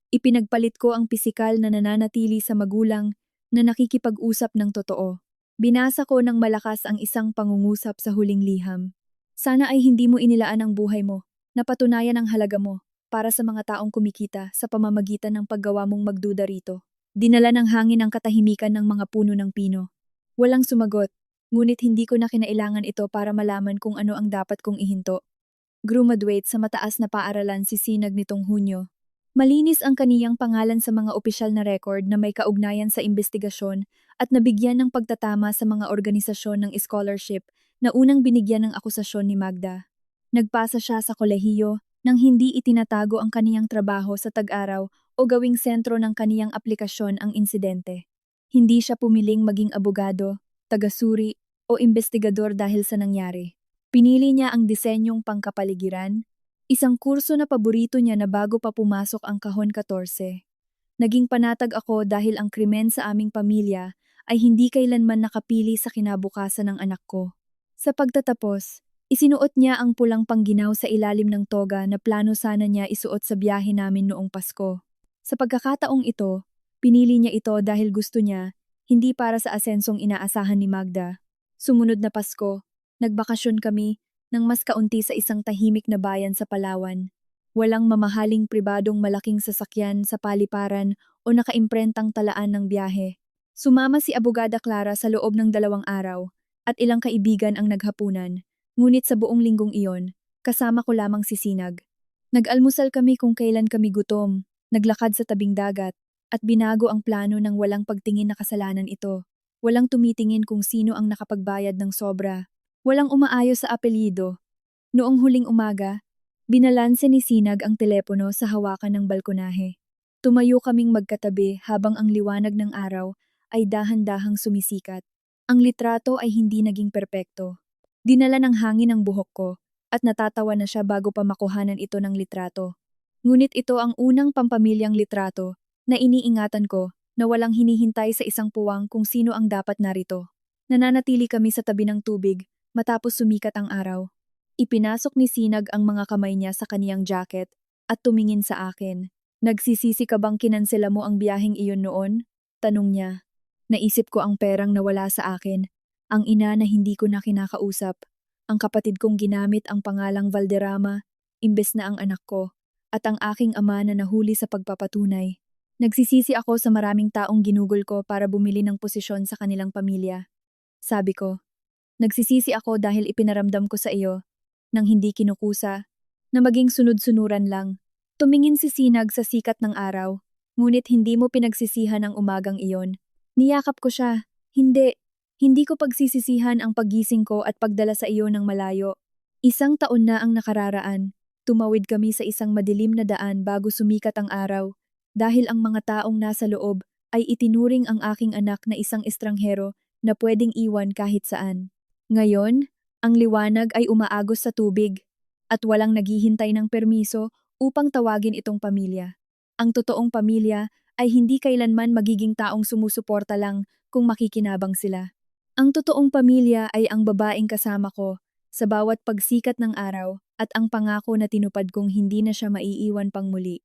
Ipinagpalit ko ang pisikal na nananatili sa magulang na nakikipag-usap ng totoo. Binasa ko ng malakas ang isang pangungusap sa huling liham. Sana ay hindi mo inilaan ang buhay mo, napatunayan ang halaga mo, para sa mga taong kumikita sa pamamagitan ng paggawa mong magduda rito. Dinala ng hangin ang katahimikan ng mga puno ng pino. Walang sumagot, ngunit hindi ko na kinailangan ito para malaman kung ano ang dapat kong ihinto. Graduate sa mataas na paaralan si Sinag nitong Hunyo. Malinis ang kaniyang pangalan sa mga opisyal na record na may kaugnayan sa investigasyon at nabigyan ng pagtatama sa mga organisasyon ng scholarship na unang binigyan ng akusasyon ni Magda. Nagpasa siya sa kolehiyo nang hindi itinatago ang kaniyang trabaho sa tag-araw o gawing sentro ng kaniyang aplikasyon ang insidente. Hindi siya pumiling maging abogado, tagasuri o investigador dahil sa nangyari. Pinili niya ang disenyong pangkapaligiran, isang kurso na paborito niya na bago pa pumasok ang kahon 14. Naging panatag ako dahil ang krimen sa aming pamilya ay hindi kailanman nakapili sa kinabukasan ng anak ko. Sa pagtatapos, isinuot niya ang pulang pangginaw sa ilalim ng toga na plano sana niya isuot sa biyahe namin noong Pasko. Sa pagkakataong ito, pinili niya ito dahil gusto niya, hindi para sa asensong inaasahan ni Magda. Sumunod na Pasko, nagbakasyon kami ng mas kaunti sa isang tahimik na bayan sa Palawan. Walang mamahaling pribadong malaking sasakyan sa paliparan o nakaimprentang talaan ng biyahe. Sumama si Abogada Clara sa loob ng 2 araw at ilang kaibigan ang naghapunan. Ngunit sa buong linggong iyon, kasama ko lamang si Sinag. Nag-almusal kami kung kailan kami gutom, naglakad sa tabing dagat, at binago ang plano ng walang pagtingin na kasalanan ito. Walang tumitingin kung sino ang nakapagbayad ng sobra. Walang umaayos sa apelyido. Noong huling umaga, binalanse ni Sinag ang telepono sa hawakan ng balkonahe. Tumayo kaming magkatabi habang ang liwanag ng araw ay dahan-dahang sumisikat. Ang litrato ay hindi naging perpekto. Dinala ng hangin ang buhok ko at natatawa na siya bago pa makuhanan ito ng litrato. Ngunit ito ang unang pampamilyang litrato na iniingatan ko na walang hinihintay sa isang puwang kung sino ang dapat narito. Nananatili kami sa tabi ng tubig matapos sumikat ang araw. Ipinasok ni Sinag ang mga kamay niya sa kaniyang jacket at tumingin sa akin. Nagsisisi ka bang kinansela mo ang biyaheng iyon noon? Tanong niya. Naisip ko ang perang nawala sa akin, ang ina na hindi ko na kinakausap, ang kapatid kong ginamit ang pangalang Valderrama, imbes na ang anak ko, at ang aking ama na nahuli sa pagpapatunay. Nagsisisi ako sa maraming taong ginugol ko para bumili ng posisyon sa kanilang pamilya. Sabi ko, nagsisisi ako dahil ipinaramdam ko sa iyo, nang hindi kinukusa, na maging sunod-sunuran lang. Tumingin si Sinag sa sikat ng araw, ngunit hindi mo pinagsisihan ang umagang iyon. Niyakap ko siya. Hindi ko pagsisisihan ang paggising ko at pagdala sa iyo ng malayo. Isang taon na ang nakararaan. Tumawid kami sa isang madilim na daan bago sumikat ang araw, dahil ang mga taong nasa loob ay itinuring ang aking anak na isang estranghero na pwedeng iwan kahit saan. Ngayon, ang liwanag ay umaagos sa tubig, at walang naghihintay ng permiso upang tawagin itong pamilya. Ang totoong pamilya ay hindi kailanman magiging taong sumusuporta lang kung makikinabang sila. Ang totoong pamilya ay ang babaeng kasama ko sa bawat pagsikat ng araw at ang pangako na tinupad kong hindi na siya maiiwan pang muli.